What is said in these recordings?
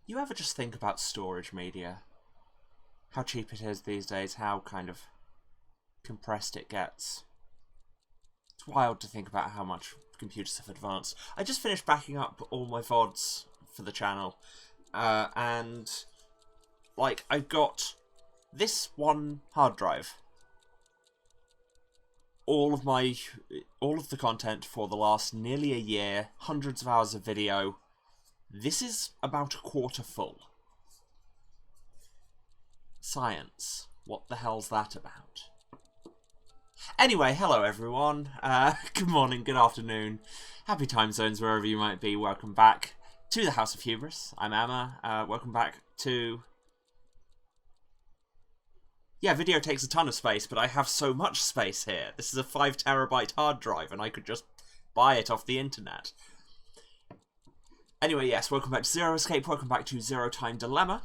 You ever just think about storage media? How cheap it is these days, how kind of compressed it gets. It's wild to think about how much computers have advanced. I just finished backing up all my VODs for the channel, and like I've got this one hard drive. All of the content for the last nearly a year, hundreds of hours of video. This is about a quarter full. Science. What the hell's that about? Anyway, hello everyone. Good morning, good afternoon. Happy time zones wherever you might be. Welcome back to the House of Hubris. I'm Emma. Welcome back to... Yeah, video takes a ton of space, but I have so much space here. This is a 5 terabyte hard drive, and I could just buy it off the internet. Anyway, yes, welcome back to Zero Escape. Welcome back to Zero Time Dilemma.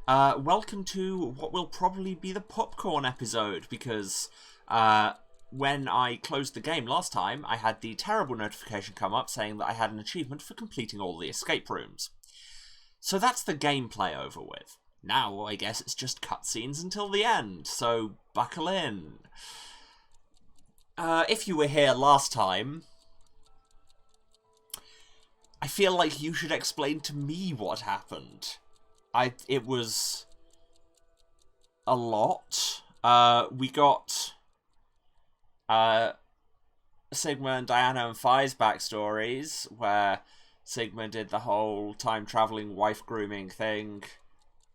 Welcome to what will probably be the popcorn episode, because when I closed the game last time, I had the terrible notification come up saying that I had an achievement for completing all the escape rooms. So that's the gameplay over with. Now, I guess it's just cutscenes until the end, so buckle in. If you were here last time, I feel like you should explain to me what happened. It was a lot. We got Sigma and Diana and Phi's backstories, where Sigma did the whole time-traveling wife-grooming thing,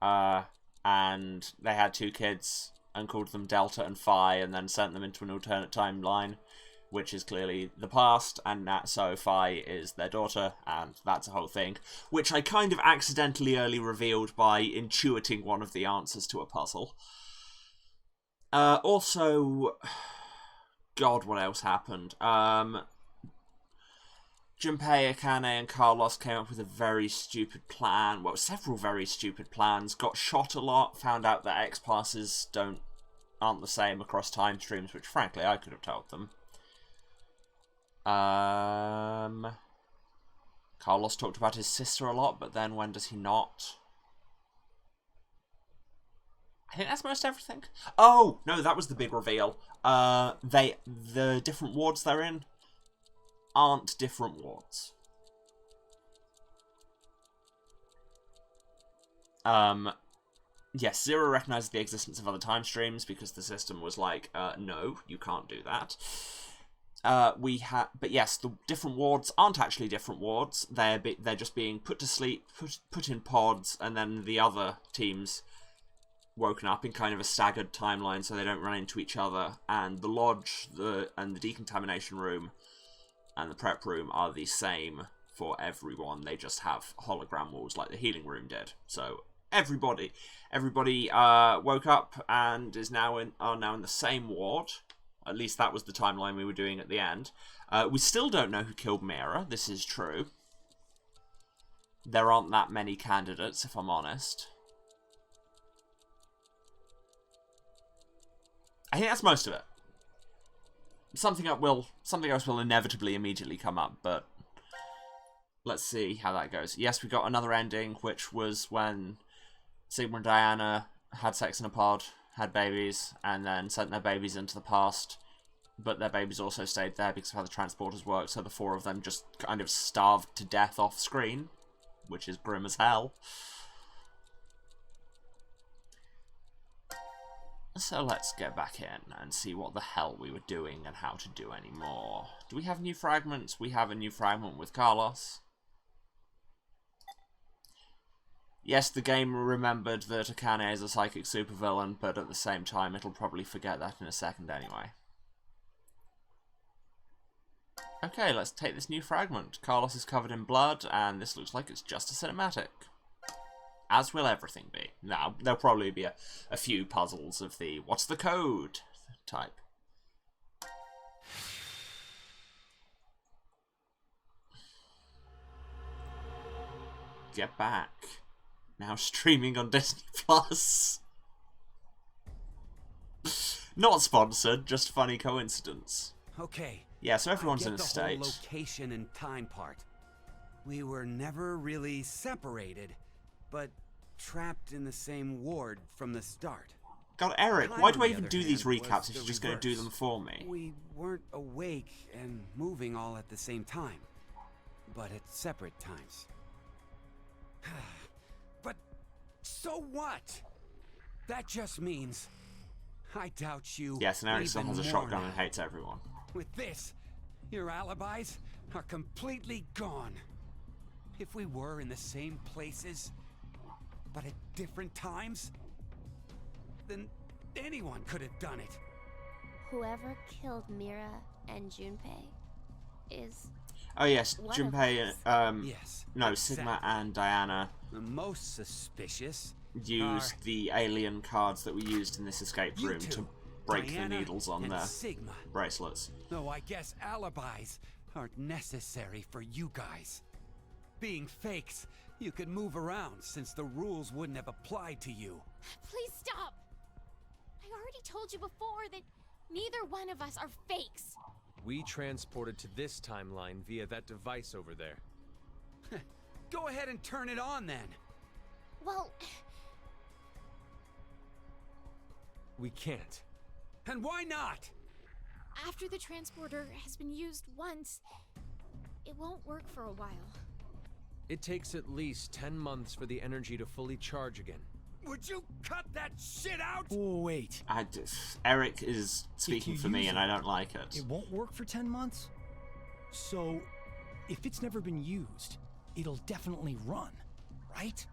and they had 2 kids and called them Delta and Phi, and then sent them into an alternate timeline, which is clearly the past, and so Phi is their daughter, and that's a whole thing, which I kind of accidentally early revealed by intuiting one of the answers to a puzzle. Also, God, what else happened? Junpei, Akane, and Carlos came up with a very stupid plan. Well, several very stupid plans. Got shot a lot. Found out that X-passes aren't the same across time streams, which frankly I could have told them. Carlos talked about his sister a lot, but then when does he not? I think that's most everything. Oh no, that was the big reveal. The different wards they're in aren't different wards. Yes, Zero recognized the existence of other time streams because the system was like, no, you can't do that. But yes, the different wards aren't actually different wards. They're just being put to sleep, put in pods, and then the other teams woken up in kind of a staggered timeline so they don't run into each other. And the lodge, and the decontamination room, and the prep room are the same for everyone. They just have hologram walls like the healing room did. So everybody woke up and are now in the same ward. At least that was the timeline we were doing at the end. We still don't know who killed Mira. This is true. There aren't that many candidates, if I'm honest. I think that's most of it. Something else will inevitably immediately come up, but let's see how that goes. Yes, we got another ending, which was when Sigma and Diana had sex in a pod, had babies, and then sent their babies into the past, but their babies also stayed there because of how the transporters work, so the 4 of them just kind of starved to death off screen, which is grim as hell. So let's get back in and see what the hell we were doing and how to do any more. Do we have new fragments? We have a new fragment with Carlos. Yes, the game remembered that Akane is a psychic supervillain, but at the same time it'll probably forget that in a second anyway. Okay, let's take this new fragment. Carlos is covered in blood, and this looks like it's just a cinematic. As will everything be. Now, there'll probably be a few puzzles of the what's the code type. Get back. Now streaming on Disney Plus. Not sponsored, just funny coincidence. Okay. Yeah, so everyone's in a the state. Whole location and time part. We were never really separated, but trapped in the same ward from the start. God, Eric, Time, why do I on the even other do these hand, recaps was if the you're just going to do reverse. them for me? We weren't awake and moving all at the same time, but at separate times. But so what? That just means I doubt you. Yes, and Eric still even has a more shotgun now. and hates everyone. With this, your alibis are completely gone. If we were in the same places, but at different times, then anyone could have done it. Whoever killed Mira and Junpei is Oh yes, one of Junpei, us. Yes. no, exactly. Sigma and Diana The most suspicious used are the alien cards that we used in this escape you room two, to break Diana the needles on and their Sigma. bracelets. Though I guess alibis aren't necessary for you guys. Being fakes, you could move around since the rules wouldn't have applied to you. Please stop! I already told you before that neither one of us are fakes. We transported to this timeline via that device over there. Go ahead and turn it on then. Well, We can't. And why not? after the transporter has been used once, it won't work for a while. It takes at least 10 months for the energy to fully charge again. Would you cut that shit out? Oh, wait. Eric is speaking you for me use and it, I don't like it. It won't work for 10 months? So, if it's never been used, it'll definitely run, right?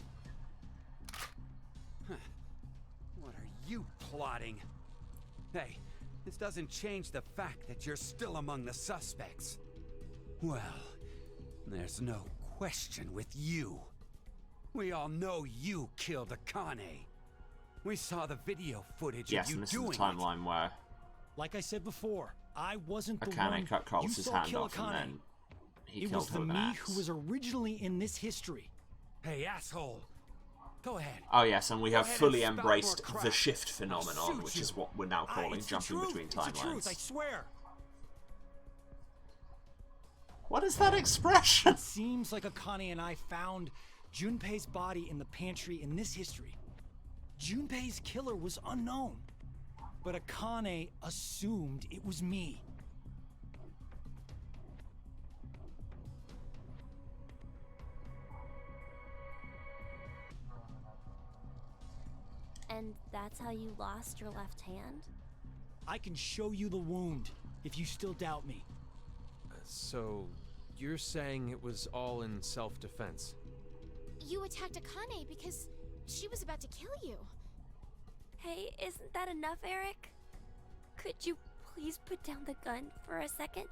What are you plotting? Hey, this doesn't change the fact that you're still among the suspects. Well, there's no question with you. We all know you killed Akane. We saw the video footage Yes, of you and this is the doing timeline where Like I said before, I wasn't the Akane one cut you Carlos's saw hand kill off and Akane. then he It killed was her the with an me axe. who was originally in this history. it. Hey, asshole. Go ahead. Oh yes, and we have ahead and fully spout embraced more crap. the shift I'll phenomenon, shoot which you. is what we're now calling It's the jumping truth. between It's the truth, I timelines. swear. What is that expression? Seems like Akane and I found Junpei's body in the pantry in this history. Junpei's killer was unknown, but Akane assumed it was me. And that's how you lost your left hand? I can show you the wound if you still doubt me. So, you're saying it was all in self-defense? You attacked Akane because she was about to kill you. Hey, isn't that enough, Eric? Could you please put down the gun for a second?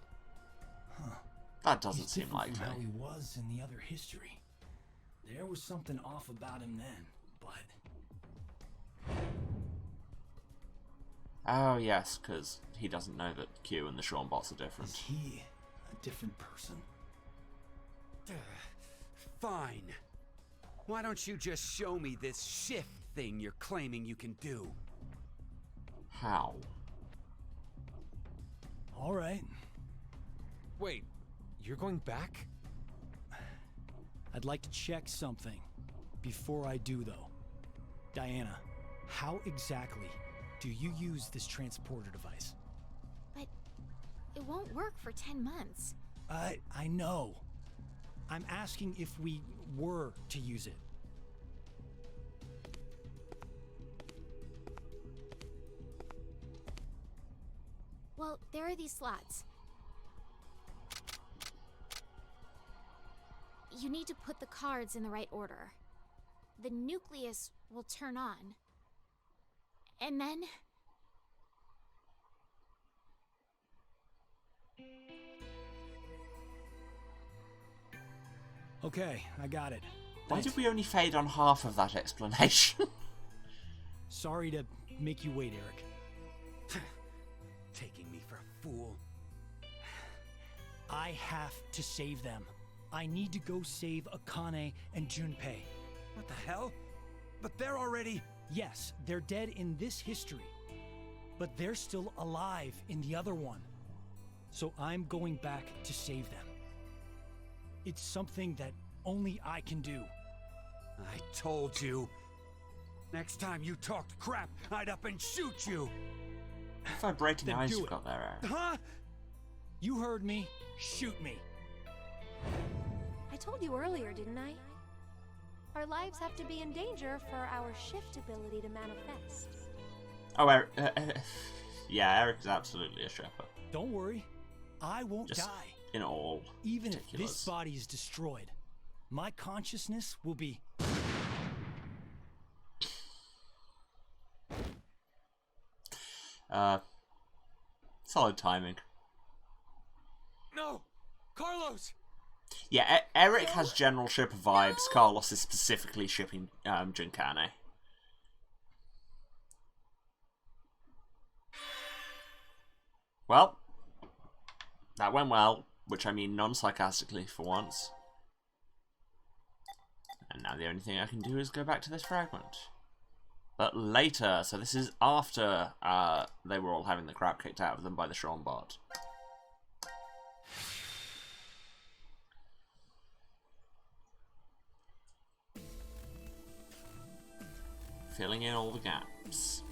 That doesn't He's seem different likely. from how he was in the other history. There was something off about him then, but Oh yes, because he doesn't know that Q and the Sean bots are is different. he a different person? Fine. Why don't you just show me this shift thing you're claiming you can do? How? All right. Wait, you're going back? I'd like to check something before I do, though. Diana, how exactly do you use this transporter device? But it won't work for 10 months. I know. I'm asking if we were to use it. Well, there are these slots. You need to put the cards in the right order. The nucleus will turn on. And then... Okay, I got it. Why Thanks. did we only fade on half of that explanation? Sorry to make you wait, Eric. Taking me for a fool. I have to save them. I need to go save Akane and Junpei. What the hell? But they're already... Yes, they're dead in this history, but they're still alive in the other one. So I'm going back to save them. It's something that only I can do. I told you. Next time you talked crap, I'd up and shoot you. Vibrating Then eyes do you've it. got there, Eric. Huh? You heard me. Shoot me. I told you earlier, didn't I? Our lives have to be in danger for our shift ability to manifest. Oh, Eric. Yeah, Eric is absolutely a shipper. Don't worry. I won't Just die. in all Even if particulars. this body is destroyed, my consciousness will be... Solid timing. No! Carlos! Yeah, Eric has general shipper vibes. Carlos is specifically shipping Giancane. Well, that went well, which I mean non-sarcastically for once. And now the only thing I can do is go back to this fragment. But later, so this is after they were all having the crap kicked out of them by the Sean bot. Filling in all the gaps.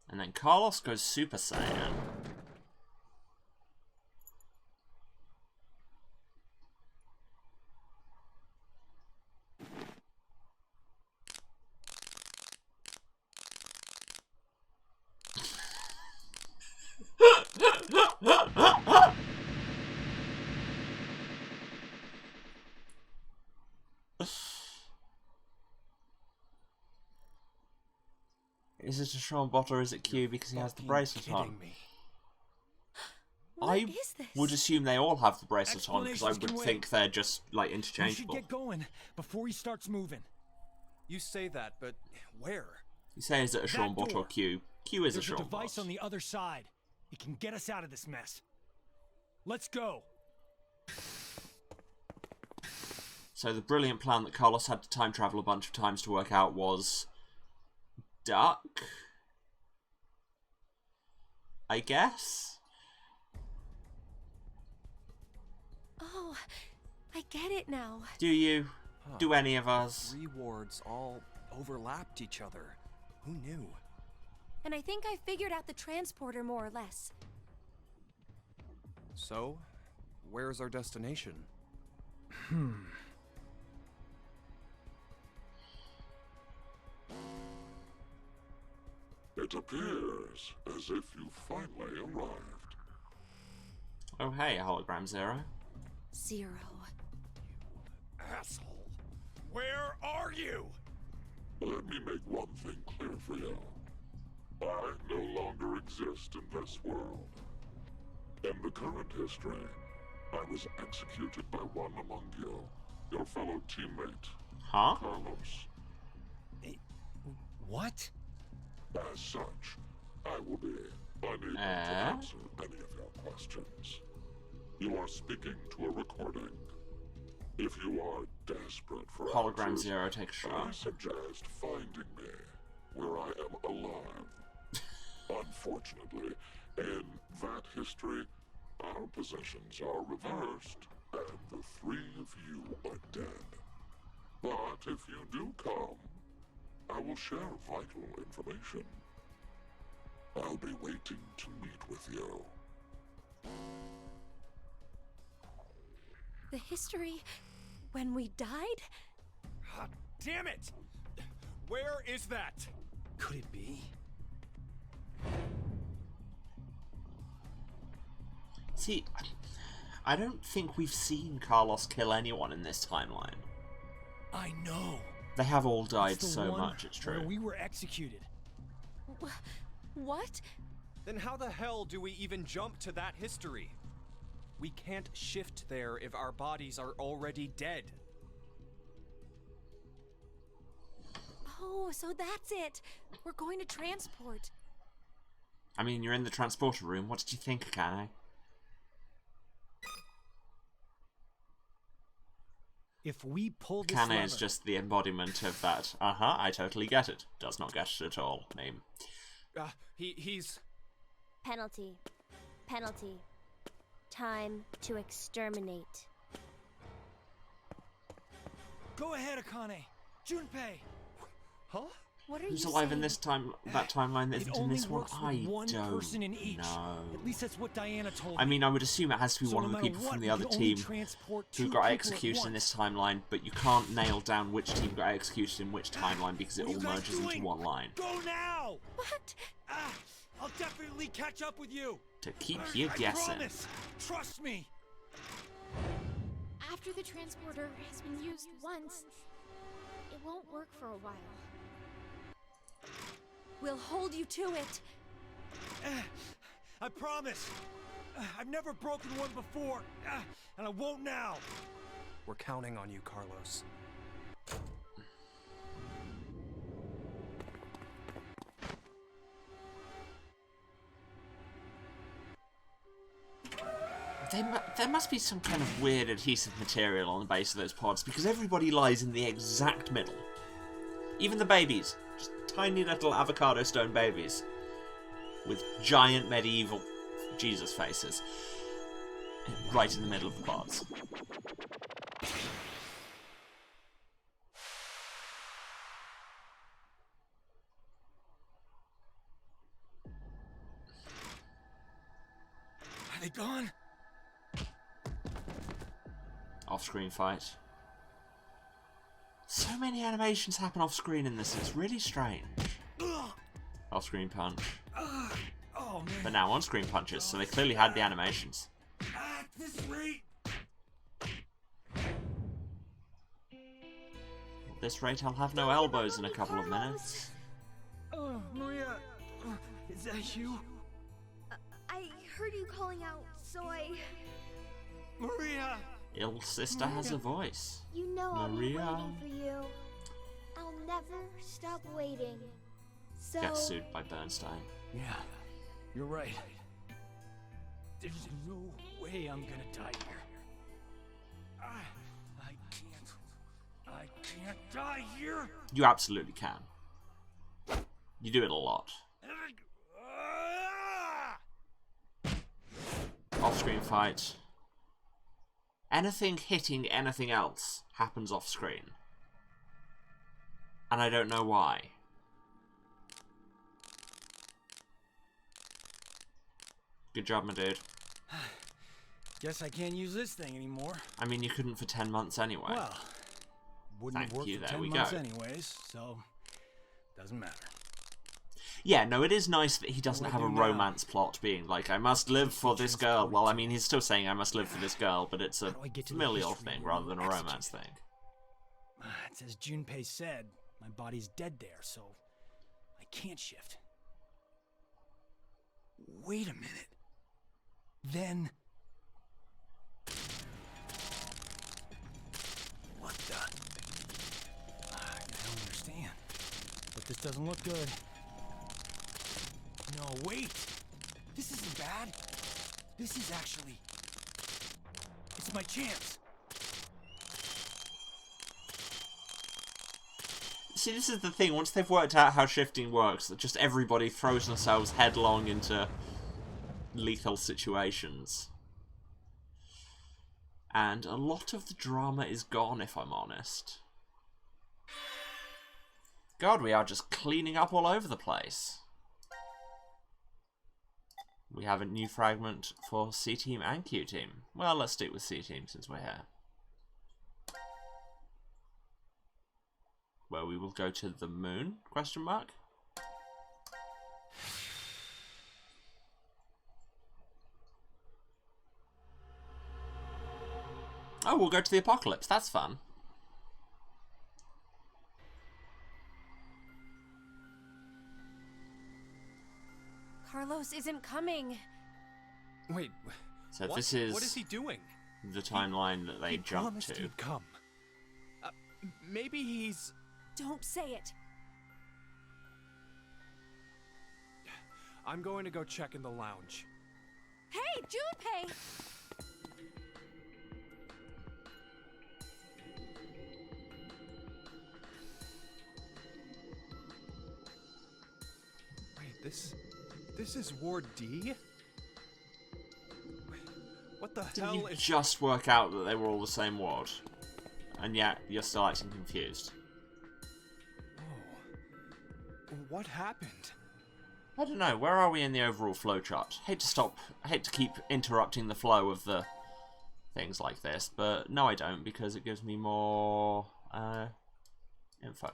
And then Carlos goes Super Saiyan. Is it a Sean bot or is it Q because he has the bracelet on? Me. What I is this? would assume they all have the bracelet on because I Explanations would can wait. think they're just like We should interchangeable. get going before he starts moving. You say that, but where? You say is it a Sean bot or door. Q? Q is There's a a Sean device bot. on the other side. It can get us out of this mess. Let's go. So the brilliant plan that Carlos had to time travel a bunch of times to work out was duck, I guess? Oh, I get it now. Do you? Huh. Do any of us? 3 wards all overlapped each other. Who knew? And I think I figured out the transporter more or less. So, where's our destination? It appears as if you finally arrived. Oh hey, Hologram Zero. Zero. Asshole. Where are you? Let me make one thing clear for you. I no longer exist in this world. In the current history, I was executed by one among you, your fellow teammate, Huh? Carlos. What? As such, I will be unable to answer any of your questions. You are speaking to a recording. If you are desperate for Hologram answers, Zero, take a I shot. suggest finding me where I am alive. Unfortunately, in that history, our positions are reversed, and the 3 of you are dead. But if you do come, I will share vital information. I'll be waiting to meet with you. The history when we died? God damn it! Where is that? Could it be? See, I don't think we've seen Carlos kill anyone in this timeline. I know. They have all It's died the so one much, it's true. Where we were executed. What? Then how the hell do we even jump to that history? We can't shift there if our bodies are already dead. Oh, so that's it. We're going to transport. I mean, you're in the transporter room. What did you think, Akane? If we pull this Kane lever... is just the embodiment of that. I totally get it. Does not get it at all. Name. He's... Penalty. Penalty. Time to exterminate. Go ahead, Akane. Junpei. Huh? What are Who's you alive saying? in this timeline that It isn't in only this one? works with I one don't person in each. know. At least that's what Diana told me. I mean, I would assume it has to be So one no of the matter people what, from the we other can only team transport who two got people executed at in this once. timeline, but you can't nail down which team got executed in which timeline because it What are all you guys merges into doing? one line. Go now! What? I'll definitely catch up with you. To keep you I guessing. promise. Trust me. After the transporter has been used once, it won't work for a while. We'll hold you to it. I promise. I've never broken one before, and I won't now. We're counting on you, Carlos. There must be some kind of weird adhesive material on the base of those pods because everybody lies in the exact middle. Even the babies. Just tiny little avocado stone babies. With giant medieval Jesus faces. Right in the middle of the pods. Are they gone? Off-screen fight. So many animations happen off-screen in this, it's really strange. Off-screen punch. Oh man. But now on-screen punches, so they clearly had the animations. At this rate. At this rate, I'll have no elbows in a couple of minutes. Oh, Maria. Is that you? I heard you calling out, so I... Maria! Ill sister has a voice. You know I'll be Maria. waiting for you. I'll never stop waiting. So... Gets sued by Bernstein. Yeah, you're right. There's no way I'm gonna die here. I can't die here! You absolutely can. You do it a lot. Off-screen fight. Anything hitting anything else happens off-screen. And I don't know why. Good job, my dude. Guess I can't use this thing anymore. I mean, you couldn't for 10 months anyway. Well, wouldn't Thank have worked you, for there 10 we months go. anyways, so doesn't matter. Yeah, no, it is nice that he doesn't What do have I a do now? romance plot being like, I must live for this girl. Well, I mean, he's still saying I must live for this girl, but it's a How do I get to the familial history thing where rather you than a romance executed? thing. It's as Junpei said, my body's dead there, so I can't shift. Wait a minute. Then... What the... I don't understand. But this doesn't look good. No, wait! This isn't bad. This is actually... It's my chance. See, this is the thing. Once they've worked out how shifting works, that just everybody throws themselves headlong into lethal situations. And a lot of the drama is gone, if I'm honest. God, we are just cleaning up all over the place. We have a new fragment for C-Team and Q-Team. Well, let's stick with C-Team since we're here. Where we will go to the moon, question mark? Oh, we'll go to the apocalypse, that's fun. Carlos isn't coming. Wait, So what? this is What is he doing? the timeline that they He jumped promised to. he'd come. Maybe he's... Don't say it. I'm going to go check in the lounge. Hey, Junpei! This is Ward D? What the hell Didn't you is... just work out that they were all the same ward? And yet, you're still acting confused. Oh. What happened? I don't know, where are we in the overall flowchart? Hate to keep interrupting the flow of the things like this, but no I don't, because it gives me more info.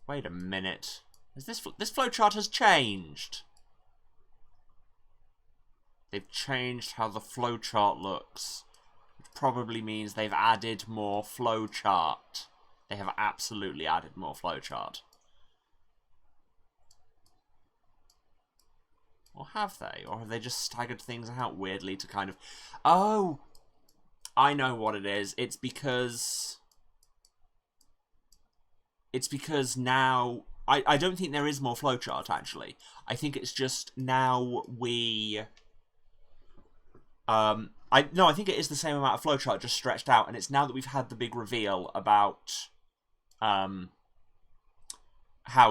Wait a minute. This flowchart has changed. They've changed how the flowchart looks, which probably means they've added more flowchart. They have absolutely added more flowchart. Or have they? Or have they just staggered things out weirdly to kind of... Oh! I know what it is. It's because now... I don't think there is more flowchart, actually. I think it's just now we... I think it is the same amount of flowchart, just stretched out, and it's now that we've had the big reveal about how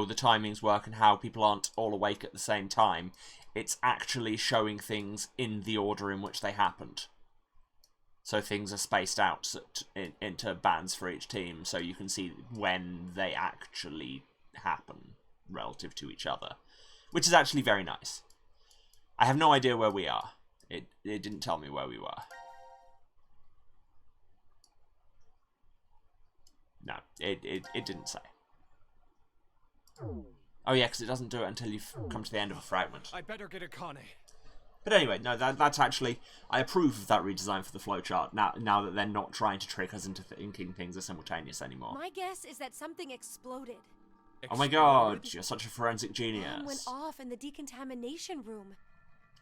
the timings work and how people aren't all awake at the same time, it's actually showing things in the order in which they happened. So things are spaced out into bands for each team, so you can see when they actually happen relative to each other, which is actually very nice. I have no idea where we are. It didn't tell me where we were. No, it didn't say. Oh yeah, because it doesn't do it until you've come to the end of a fragment. I better get Akane. But anyway, no, that's actually... I approve of that redesign for the flowchart, now that they're not trying to trick us into thinking things are simultaneous anymore. My guess is that something exploded. Oh my god, you're such a forensic genius. Bomb went off in the decontamination room.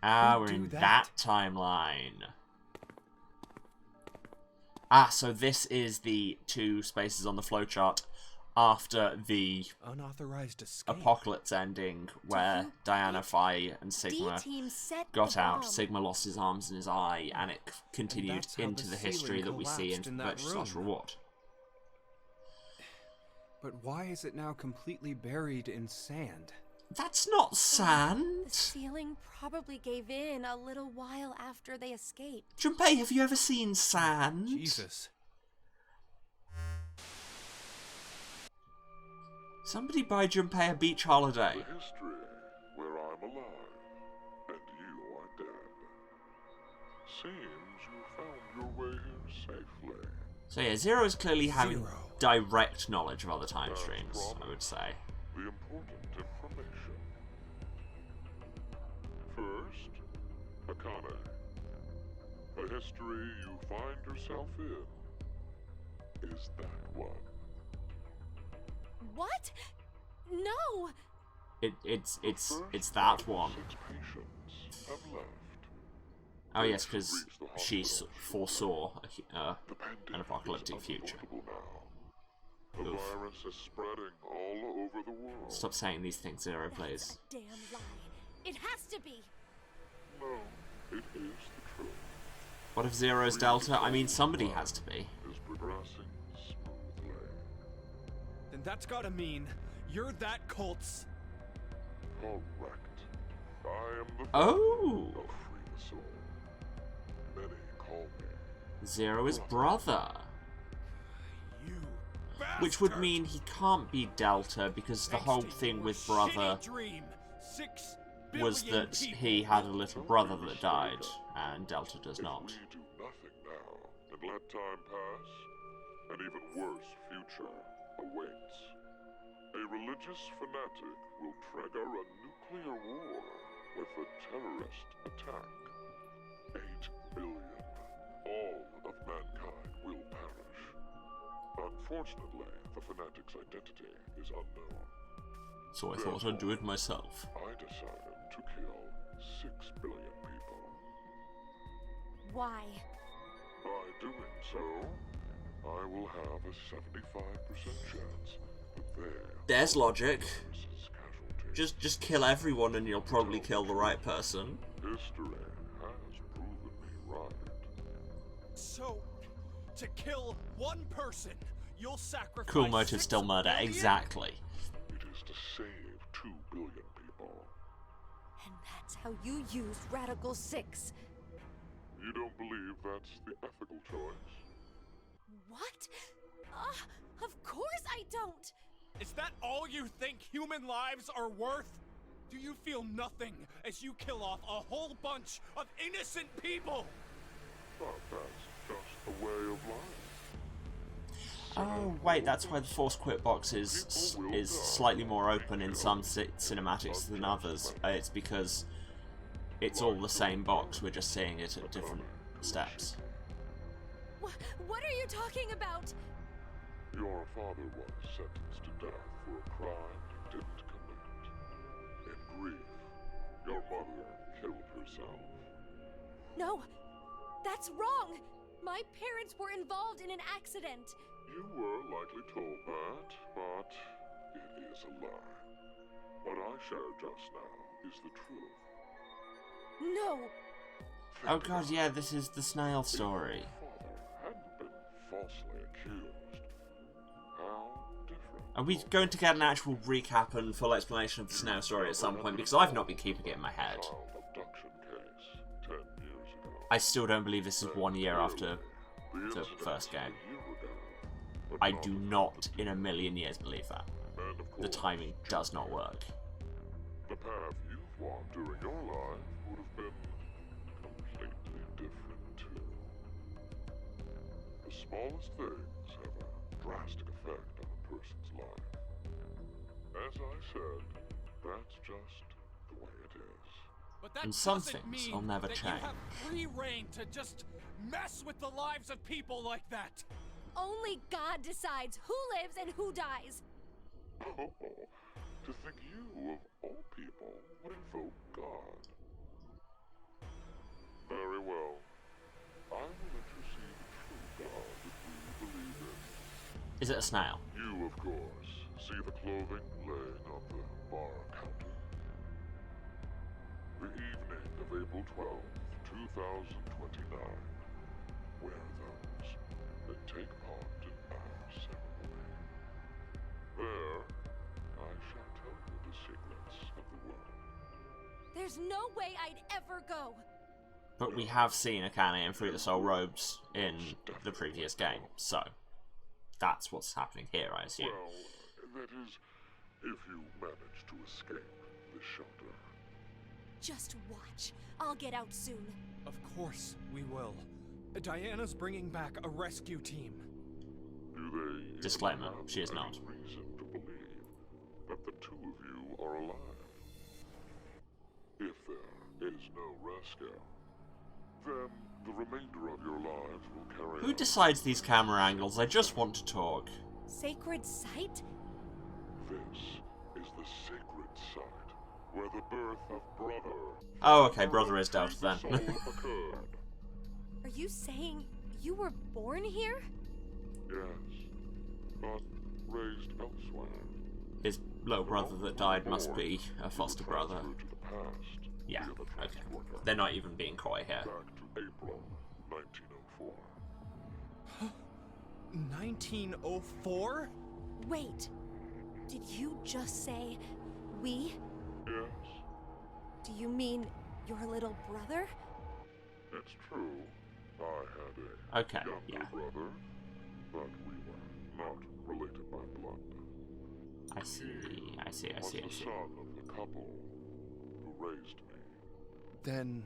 Ah, we're in that timeline. Ah, so this is the two spaces on the flowchart after the unauthorized escape. Apocalypse ending, where Diana, Phi, and Sigma got out. Sigma lost his arms and his eye, and it continued into the history that we see in Purchase Last Reward. But why is it now completely buried in sand? That's not sand. The ceiling probably gave in a little while after they escaped. Junpei, have you ever seen sand? Jesus. Somebody buy Junpei a beach holiday. The history where I'm alive and you are dead. Seems you found your way here safely. So yeah, Zero is clearly having direct knowledge of other time streams, I would say. The important information. First, Akane. A history you find yourself in. Is that one? What? No! It's that one. 6 patients have left. Oh yes, because she foresaw an apocalyptic future. The virus is spreading all over the world. Stop saying these things, Zero, please. Damn lie. It has to be. No, it is the truth. What if Zero's Delta? I mean, somebody has to be. Is progressing smoothly. Then that's gotta mean you're that cult's. Correct. I am the Oh! of free soul. Many call me. Zero is brother. You Which would bastard! mean he can't be Delta, because the Thanks whole to thing your with brother shitty dream, 6 was billion that people he had a little brother that died, and Delta does not. If we do nothing now and let time pass, an even worse future awaits. A religious fanatic will trigger a nuclear war with a terrorist attack. 8 billion. All of mankind will perish. Unfortunately, the fanatic's identity is unknown. So I thought I'd do it myself. I decided to kill 6 billion people. Why? By doing so, I will have a 75% chance that There's logic. casualties. Just kill everyone and you'll probably kill the right person. History has proven me right. So, to kill one person, you'll sacrifice Cool motive, 6 still murder. billion? Exactly. It is to save 2 billion people. And that's how you used Radical 6. You don't believe that's the ethical choice? What? Of course I don't! Is that all you think human lives are worth? Do you feel nothing as you kill off a whole bunch of innocent people? But that's just a way of life. Oh wait, that's why the Force Quit box is slightly more open in some cinematics than others. It's because it's all the same box, we're just seeing it at different steps. What are you talking about? Your father was sentenced to death for a crime he didn't commit. In grief, your mother killed herself. No, that's wrong! My parents were involved in an accident. You were likely told that, but it is a lie. What I shared just now is the truth. No! Oh god, yeah, this is the snail story. Your father hadn't been falsely accused. How different. Are we going to get an actual recap and full explanation of the snail story at some point? Because I've not been keeping it in my head. Child abduction case 10 years ago. I still don't believe this is 1 year after the first game. I do not in a million years believe that. The timing does not work. The path you've walked during your life would have been completely different too. The smallest things have a drastic effect on a person's life. As I said, that's just the way it is. But that And some doesn't things mean will never that change. you have free reign to just mess with the lives of people like that. Only God decides who lives and who dies. Oh, to think you, of all people, would invoke God. Very well. I will let you see the true God that we believe in. Is it a snail? You, of course, see the clothing laying on the bar counter. The evening of April 12th, 2029. Wear those, and take part in our ceremony. There, I shall tell you the secrets of the world. There's no way I'd ever go. But we have seen Akane and Through the Soul Robes in the previous game, so that's what's happening here, I assume. Well, that is, if you manage to escape the shelter. Just watch. I'll get out soon. Of course we will. Diana's bringing back a rescue team. Do they Disclaimer, even have she is any not. reason to believe that the two of you are alive? If there is no rescue, then the remainder of your lives will carry Who on. decides these camera angles? I just want to talk. Sacred site? This is the sacred site where the birth of Brother. Oh, okay, brother is dealt then. Soul occurred. Are you saying you were born here? Yes, but raised elsewhere. His little brother that died must be a foster brother. Transferred to the past. Yeah, via the okay. transporter. They're not even being coy here. Back to April 1904. 1904? Wait. Did you just say we? Yes, Do you mean your little brother? it's true. I had a Okay, younger yeah. brother, but we were not related by blood. I see. Was the son of the couple who raised me. Then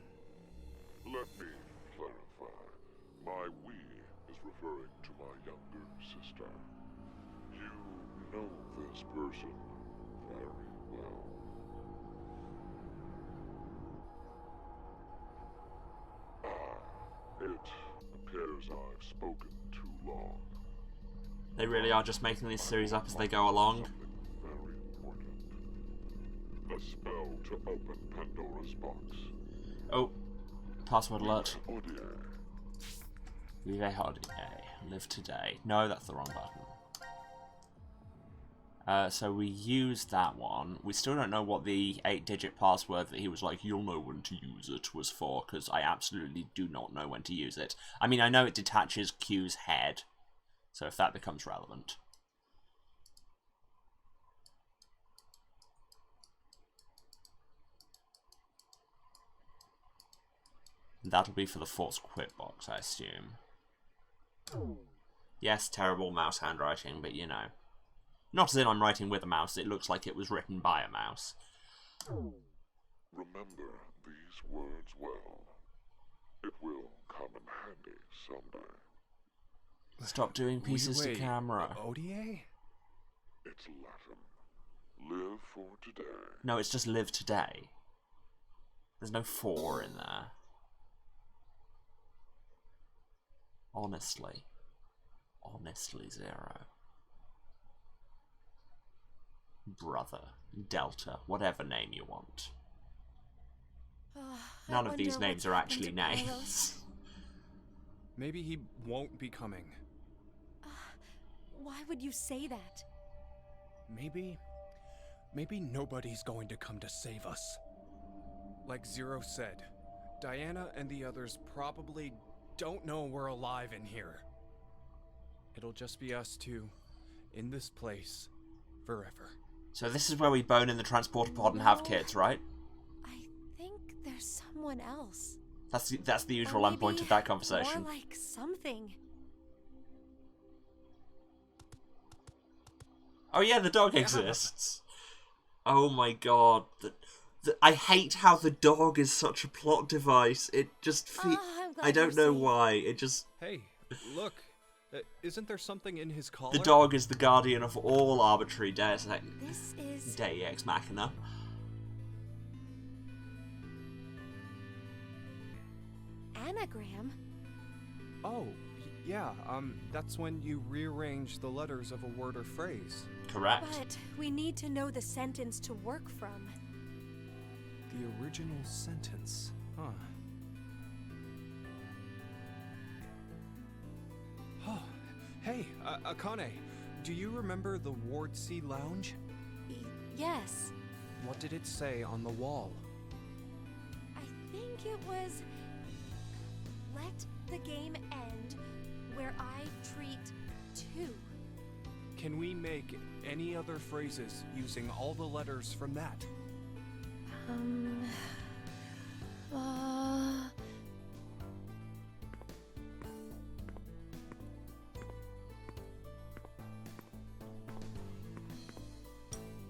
Let me clarify. My we is referring to my younger sister. You know this person very well. It appears I've spoken too long. They really are just making this series up as they go along. Something very important. The spell to open Pandora's box. Oh, password alert. Audio. Vive Holiday. Live today. No, that's the wrong button. So we used that one. We still don't know what the 8-digit password that he was like, you'll know when to use it, was for, because I absolutely do not know when to use it. I mean, I know it detaches Q's head, so if that becomes relevant. That'll be for the force quit box, I assume. Yes, terrible mouse handwriting, but you know. Not as in I'm writing with a mouse, it looks like it was written by a mouse. Remember these words well. It will come in handy someday. Stop doing pieces to camera. ODA? It's Latin. Live for today. No, it's just live today. There's no for in there. Honestly. Honestly, Zero. Brother. Delta. Whatever name you want. None of these names are actually names. Maybe he won't be coming. Why would you say that? Maybe nobody's going to come to save us. Like Zero said, Diana and the others probably don't know we're alive in here. It'll just be us two, in this place, forever. So this is where we bone in the transporter pod and have kids, right? I think there's someone else. That's the usual Or endpoint maybe of that conversation. More like something. Oh yeah, the dog exists. Oh my god. I hate how the dog is such a plot device. It just I don't know why. It just... Hey, look. Isn't there something in his collar? The dog is the guardian of all arbitrary deus ex machina. Anagram? Oh, yeah, that's when you rearrange the letters of a word or phrase. Correct. But we need to know the sentence to work from. The original sentence, huh? Oh, hey, Akane, do you remember the Ward C Lounge? Yes. What did it say on the wall? I think it was... Let the game end where I treat two. Can we make any other phrases using all the letters from that?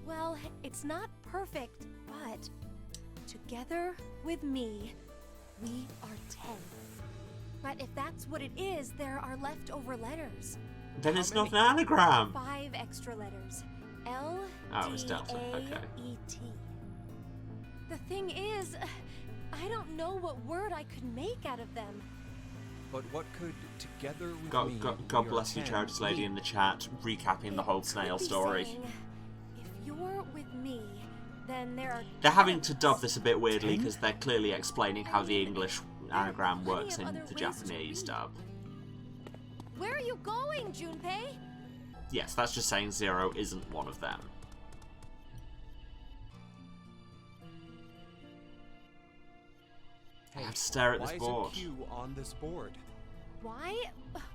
Well, it's not perfect, but together with me, we are 10. But if that's what it is, there are leftover letters. Then it's not an anagram. 5 extra letters. Oh, it's Delta. Okay. L-D-A-E-T. The thing is, I don't know what word I could make out of them. But what could together with me... God bless you, Charities Lady in the chat, recapping the whole snail story. Saying, if you're with me, then there are... They're having to dub this a bit weirdly because they're clearly explaining how the English anagram works in the Japanese dub. Where are you going, Junpei? Yes, that's just saying Zero isn't one of them. I have to stare at this board. Why isn't Q on this board? Why?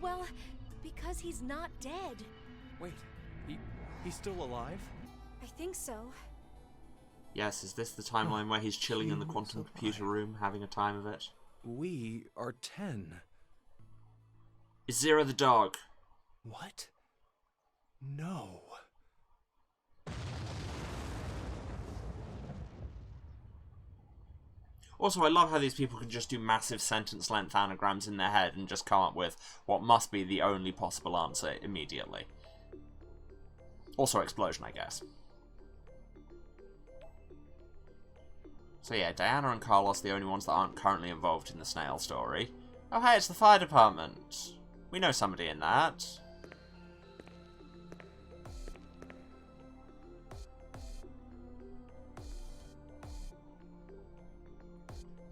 Well, because he's not dead. Wait, he's still alive? I think so. Yes, is this the timeline where he's chilling in the quantum computer room, having a time of it? We are 10. Is Zero the dog? What? No. Also, I love how these people can just do massive sentence-length anagrams in their head and just come up with what must be the only possible answer immediately. Also, explosion, I guess. So yeah, Diana and Carlos are the only ones that aren't currently involved in the snail story. Oh hey, it's the fire department. We know somebody in that.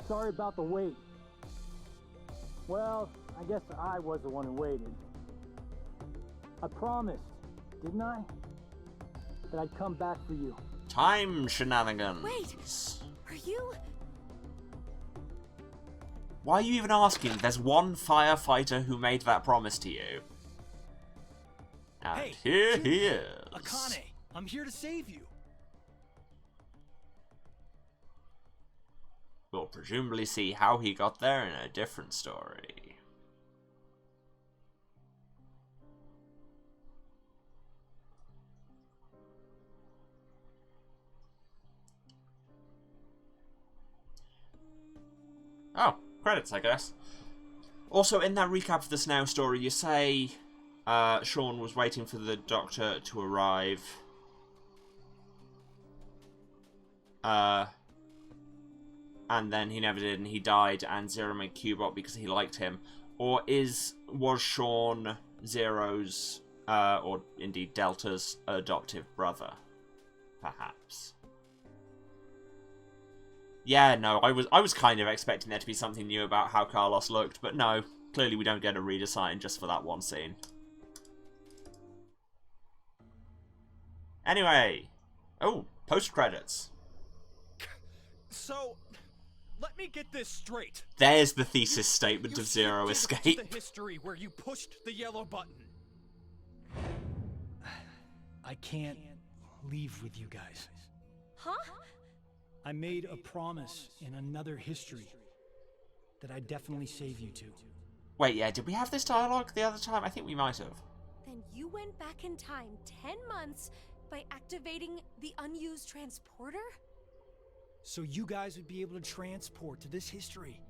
Sorry about the wait. Well, I guess I was the one who waited. I promised, didn't I? That I'd come back for you. Time shenanigans. Wait, are you... Why are you even asking? There's one firefighter who made that promise to you. And Hey, here he is. Akane, I'm here to save you. we'll presumably see how he got there in a different story. Oh, credits, I guess. Also, in that recap of the Snow story, you say Sean was waiting for the doctor to arrive. And then he never did, and he died, and Zero made Cubot because he liked him. Or was Sean Zero's, or indeed Delta's, adoptive brother? Perhaps. Yeah, no, I was kind of expecting there to be something new about how Carlos looked, but no, clearly we don't get a redesign just for that one scene. Anyway, oh, post-credits. So, let me get this straight. There's the thesis statement of Zero Escape. The history where you pushed the yellow button. I can't leave with you guys. Huh? I made a promise in another history that I'd definitely save you two. Wait, yeah, did we have this dialogue the other time? I think we might have. Then you went back in time 10 months by activating the unused transporter? So you guys would be able to transport to this history.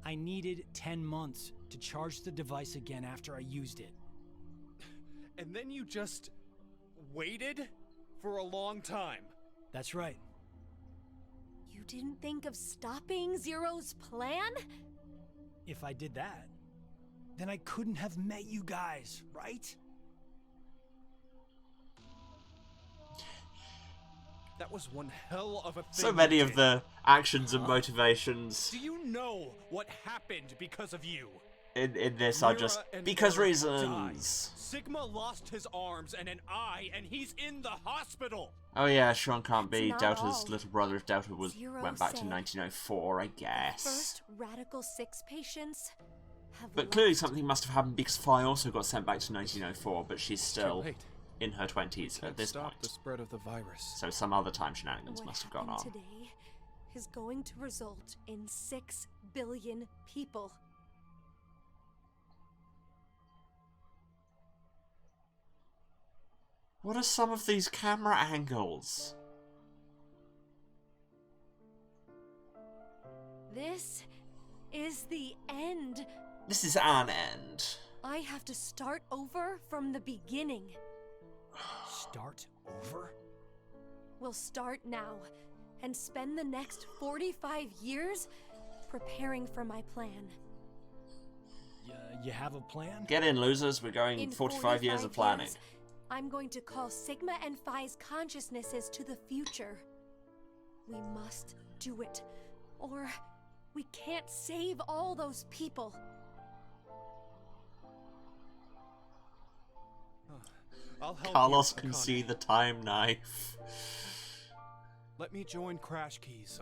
I needed 10 months to charge the device again after I used it. And then you just waited for a long time. That's right. You didn't think of stopping Zero's plan? If I did that, then I couldn't have met you guys, right? That was one hell of a thing. So many you of did. the actions and motivations Do you know what happened because of you? in this are just Mira and because Eric reasons. died. Sigma lost his arms and an eye, and he's in the hospital. Oh yeah, Sean can't be That's not Delta's all. little brother if Delta Zero went back to said 1904, I guess. First Radical 6 patients have But clearly left. something must have happened because Phi also got sent back to 1904, but she's still Too late. in her 20s at Can't this stop point. the spread of the virus. So some other time shenanigans What must have gone on. happened today is going to result in 6 billion people. What are some of these camera angles? This is the end. This is an end. I have to start over from the beginning. Start over? We'll start now and spend the next 45 years preparing for my plan. You have a plan? Get in, losers. We're going In 45 years of planning. years, I'm going to call Sigma and Phi's consciousnesses to the future. We must do it, or we can't save all those people. I'll help Carlos you, can Akane. see the time knife. Let me join Crash Keys,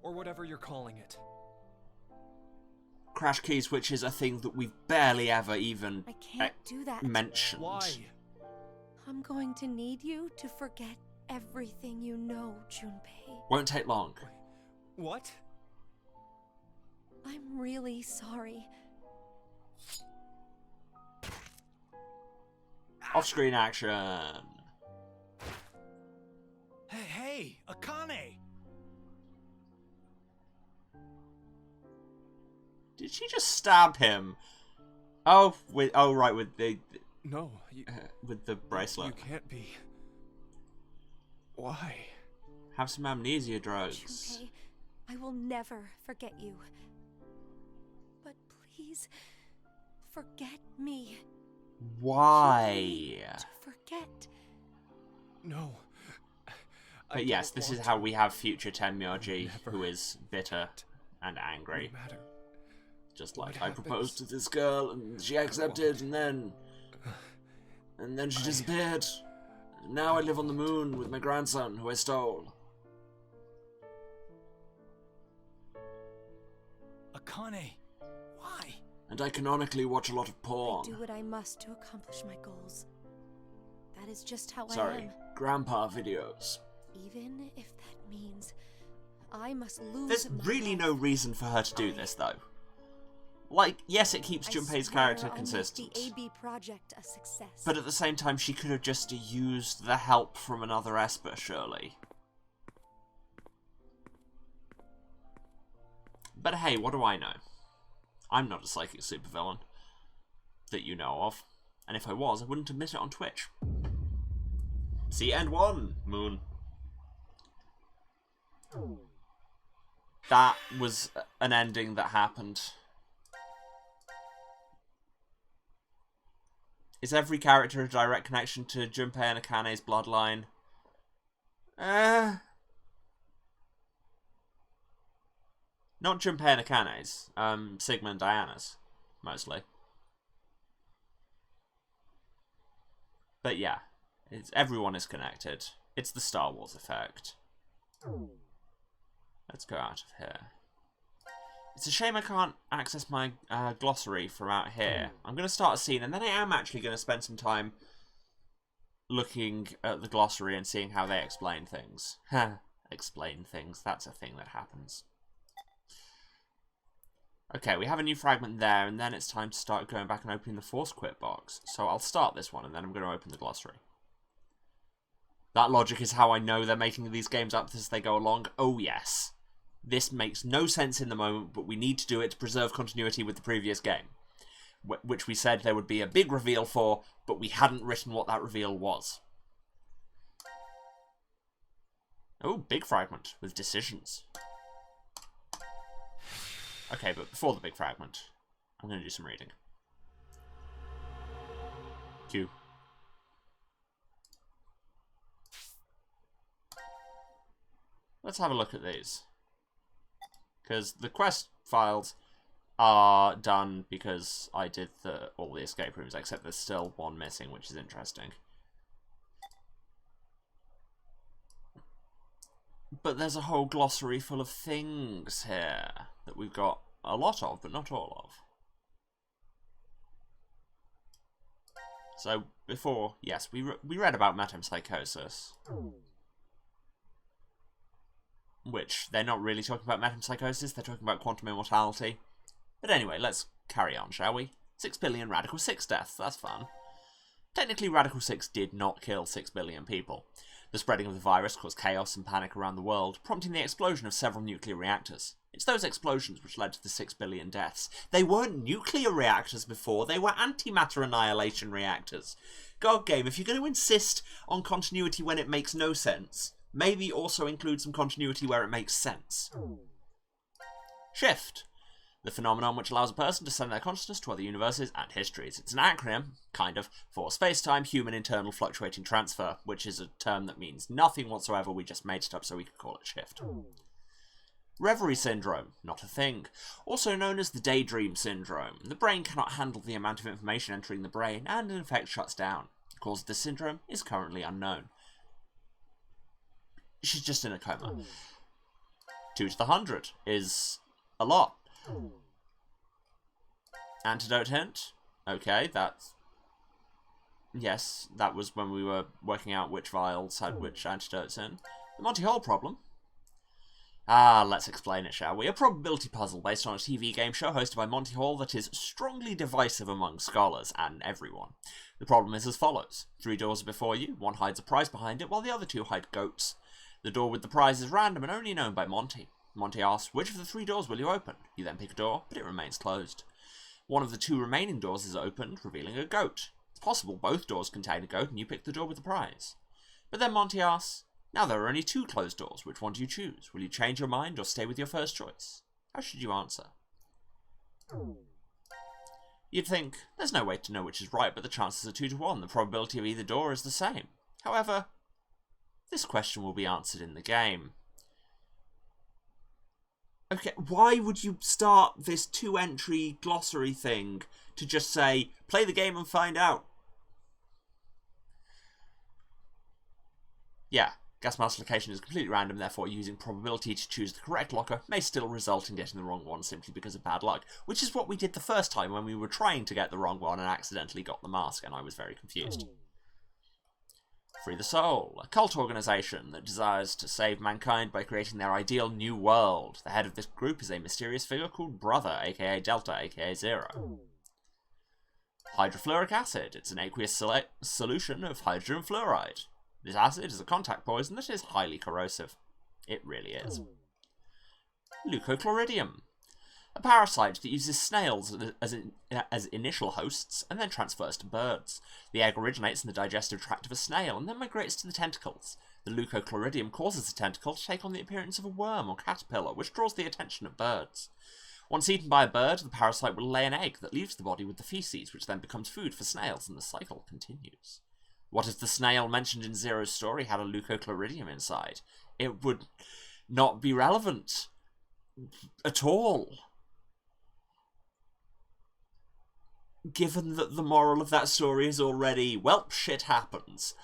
or whatever you're calling it. Crash keys, which is a thing that we've barely ever even I can't do that. mentioned. Why? I'm going to need you to forget everything you know, Junpei. Won't take long. What? I'm really sorry. Off-screen action. Hey, Akane! Did she just stab him? Oh, right, with the No, you bracelet. You can't be. Why? Have some amnesia drugs. Junpei, I will never forget you. But please, forget me. Why? To forget. No. But yes, this is how we have future Tenmyoji, Never who is bitter and angry. No matter. Just like, what I proposed to this girl, and she accepted, and then she disappeared. And now I live on the moon with my grandson, who I stole. Akane, why? And I canonically watch a lot of I porn. do what I must to accomplish my goals. That is just how I Sorry, am. grandpa videos. Even if that means I must lose. There's really no reason for her to do this, though. Like, yes, it keeps Junpei's character consistent. The AB project a success. But at the same time, she could have just used the help from another Esper, surely. But hey, what do I know? I'm not a psychic supervillain that you know of. And if I was, I wouldn't admit it on Twitch. See, end one, Moon. That was an ending that happened. Is every character a direct connection to Junpei and Akane's bloodline? Not Junpei and Akane's. Sigma and Diana's, mostly. But yeah, everyone is connected. It's the Star Wars effect. Let's go out of here. It's a shame I can't access my glossary from out here. I'm going to start a scene, and then I am actually going to spend some time looking at the glossary and seeing how they explain things. Explain things, that's a thing that happens. Okay, we have a new fragment there, and then it's time to start going back and opening the Force Quit box. So I'll start this one, and then I'm going to open the glossary. That logic is how I know they're making these games up as they go along. Oh yes. This makes no sense in the moment, but we need to do it to preserve continuity with the previous game. Which we said there would be a big reveal for, but we hadn't written what that reveal was. Oh, big fragment with decisions. Okay, but before the big fragment, I'm going to do some reading. Q. Let's have a look at these. Because the quest files are done because I did all the escape rooms, except there's still one missing, which is interesting. But there's a whole glossary full of things here that we've got a lot of, but not all of. So, before, yes, we read about metempsychosis. Which, they're not really talking about metempsychosis, they're talking about quantum immortality. But anyway, let's carry on, shall we? 6 billion Radical 6 deaths, that's fun. Technically, Radical 6 did not kill 6 billion people. The spreading of the virus caused chaos and panic around the world, prompting the explosion of several nuclear reactors. It's those explosions which led to the 6 billion deaths. They weren't nuclear reactors before, they were antimatter annihilation reactors. God game, if you're going to insist on continuity when it makes no sense, maybe also include some continuity where it makes sense. Shift. The phenomenon which allows a person to send their consciousness to other universes and histories. It's an acronym, kind of, for space-time human internal fluctuating transfer, which is a term that means nothing whatsoever, we just made it up so we could call it shift. Reverie syndrome, not a thing. Also known as the daydream syndrome. The brain cannot handle the amount of information entering the brain, and in effect shuts down. The cause of this syndrome is currently unknown. She's just in a coma. 2 to the 100 is a lot. Antidote hint. Okay, that's... Yes, that was when we were working out which vials had which antidotes in. The Monty Hall problem. Ah, let's explain it, shall we? A probability puzzle based on a TV game show hosted by Monty Hall that is strongly divisive among scholars and everyone. The problem is as follows. 3 doors are before you, one hides a prize behind it, while the other 2 hide goats. The door with the prize is random and only known by Monty. Monty asks, which of the 3 doors will you open? You then pick a door, but it remains closed. One of the 2 remaining doors is opened, revealing a goat. It's possible both doors contain a goat and you pick the door with the prize. But then Monty asks, now there are only 2 closed doors, which one do you choose? Will you change your mind or stay with your first choice? How should you answer? You'd think, there's no way to know which is right, but the chances are 2 to 1. The probability of either door is the same. However, this question will be answered in the game. Okay, why would you start this 2-entry glossary thing to just say, play the game and find out? Yeah, gas mask location is completely random, therefore using probability to choose the correct locker may still result in getting the wrong one simply because of bad luck, which is what we did the first time when we were trying to get the wrong one and accidentally got the mask, and I was very confused. Free the Soul, a cult organization that desires to save mankind by creating their ideal new world. The head of this group is a mysterious figure called Brother, aka Delta, aka Zero. Hydrofluoric acid. It's an aqueous solution of hydrogen fluoride. This acid is a contact poison that is highly corrosive. It really is. Leucochloridium. A parasite that uses snails as initial hosts and then transfers to birds. The egg originates in the digestive tract of a snail and then migrates to the tentacles. The leucochloridium causes the tentacle to take on the appearance of a worm or caterpillar, which draws the attention of birds. Once eaten by a bird, the parasite will lay an egg that leaves the body with the feces, which then becomes food for snails, and the cycle continues. What if the snail mentioned in Zero's story had a leucochloridium inside? It would not be relevant at all, given that the moral of that story is already, well, shit happens.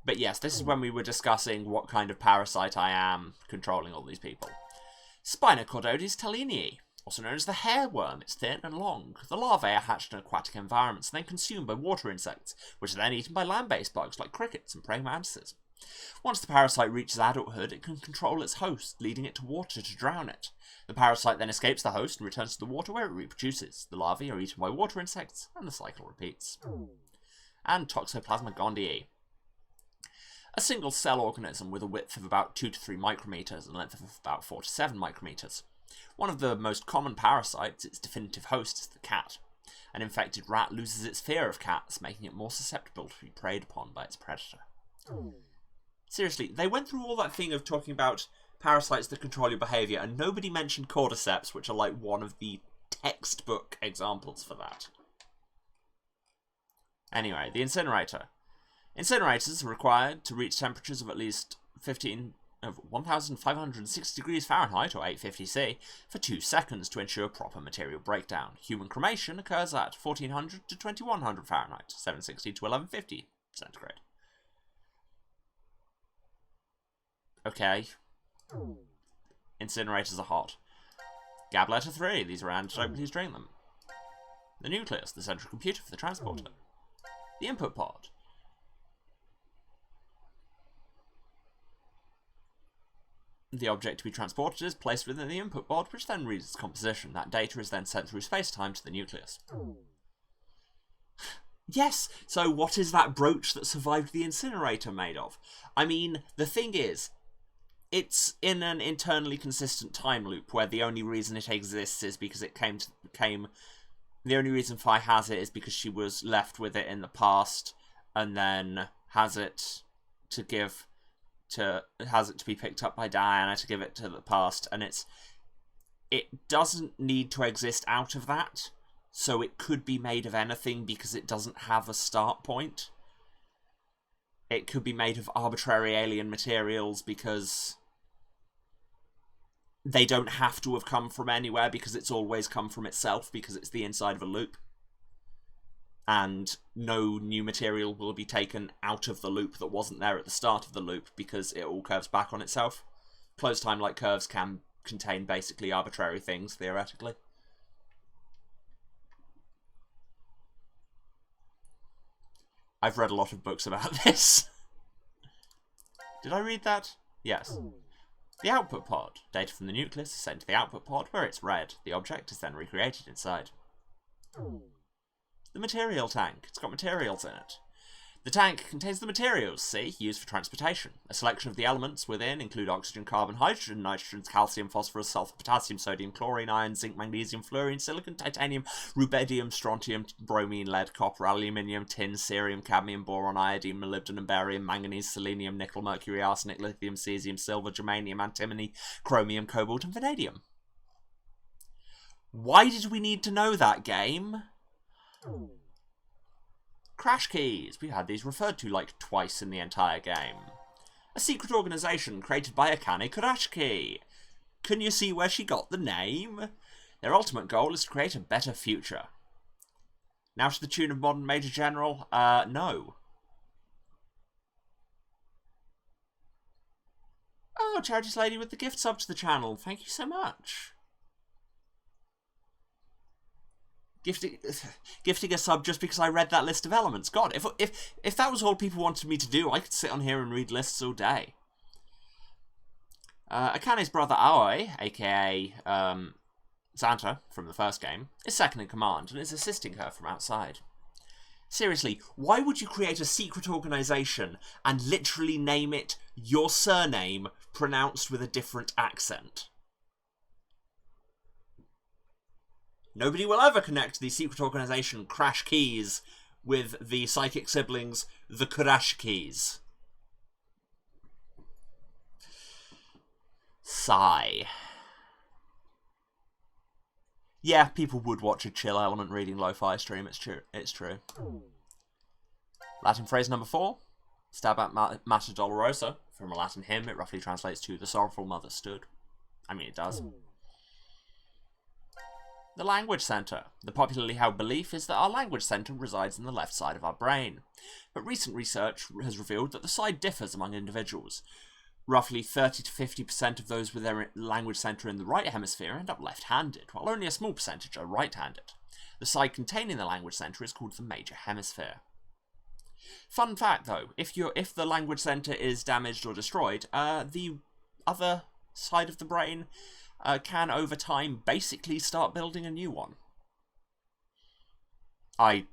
But yes, this is when we were discussing what kind of parasite I am controlling all these people. Spinochordodes tallinii, also known as the hairworm. It's thin and long. The larvae are hatched in aquatic environments and then consumed by water insects, which are then eaten by land-based bugs like crickets and praying mantises. Once the parasite reaches adulthood, it can control its host, leading it to water to drown it. The parasite then escapes the host and returns to the water where it reproduces. The larvae are eaten by water insects, and the cycle repeats. And Toxoplasma gondii. A single cell organism with a width of about 2 to 3 micrometers and length of about 4 to 7 micrometers. One of the most common parasites, its definitive host, is the cat. An infected rat loses its fear of cats, making it more susceptible to be preyed upon by its predator. Seriously, they went through all that thing of talking about parasites that control your behaviour, and nobody mentioned cordyceps, which are like one of the textbook examples for that. Anyway, the incinerator. Incinerators are required to reach temperatures of at least 1,560 degrees Fahrenheit, or 850 C, for 2 seconds to ensure proper material breakdown. Human cremation occurs at 1,400 to 2,100 Fahrenheit, 760 to 1150 centigrade. Okay. Incinerators are hot. Gab letter 3. These are antidote, please drink them. The nucleus, the central computer for the transporter. The input pod. The object to be transported is placed within the input pod, which then reads its composition. That data is then sent through space-time to the nucleus. Yes, so what is that brooch that survived the incinerator made of? I mean, the thing is, it's in an internally consistent time loop where the only reason it exists is because it the only reason Fi has it is because she was left with it in the past and then has it to be picked up by Diana to give it to the past, and it doesn't need to exist out of that, so it could be made of anything because it doesn't have a start point. It could be made of arbitrary alien materials because they don't have to have come from anywhere, because it's always come from itself, because it's the inside of a loop. And no new material will be taken out of the loop that wasn't there at the start of the loop, because it all curves back on itself. Closed time-like curves can contain basically arbitrary things, theoretically. I've read a lot of books about this. Did I read that? Yes. The output pod. Data from the nucleus is sent to the output pod, where it's read. The object is then recreated inside. The material tank. It's got materials in it. The tank contains the materials, C, used for transportation. A selection of the elements within include oxygen, carbon, hydrogen, nitrogen, calcium, phosphorus, sulfur, potassium, sodium, chlorine, iron, zinc, magnesium, fluorine, silicon, titanium, rubidium, strontium, bromine, lead, copper, aluminium, tin, cerium, cadmium, boron, iodine, molybdenum, barium, manganese, selenium, nickel, mercury, arsenic, lithium, cesium, silver, germanium, antimony, chromium, cobalt, and vanadium. Why did we need to know that, game? Crash keys. We've had these referred to like twice in the entire game. A secret organisation created by Akane Kurashiki. Can you see where she got the name? Their ultimate goal is to create a better future. Now to the tune of Modern Major General, no. Oh, Charity's Lady with the gift sub to the channel. Thank you so much. Gifting a sub just because I read that list of elements. God, if that was all people wanted me to do, I could sit on here and read lists all day. Akane's brother Aoi, aka Santa from the first game, is second in command and is assisting her from outside. Seriously, why would you create a secret organisation and literally name it your surname pronounced with a different accent? Nobody will ever connect the secret organisation Crash Keys with the psychic siblings the Crash Keys. Sigh. Yeah, people would watch a chill element reading lo-fi stream, it's true. Latin phrase number 4. Stab at Mater Dolorosa. From a Latin hymn, it roughly translates to the sorrowful mother stood. I mean, it does. The language centre. The popularly held belief is that our language centre resides in the left side of our brain. But recent research has revealed that the side differs among individuals. Roughly 30 to 50% of those with their language centre in the right hemisphere end up left-handed, while only a small percentage are right-handed. The side containing the language centre is called the major hemisphere. Fun fact though, if the language centre is damaged or destroyed, the other side of the brain can over time basically start building a new one. I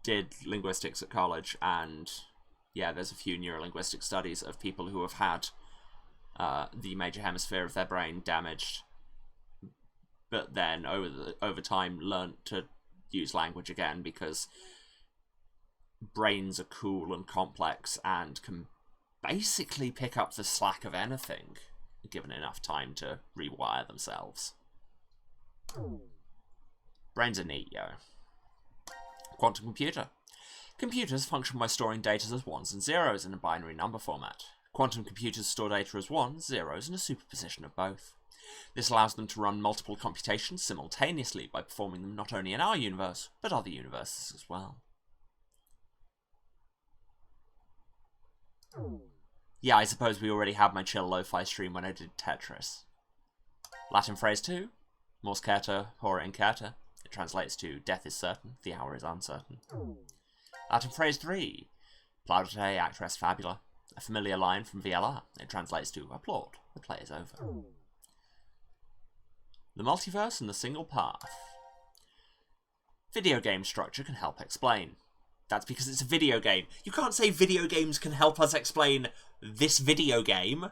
did linguistics at college, and yeah, there's a few neurolinguistic studies of people who have had the major hemisphere of their brain damaged, but then over time learnt to use language again because brains are cool and complex and can basically pick up the slack of anything given enough time to rewire themselves. Brains are neat, yo. Quantum computer. Computers function by storing data as ones and zeros in a binary number format. Quantum computers store data as ones, zeros, and a superposition of both. This allows them to run multiple computations simultaneously by performing them not only in our universe, but other universes as well. Yeah, I suppose we already had my chill lo-fi stream when I did Tetris. Latin phrase 2, Mors certa, hora incerta. It translates to death is certain, the hour is uncertain. Latin phrase 3, Plaudite acta est fabula. A familiar line from VLR. It translates to applaud, the play is over. The multiverse and the single path. Video game structure can help explain. That's because it's a video game. You can't say video games can help us explain this video game.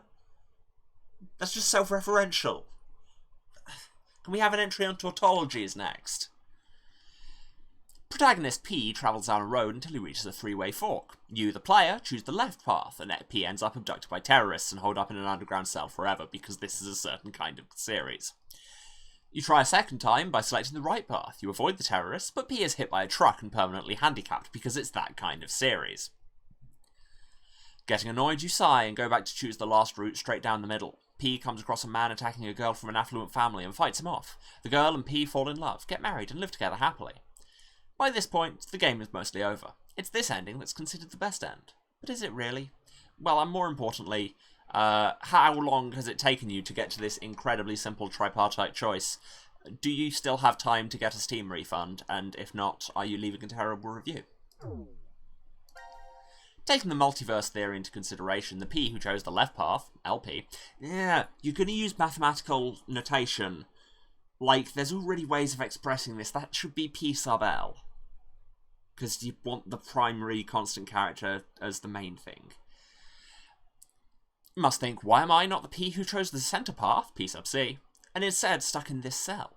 That's just self-referential. Can we have an entry on tautologies next? Protagonist P travels down a road until he reaches a three-way fork. You, the player, choose the left path, and P ends up abducted by terrorists and holed up in an underground cell forever, because this is a certain kind of series. You try a second time by selecting the right path. You avoid the terrorists, but P is hit by a truck and permanently handicapped, because it's that kind of series. Getting annoyed, you sigh and go back to choose the last route straight down the middle. P comes across a man attacking a girl from an affluent family and fights him off. The girl and P fall in love, get married, and live together happily. By this point, the game is mostly over. It's this ending that's considered the best end. But is it really? Well, and more importantly, how long has it taken you to get to this incredibly simple tripartite choice? Do you still have time to get a Steam refund? And if not, are you leaving a terrible review? Taking the multiverse theory into consideration, the P who chose the left path, LP, yeah, you're going to use mathematical notation. Like, there's already ways of expressing this. That should be P sub L. Because you want the primary constant character as the main thing. You must think, why am I not the P who chose the center path, P sub C, and instead stuck in this cell?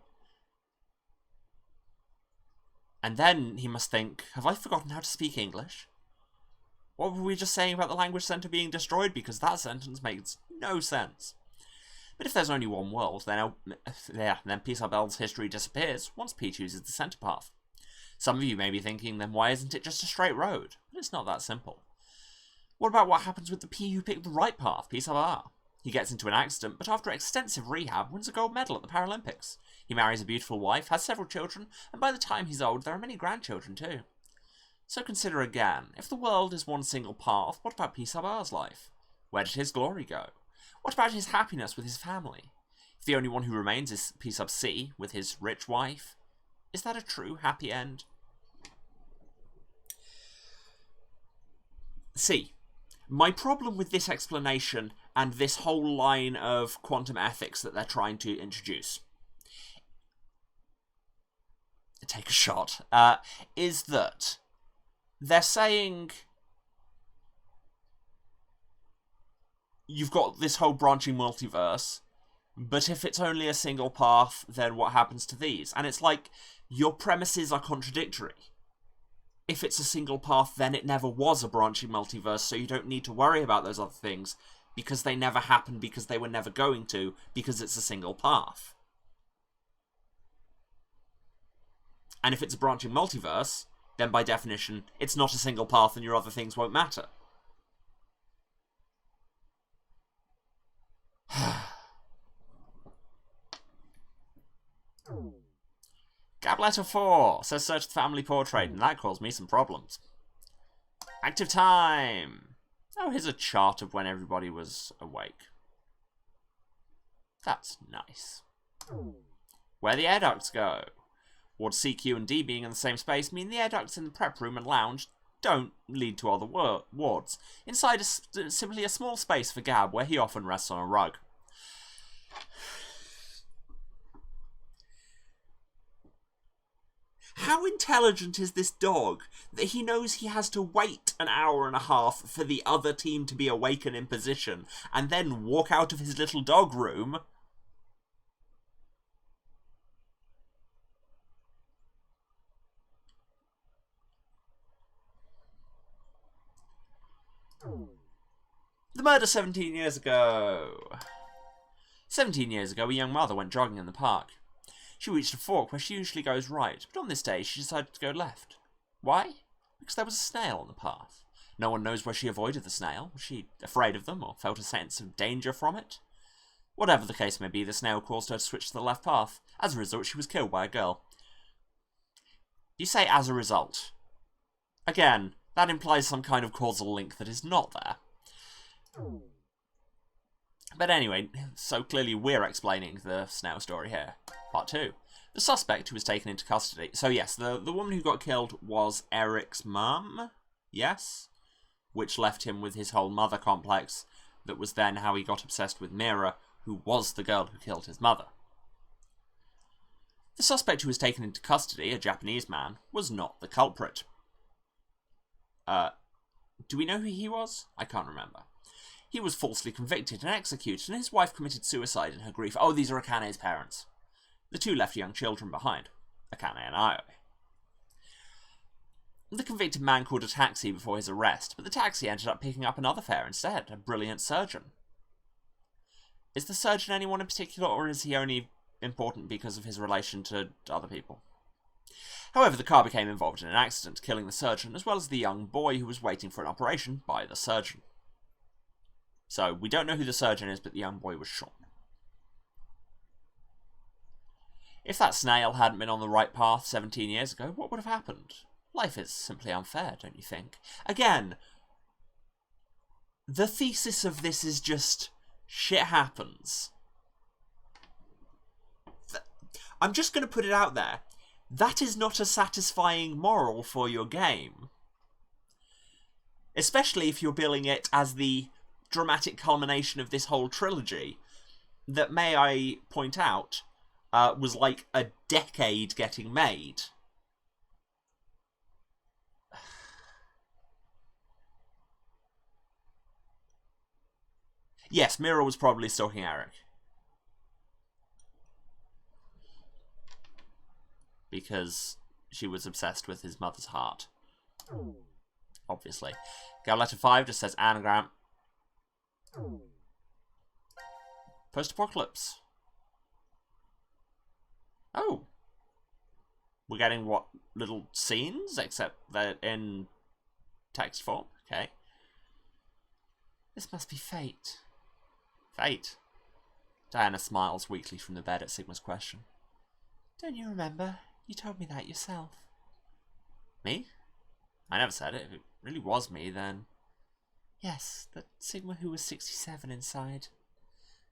And then he must think, have I forgotten how to speak English? What were we just saying about the language center being destroyed? Because that sentence makes no sense. But if there's only one world, then P sub L's history disappears once P chooses the center path. Some of you may be thinking, then why isn't it just a straight road? But it's not that simple. What about what happens with the P who picked the right path, P sub R? He gets into an accident, but after extensive rehab, wins a gold medal at the Paralympics. He marries a beautiful wife, has several children, and by the time he's old, there are many grandchildren too. So consider again, if the world is one single path, what about P sub R's life? Where did his glory go? What about his happiness with his family? If the only one who remains is P sub C, with his rich wife, Is that a true happy end? See, my problem with this explanation and this whole line of quantum ethics that they're trying to introduce, take a shot, is that they're saying you've got this whole branching multiverse, but if it's only a single path, then what happens to these? And it's like, your premises are contradictory. If it's a single path, then it never was a branching multiverse, so you don't need to worry about those other things, because they never happened, because they were never going to, because it's a single path. And if it's a branching multiverse, then by definition, it's not a single path and your other things won't matter. Gab letter 4 says search the family portrait, and that caused me some problems. Active time. Oh, here's a chart of when everybody was awake. That's nice. Where the air ducts go. Wards C, Q, and D being in the same space mean the air ducts in the prep room and lounge don't lead to other wards. Inside is simply a small space for Gab, where he often rests on a rug. How intelligent is this dog that he knows he has to wait an hour and a half for the other team to be awake and in position, and then walk out of his little dog room? The murder 17 years ago. 17 years ago, a young mother went jogging in the park. She reached a fork where she usually goes right, but on this day she decided to go left. Why? Because there was a snail on the path. No one knows where she avoided the snail. Was she afraid of them, or felt a sense of danger from it? Whatever the case may be, the snail caused her to switch to the left path. As a result, she was killed by a girl. You say as a result. Again, that implies some kind of causal link that is not there. But anyway, so clearly we're explaining the snail story here. Part 2. The suspect who was taken into custody. So yes, the woman who got killed was Eric's mum. Yes? Which left him with his whole mother complex. That was then how he got obsessed with Mira, who was the girl who killed his mother. The suspect who was taken into custody, a Japanese man, was not the culprit. Do we know who he was? I can't remember. He was falsely convicted and executed, and his wife committed suicide in her grief. Oh, these are Akane's parents. The two left young children behind, Akane and Aoi. The convicted man called a taxi before his arrest, but the taxi ended up picking up another fare instead, a brilliant surgeon. Is the surgeon anyone in particular, or is he only important because of his relation to other people? However, the car became involved in an accident, killing the surgeon, as well as the young boy who was waiting for an operation by the surgeon. So, we don't know who the surgeon is, but the young boy was shot. If that snail hadn't been on the right path 17 years ago, what would have happened? Life is simply unfair, don't you think? Again, the thesis of this is just, shit happens. I'm just going to put it out there. That is not a satisfying moral for your game. Especially if you're billing it as the dramatic culmination of this whole trilogy, that, may I point out, was like a decade getting made. Yes, Mira was probably stalking Eric. Because she was obsessed with his mother's heart. Obviously. Go letter 5 just says anagram. Post-apocalypse. Oh. We're getting what? Little scenes? Except they're in text form. Okay. This must be fate. Fate? Diana smiles weakly from the bed at Sigma's question. Don't you remember? You told me that yourself. Me? I never said it. If it really was me, then... Yes, that Sigma who was 67 inside.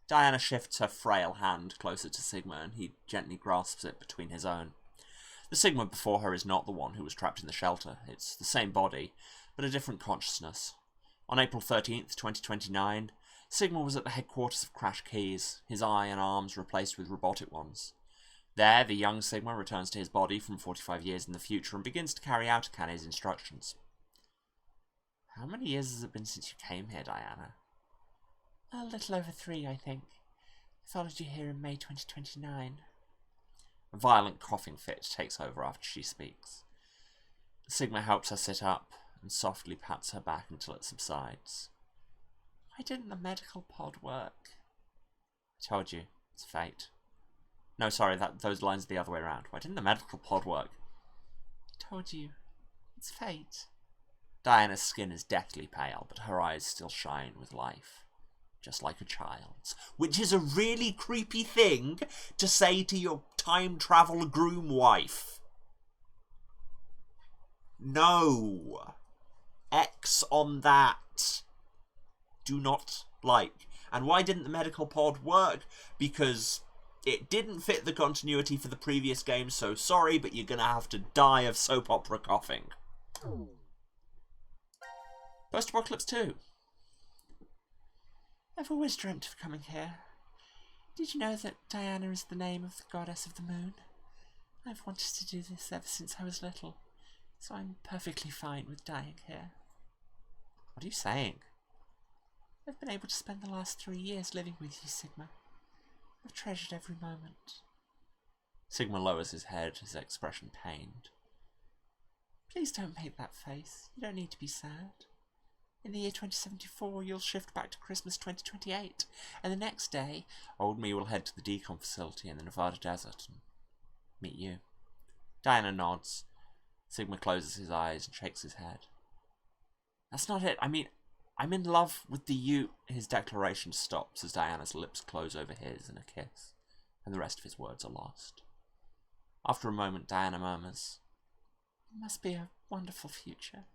Diana shifts her frail hand closer to Sigma, and he gently grasps it between his own. The Sigma before her is not the one who was trapped in the shelter. It's the same body, but a different consciousness. On April 13th, 2029, Sigma was at the headquarters of Crash Keys, his eye and arms replaced with robotic ones. There, the young Sigma returns to his body from 45 years in the future and begins to carry out Akane's instructions. How many years has it been since you came here, Diana? A little over 3, I think. I followed you here in May 2029. A violent coughing fit takes over after she speaks. Sigma helps her sit up and softly pats her back until it subsides. Why didn't the medical pod work? I told you, it's fate. No, sorry, those lines are the other way around. Why didn't the medical pod work? I told you, it's fate. Diana's skin is deathly pale, but her eyes still shine with life. Just like a child's. Which is a really creepy thing to say to your time travel groom wife. No. X on that. Do not like. And why didn't the medical pod work? Because it didn't fit the continuity for the previous game, so sorry, but you're gonna have to die of soap opera coughing. Post-Apocalypse 2. I've always dreamt of coming here. Did you know that Diana is the name of the goddess of the moon? I've wanted to do this ever since I was little, so I'm perfectly fine with dying here. What are you saying? I've been able to spend the last 3 years living with you, Sigma. I've treasured every moment. Sigma lowers his head, his expression pained. Please don't make that face. You don't need to be sad. In the year 2074, you'll shift back to Christmas 2028, and the next day, old me will head to the decon facility in the Nevada desert and meet you. Diana nods. Sigma closes his eyes and shakes his head. That's not it. I mean, I'm in love with the you. His declaration stops as Diana's lips close over his in a kiss, and the rest of his words are lost. After a moment, Diana murmurs, "It must be a wonderful future.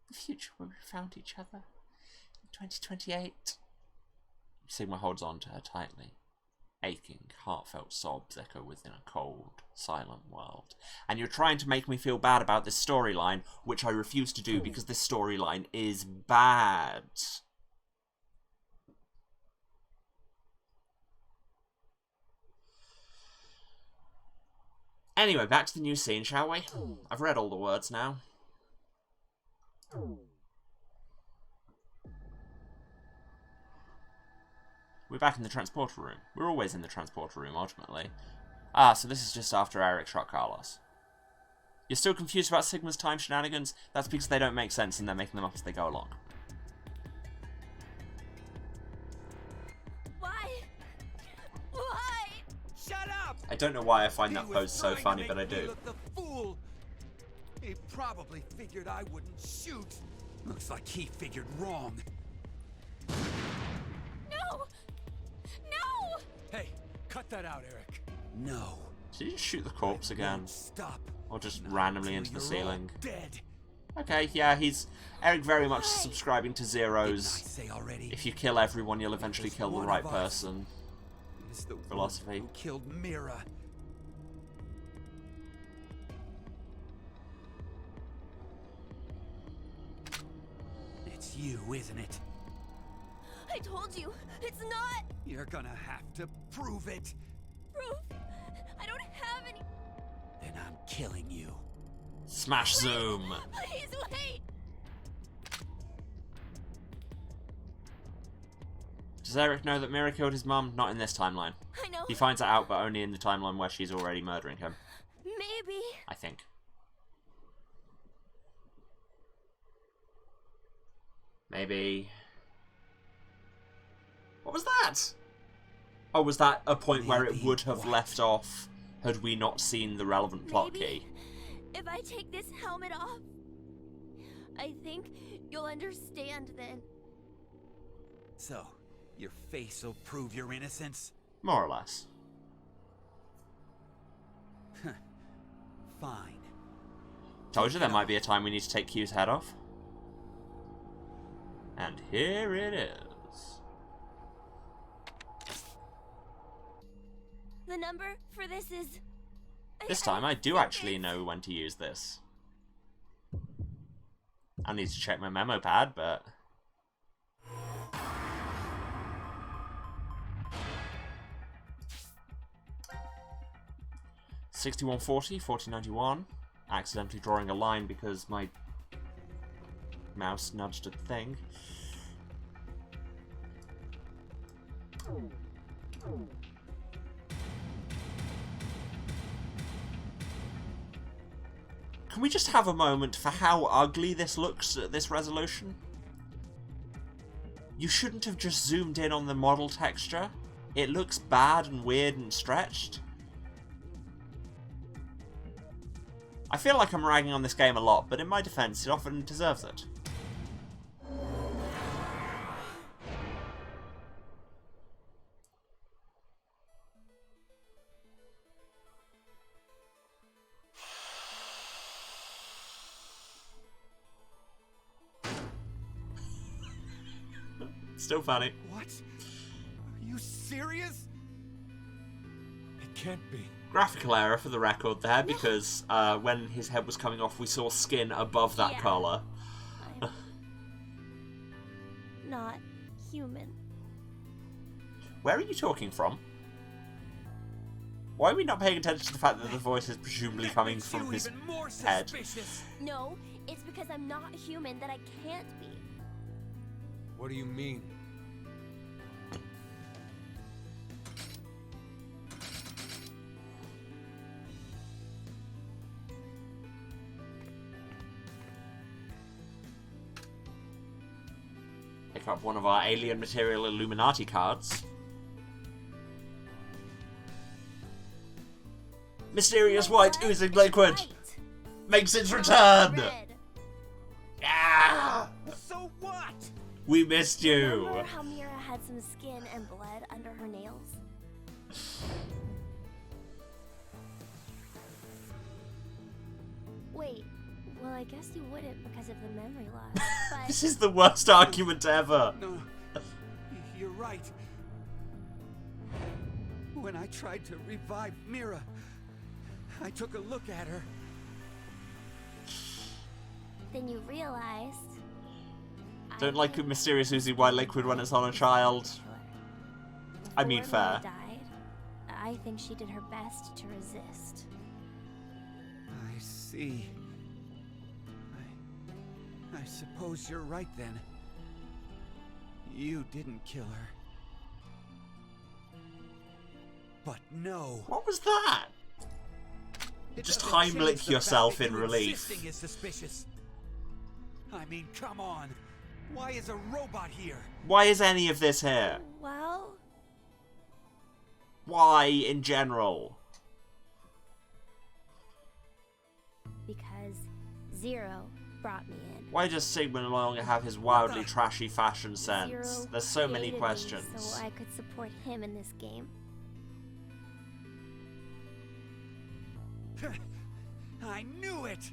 The future where we found each other. In 2028. Sigma holds on to her tightly. Aching, heartfelt sobs echo within a cold, silent world. And you're trying to make me feel bad about this storyline, which I refuse to do because this storyline is bad. Anyway, back to the new scene, shall we? I've read all the words now. We're back in the transporter room. We're always in the transporter room, ultimately. Ah, so this is just after Eric shot Carlos. You're still confused about Sigma's time shenanigans? That's because they don't make sense and they're making them up as they go along. Why? Why? Shut up! I don't know why I find that He pose was so trying funny, to but I make me do. look the fool. He probably figured I wouldn't shoot. Looks like he figured wrong. No! No! Hey, cut that out, Eric. No. Did you just shoot the corpse again? Won't stop. Or just Not randomly until into the you're all ceiling? Dead. Okay, yeah, Eric very much Why? subscribing to Didn't I Zero's, say already? if you kill everyone, you'll eventually There's kill the one right of us. person. Is the philosophy. one who killed Mira. It's you, isn't it? I told you, it's not You're gonna have to prove it. proof. I don't have any. Then I'm killing you. Smash zoom! Please wait. Does Eric know that Mira killed his mum? Not in this timeline. I know. He finds that out, but only in the timeline where she's already murdering him, Maybe. I think. Maybe... What was that? Oh, was that a point where it Maybe would have what? left off had we not seen the relevant plot Maybe. key? If I take this helmet off, I think you'll understand then. So, your face will prove your innocence? More or less. Fine. Told you there might be a time we need to take Q's head off. And here it is. The number for this is This time I do actually know when to use this. I need to check my memo pad, but... $61.40, $40.91. Accidentally drawing a line because my mouse nudged a thing. Can we just have a moment for how ugly this looks at this resolution? You shouldn't have just zoomed in on the model texture. It looks bad and weird and stretched. I feel like I'm ragging on this game a lot, but in my defense, it often deserves it. Still funny. What? Are you serious? It can't be. Graphical error for the record there, because when his head was coming off, we saw skin above that colour. I'm not human. Where are you talking from? Why are we not paying attention to the fact that the voice is presumably coming from his head? No, it's because I'm not human that I can't be. What do you mean? Pick up one of our alien material Illuminati cards. Mysterious white oozing liquid makes its return! Yeah! So what? We missed you! Remember how Mira had some skin and blood under her nails? Wait, well I guess you wouldn't because of the memory loss, but... This is the worst argument ever! No, you're right. When I tried to revive Mira, I took a look at her. Then you realized... Don't like a mysterious oozy white liquid when it's on a child. I mean, Before fair. Mira died, I think she did her best to resist. I see. I suppose you're right then. You didn't kill her. But no. What was that? It Just doesn't change Heimlich the yourself fact that in you relief. existing is suspicious. I mean, come on. Why is a robot here? Why is any of this here? Well... Why, in general? because Zero brought me in. Why does Sigma no longer have his wildly trashy fashion sense? Zero There's so many created me questions. so I could support him in this game. I knew it!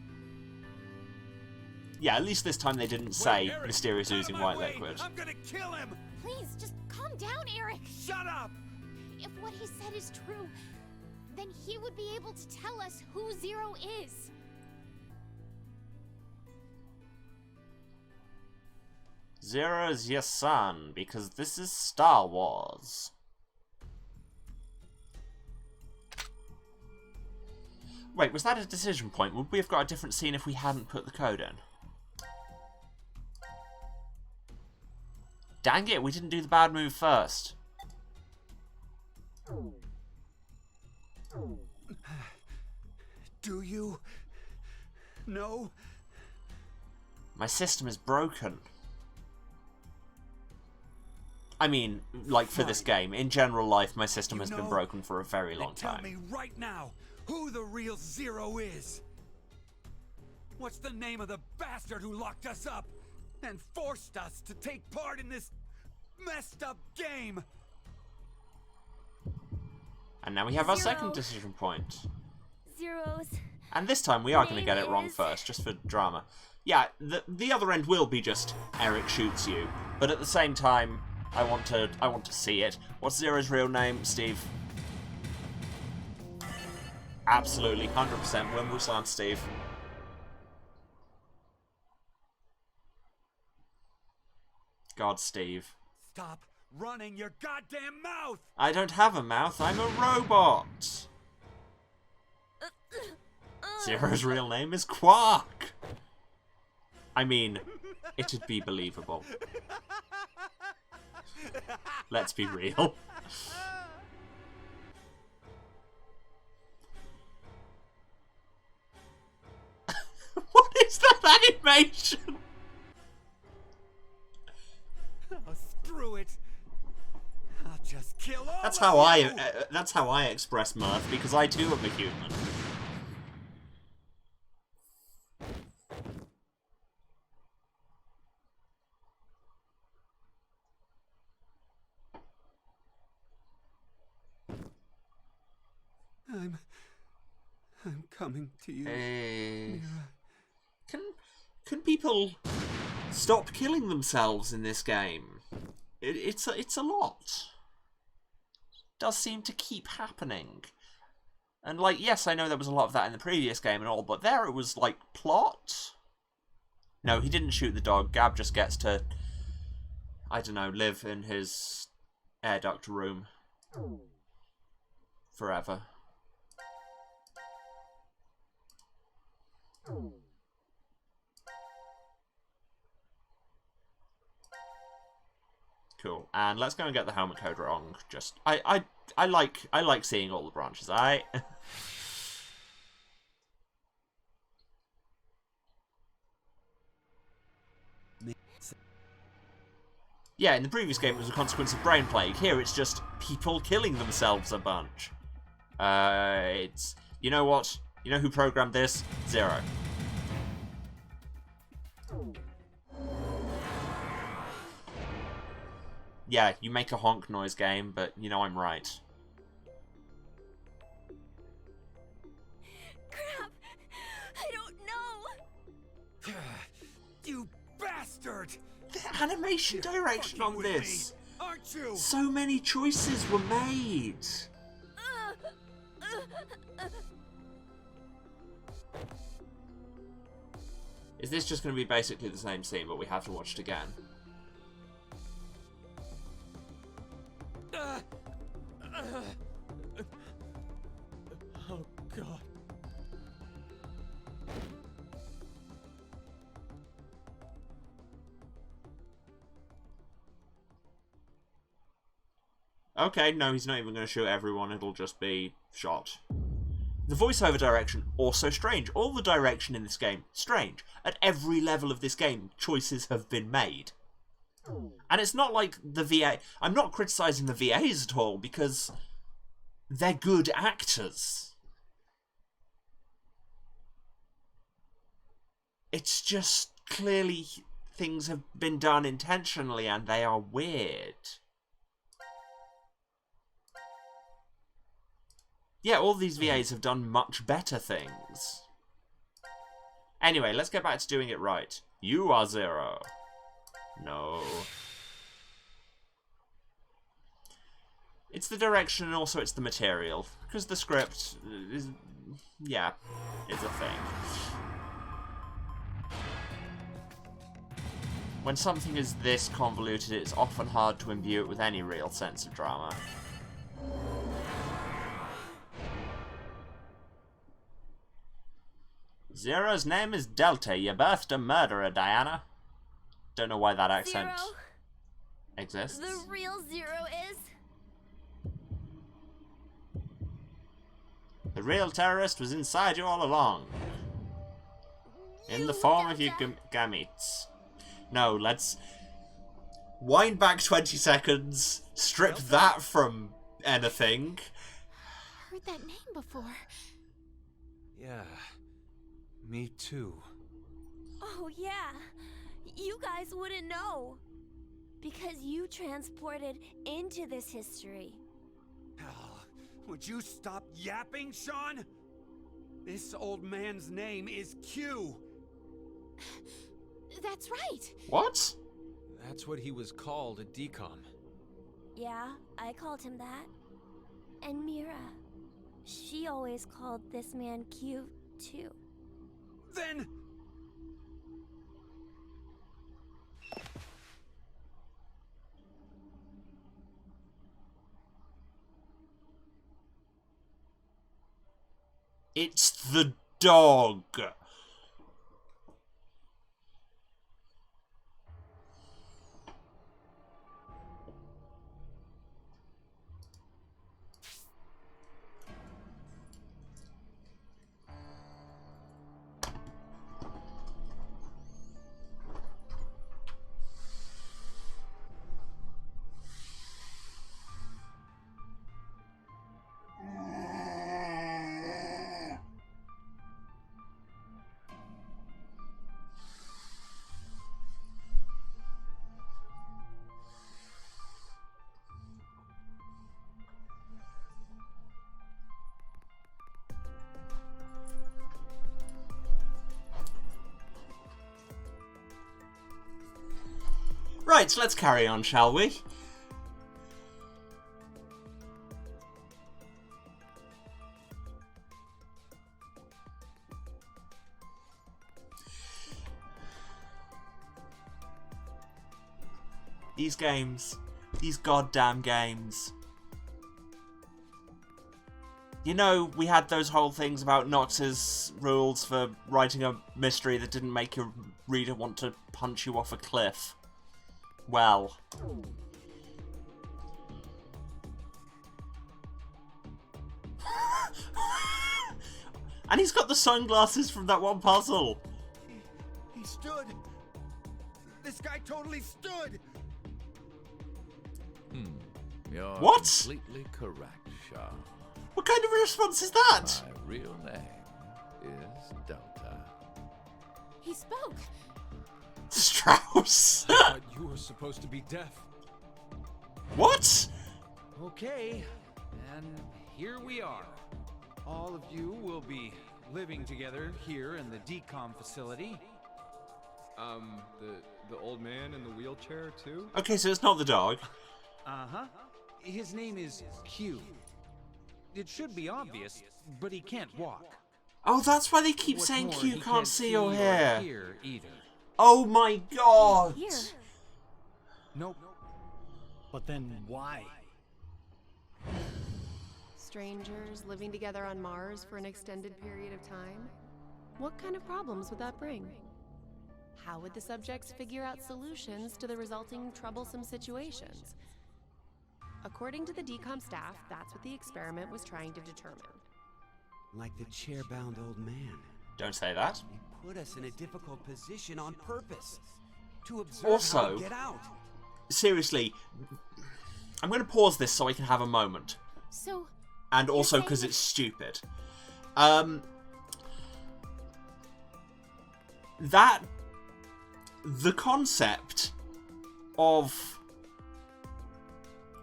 Yeah, at least this time they didn't say Eric, mysterious out of oozing my white way. liquid. I'm gonna kill him! Please, just calm down, Eric. Shut up! If what he said is true, then he would be able to tell us who Zero is. Zero's your son, because this is Star Wars. Wait, was that a decision point? Would we have got a different scene if we hadn't put the code in? Dang it, we didn't do the bad move first. Do you know? My system is broken. I mean, like for this game. In general life, my system has been broken for a very long Tell time. me right now who the real Zero is. What's the name of the bastard who locked us up and forced us to take part in this messed up game? And now we have our Zero. second decision point. Zero's... And this time we are going to get it wrong Name is- first, just for drama. Yeah, the other end will be just Eric shoots you, but at the same time, I want to see it. What's Zero's real name, Steve? Absolutely, 100% Wimble Slam Steve. God, Steve. Stop running your goddamn mouth! I don't have a mouth, I'm a robot! Zero's real name is Quark! I mean, it'd be believable. Let's be real. What is that animation? Oh, screw it. I'll just kill all That's of how you. that's how I express mirth, because I too am a human. I'm coming to you. Hey. Can people stop killing themselves in this game? It's a lot. Does seem to keep happening. And like, yes, I know there was a lot of that in the previous game and all, but there it was like plot. No, he didn't shoot the dog. Gab just gets to, I don't know, live in his air duct room forever. Cool. And let's go and get the helmet code wrong. Just I like seeing all the branches, alright? Yeah, in the previous game it was a consequence of brain plague. Here it's just people killing themselves a bunch. It's, you know what? You know who programmed this? Zero. Yeah, you make a honk noise game, but you know I'm right. Crap! I don't know! You bastard! The animation direction on Fucking with this! me, aren't you? So many choices were made! Is this just going to be basically the same scene, but we have to watch it again? Oh, God. Okay, no, he's not even going to shoot everyone, it'll just be shot. The voiceover direction, also strange. All the direction in this game, strange. At every level of this game, choices have been made. And it's not like the VA... I'm not criticising the VAs at all, because they're good actors. It's just clearly things have been done intentionally and they are weird. Yeah, all these VAs have done much better things. Anyway, let's get back to doing it right. You are Zero. No. It's the direction and also it's the material. Because the script is... yeah, is a thing. When something is this convoluted, it's often hard to imbue it with any real sense of drama. Zero's name is Delta. You birthed a murderer, Diana. Don't know why that accent Zero? exists. The real Zero is? The real terrorist was inside you all along. In the form of your gametes. No, let's wind back 20 seconds, strip that from anything. Heard that name before. Yeah, me too. Oh yeah, you guys wouldn't know. Because you transported into this history. Oh, would you stop yapping, Sean? This old man's name is Q. That's right. What? That's what he was called at DCOM. Yeah, I called him that. And Mira, She always called this man cute, too. Then... It's the dog. Right, let's carry on, shall we? These games. These goddamn games. You know, we had those whole things about Knox's rules for writing a mystery that didn't make your reader want to punch you off a cliff. Well. And he's got the sunglasses from that one puzzle. He stood. This guy totally stood. You're What? completely correct, Shaw. What kind of a response is that? My real name is Delta. He spoke. Strauss. I thought you were supposed to be deaf. What? Okay, and here we are. All of you will be living together here in the decom facility. The old man in the wheelchair too? Okay, so it's not the dog. Uh-huh. His name is Q. It should be obvious, but he can't walk. Oh, that's why they keep What's saying more, Q he can't see or hear. hear either. Oh my god. Here. Nope. But then why? Strangers living together on Mars for an extended period of time? What kind of problems would that bring? How would the subjects figure out solutions to the resulting troublesome situations? According to the decom staff, that's what the experiment was trying to determine. Like the chair-bound old man. Don't say that. They put us in a difficult position on purpose. To observe Also- how to get out. Seriously, I'm going to pause this so I can have a moment. So, And also saying- because it's stupid. The concept of...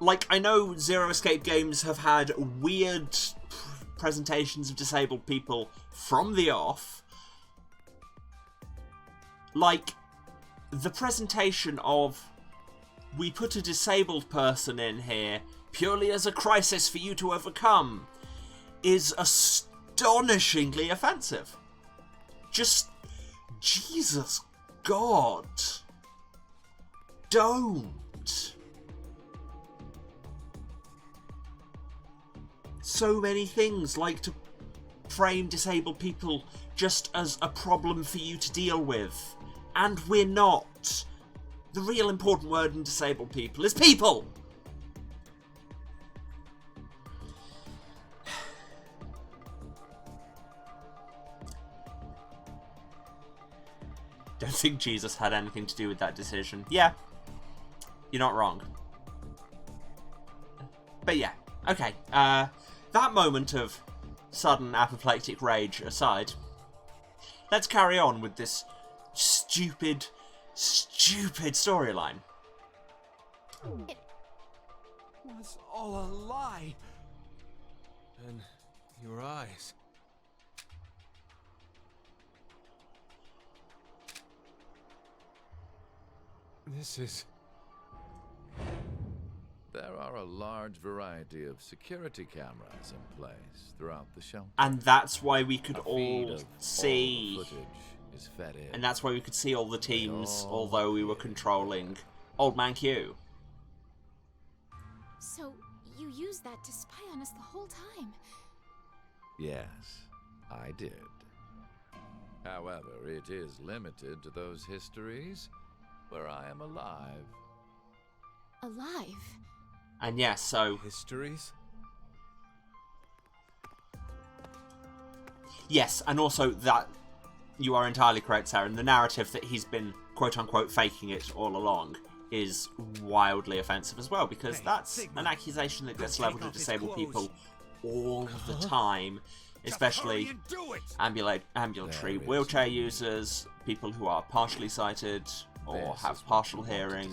Like, I know Zero Escape games have had weird presentations of disabled people from the off. Like, the presentation of... We put a disabled person in here purely as a crisis for you to overcome is astonishingly offensive. Just... Jesus God. Don't. So many things like to frame disabled people just as a problem for you to deal with. And we're not. The real important word in disabled people is people! Don't think Jesus had anything to do with that decision. Yeah. You're not wrong. But yeah. Okay. That moment of sudden apoplectic rage aside, let's carry on with this stupid storyline. It was all a lie. And your eyes. This is... There are a large variety of security cameras in place throughout the shelter. And that's why we could A feed all of see... all the footage is fed in. And that's why we could see all the teams, all although we were controlling Old Man Q. So, you used that to spy on us the whole time. Yes, I did. However, it is limited to those histories where I am alive. Alive? And yes, so... Histories? Yes, and also that... You are entirely correct, Sarah. And the narrative that he's been, quote-unquote, faking it all along is wildly offensive as well, because that's an accusation that gets levelled at disabled people all the time, especially ambulatory wheelchair users, people who are partially sighted or have partial hearing,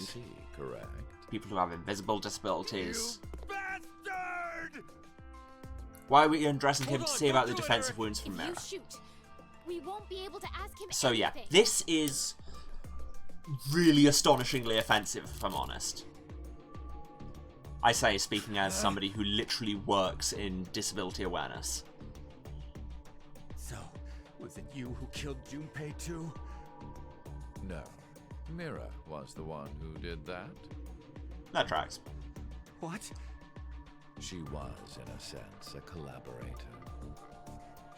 Correct. people who have invisible disabilities. Bastard! Why are we undressing him to see about the defensive wounds from If Mira? you shoot, we won't be able to ask him So yeah, anything. this is really astonishingly offensive, if I'm honest. I say, speaking as somebody who literally works in disability awareness. So, was it you who killed Junpei too? No, Mira was the one who did that. That tracks. What? She was, in a sense, a collaborator.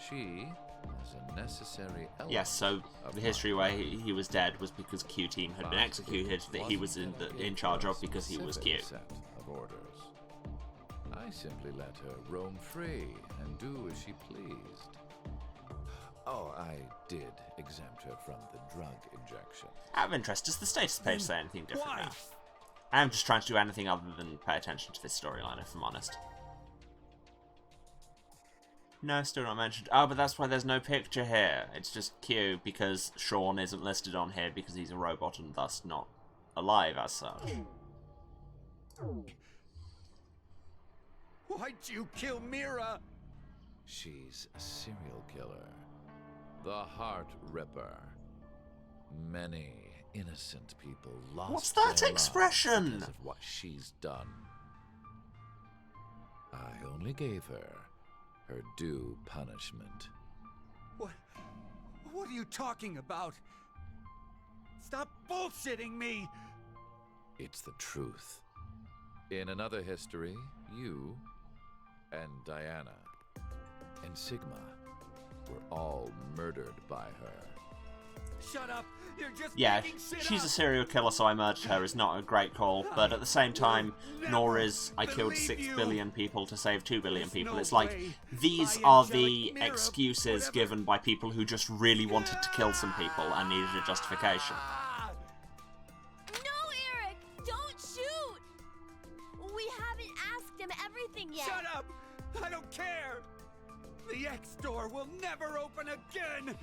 She was a necessary element. Yes, so of the history my where he was dead was because Q Team had been executed, that he was in charge of because he was Q. Set of orders. I simply let her roam free and do as she pleased. Oh, I did exempt her from the drug injection. Out of interest, does the status page say anything different Why? now? I'm just trying to do anything other than pay attention to this storyline, if I'm honest. No, still not mentioned. Oh, but that's why there's no picture here. It's just Q, because Sean isn't listed on here because he's a robot and thus not alive as such. Why'd you kill Mira? She's a serial killer. The Heart Ripper. Many innocent people lost What's that their expression? lives because of what she's done. I only gave her due punishment. What are you talking about? Stop bullshitting me! It's the truth. In another history, you and Diana and Sigma were all murdered by her. Shut up! You're just Yeah, making shit she's up. a serial killer, so I murdered her is not a great call, but at the same time, nor is I killed 6 billion people to save 2 billion people. It's like, these are the excuses given by people who just really wanted to kill some people and needed a justification. No, Eric! Don't shoot! We haven't asked him everything yet. Shut up! I don't care! The X door will never open again!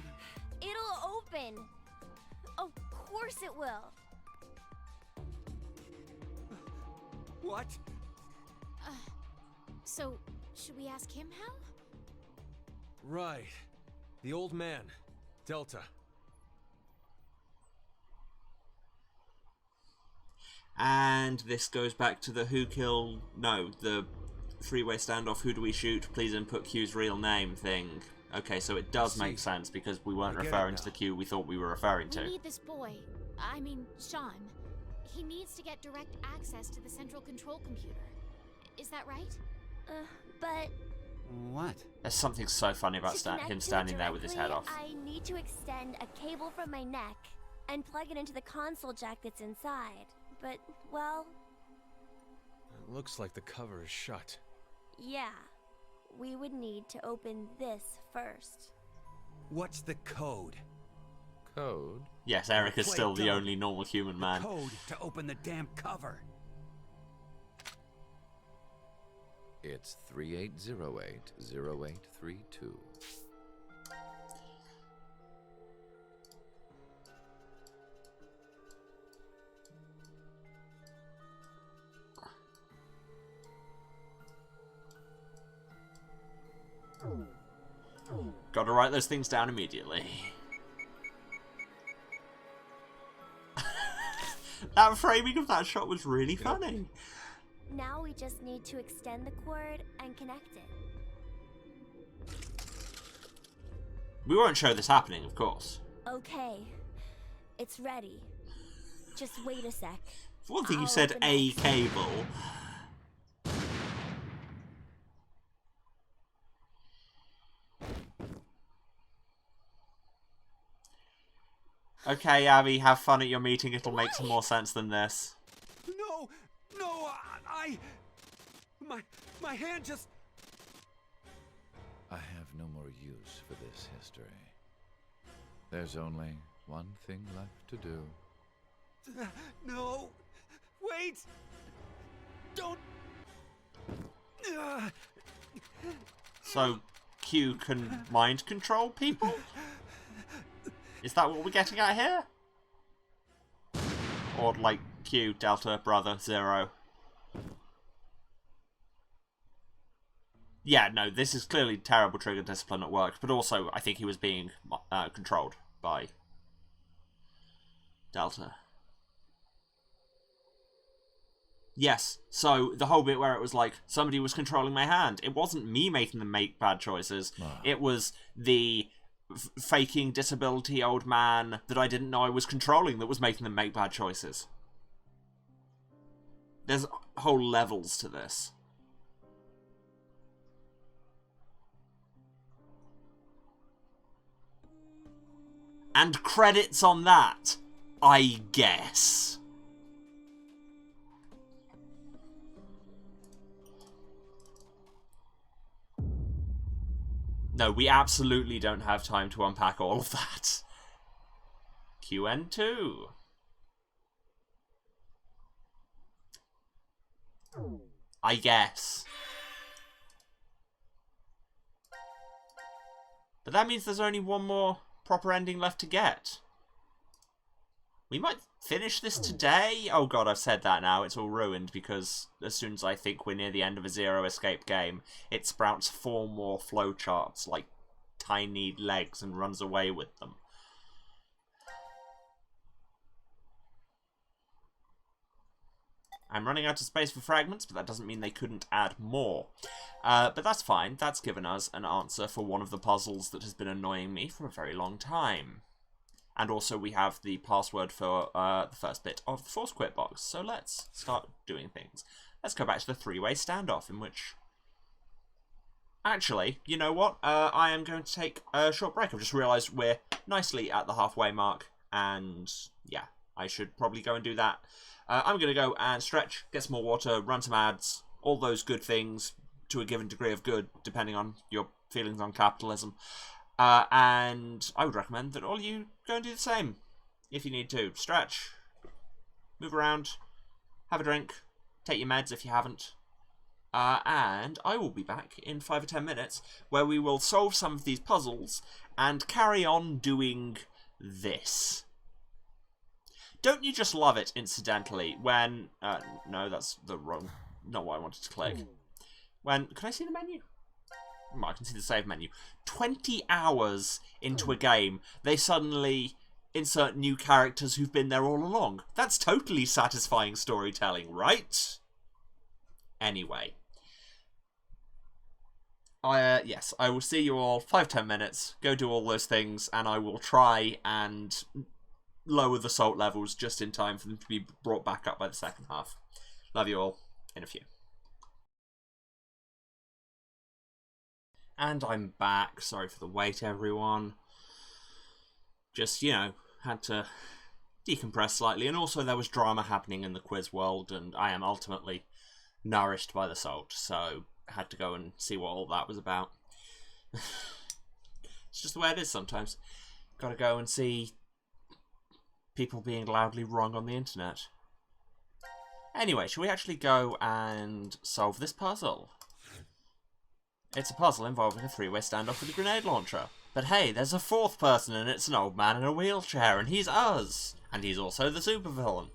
It'll open. Of course it will. What? So, should we ask him how? Right. The old man. Delta. And this goes back to the the three-way standoff, who do we shoot, please input Q's real name thing. Okay, so it does make sense because we weren't referring to the Q we thought we were referring to. We need this boy. I mean, Sean. He needs to get direct access to the central control computer. Is that right? But What? There's something so funny about to connect him to it standing there with his head off. directly, I need to extend a cable from my neck and plug it into the console jack that's inside. But, well, It looks like the cover is shut. yeah. We would need to open this first. What's the code? Code? Yes, Eric is Play still the dumb. only normal human The man. code to open the damn cover. It's 3808-0832. Gotta write those things down immediately. That framing of that shot was really funny. Now we just need to extend the cord and connect it. We won't show this happening, of course. Okay. It's ready. Just wait a sec. For one thing, you I'll said open a it. cable. Okay, Abby, have fun at your meeting. It'll make some more sense than this. No, my hand just... I have no more use for this history. There's only one thing left to do. No, wait! Don't... So, Q can mind control people? Is that what we're getting at here? Or, like, Q, Delta, Brother, Zero? Yeah, no, this is clearly terrible trigger discipline at work, but also I think he was being controlled by Delta. Yes, so the whole bit where it was like, somebody was controlling my hand, it wasn't me making them make bad choices, it was the faking disability old man that I didn't know I was controlling that was making them make bad choices. There's whole levels to this. And credits on that, I guess. No, we absolutely don't have time to unpack all of that. QN2. I guess. But that means there's only one more proper ending left to get. We might finish this today. Oh god, I've said that now. It's all ruined because as soon as I think we're near the end of a Zero Escape game, it sprouts 4 more flowcharts like tiny legs and runs away with them. I'm running out of space for fragments, but that doesn't mean they couldn't add more. But that's fine. That's given us an answer for one of the puzzles that has been annoying me for a very long time. And also we have the password for the first bit of the Force Quit box. So let's start doing things. Let's go back to the 3-way standoff in which... Actually, you know what? I am going to take a short break. I've just realised we're nicely at the halfway mark. And yeah, I should probably go and do that. I'm going to go and stretch, get some more water, run some ads, all those good things to a given degree of good, depending on your feelings on capitalism. And I would recommend that all you go and do the same, if you need to. Stretch, move around, have a drink, take your meds if you haven't. And I will be back in 5 or 10 minutes, where we will solve some of these puzzles and carry on doing this. Don't you just love it, incidentally, when... no, that's the wrong... not what I wanted to click. When... Can I see the menu? I can see the save menu. 20 hours into a game, they suddenly insert new characters who've been there all along. That's totally satisfying storytelling, right? Anyway. Yes, I will see you all 5-10 minutes, go do all those things, and I will try and lower the salt levels just in time for them to be brought back up by the second half. Love you all. In a few. And I'm back. Sorry for the wait, everyone. Just, you know, had to decompress slightly. And also there was drama happening in the quiz world, and I am ultimately nourished by the salt. So I had to go and see what all that was about. It's just the way it is sometimes. Gotta go and see people being loudly wrong on the internet. Anyway, shall we actually go and solve this puzzle? It's a puzzle involving a 3-way standoff with a grenade launcher. But hey, there's a 4th person and it's an old man in a wheelchair and he's us. And he's also the supervillain.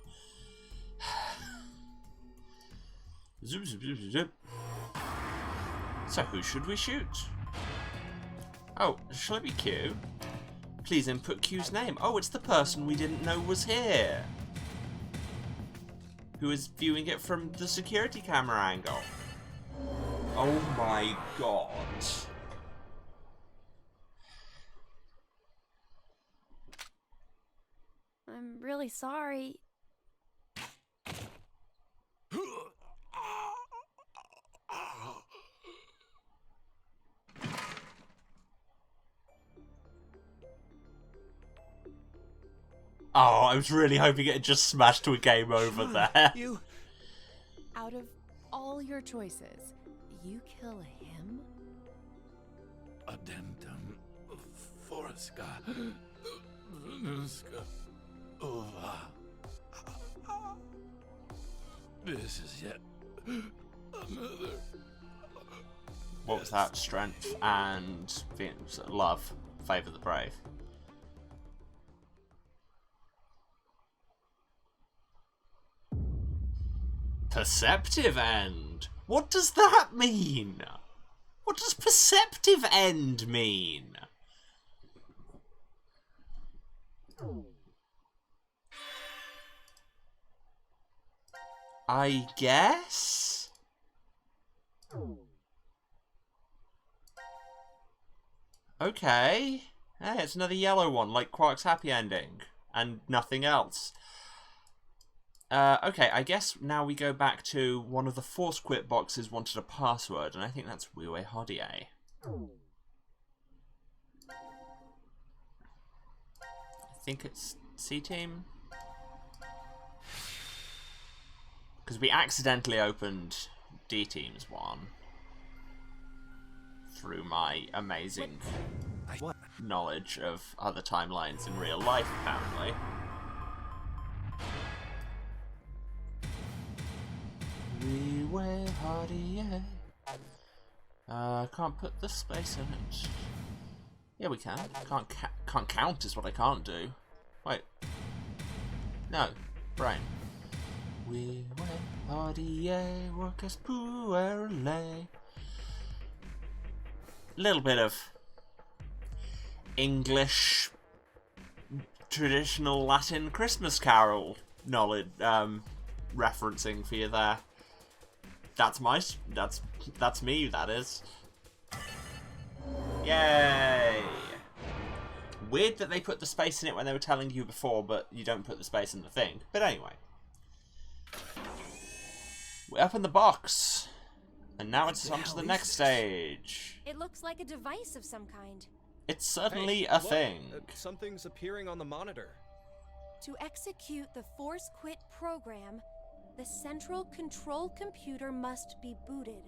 Zoop, zoop, zoop, zoop. So who should we shoot? Oh, shall it be Q? Please input Q's name. Oh, it's the person we didn't know was here. who is viewing it from the security camera angle. Oh my god. I'm really sorry. Oh, I was really hoping it had just smashed to a game over Sean, there. You... Out of all your choices, you kill him? Addendum Forska Venuska Ova. This is yet another. What was that? Strength and love. Favor the brave. Perceptive end? What does that mean? What does perceptive end mean? I guess? Okay. Hey, it's another yellow one, like Quark's happy ending. And nothing else. Okay, I guess now we go back to one of the Force Quit boxes wanted a password, and I think that's Wee Hodier. I think it's C-Team? Because we accidentally opened D-Team's one through my amazing knowledge of other timelines in real life, apparently. Can't put the space in it. Yeah, we can. Can't count is what I can't do. Wait. No. Brain. We will hardie work as poorly. Little bit of English traditional Latin Christmas carol knowledge referencing for you there. That's me, that is. Yay! Weird that they put the space in it when they were telling you before, but you don't put the space in the thing. But anyway. We open the box. And now it's on to the next stage. It looks like a device of some kind. It's certainly Hey, a look, thing. Something's appearing on the monitor. To execute the Force Quit program, the central control computer must be booted.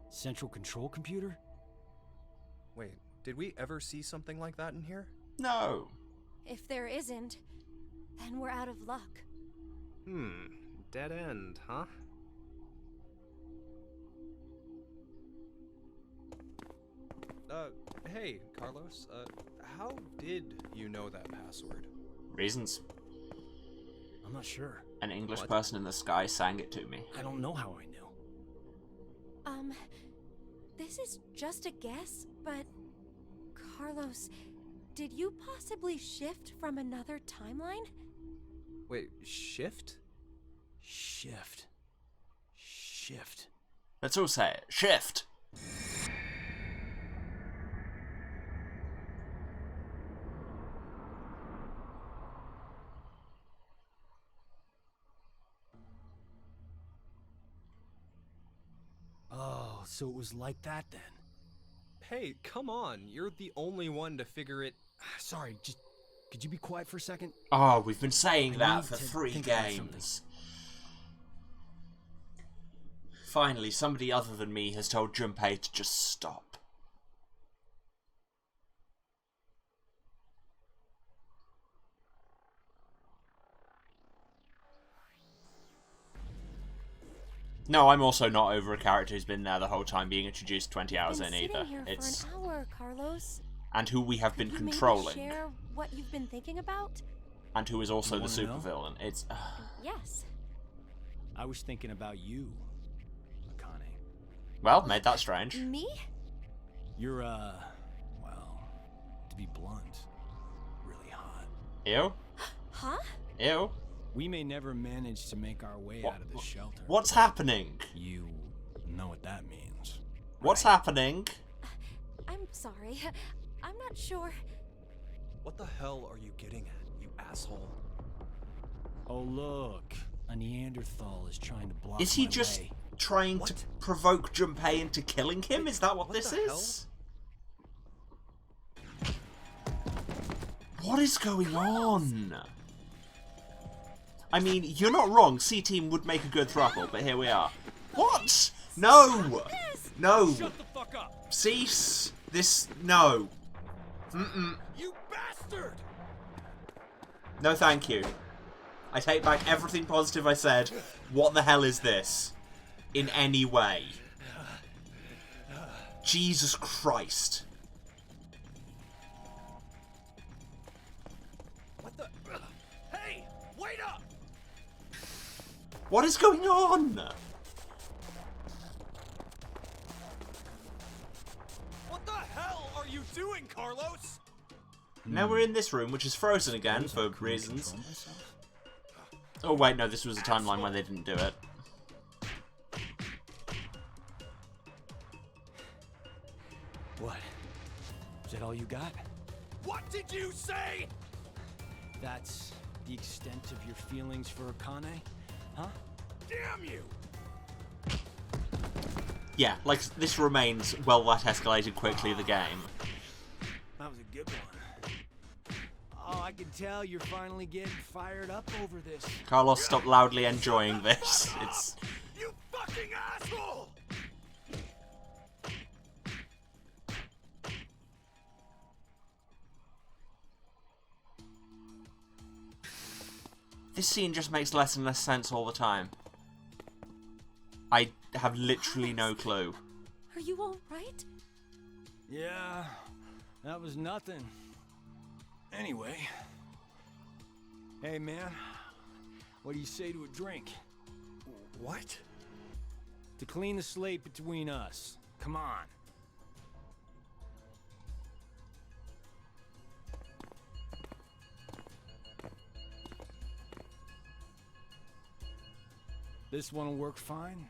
Central control computer? Wait, did we ever see something like that in here? No. If there isn't, then we're out of luck. Dead end, huh? Hey, Carlos, how did you know that password? Reasons. I'm not sure. An English person in the sky sang it to me. I don't know how I knew. This is just a guess, but... Carlos, did you possibly shift from another timeline? Wait, shift? Shift. Shift. Let's all say it. Shift! Oh, so it was like that then. Hey, come on, you're the only one to figure it... Sorry, just... Could you be quiet for a second? Oh, we've been saying I that need for to 3 think about games. Finally, somebody other than me has told Junpei to just stop. No, I'm also not over a character who's been there the whole time, being introduced 20 hours in either. Here It's for an hour, Carlos. and who we have been Could you maybe controlling, share what you've been thinking about? and who is also the You wanna know? supervillain. It's Yes. I was thinking about you, Akane. well, made that strange. Me? You're, well, to be blunt, really hot. Ew, Huh? ew. We may never manage to make our way out of the shelter. What's happening? You know what that means. What's happening? I'm sorry. I'm not sure. What the hell are you getting at, you asshole? Oh, look. A Neanderthal is trying to block Is he my just way. trying to provoke Junpei into killing him? Is that what this the is? What is going on? I mean, you're not wrong. C-Team would make a good throuple, but here we are. What? No! No! Shut the fuck up! Cease! This... No. Mm-mm. You bastard! No thank you. I take back everything positive I said. What the hell is this? In any way. Jesus Christ. What the... Hey! Wait up! What is going on? What the hell are you doing, Carlos? Now we're in this room, which is frozen again, for reasons. Oh wait, no, this was a timeline where they didn't do it. What? Is that all you got? What did you say? That's the extent of your feelings for Akane? Huh? Damn you! Yeah, like, this remains, well, that escalated quickly the game. That was a good one. Oh, I can tell you're finally getting fired up over this. Carlos, stop loudly enjoying this. It's... You fucking asshole! This scene just makes less and less sense all the time. I have literally no clue. Are you all right? Yeah, that was nothing. Anyway. Hey, man. What do you say to a drink? What? To clean the slate between us. Come on. This one'll work fine.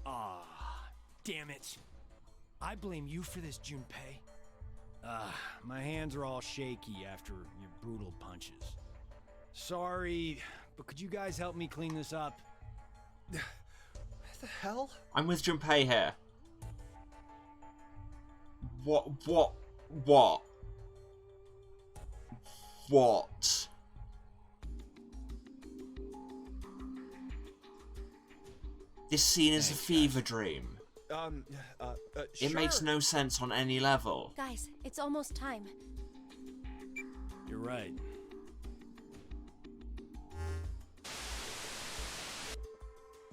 Ah, damn it. I blame you for this, Junpei. My hands are all shaky after your brutal punches. Sorry, but could you guys help me clean this up? What the hell? I'm with Junpei here. What? This scene is a fever dream. Sure. It makes no sense on any level. Guys, it's almost time. You're right.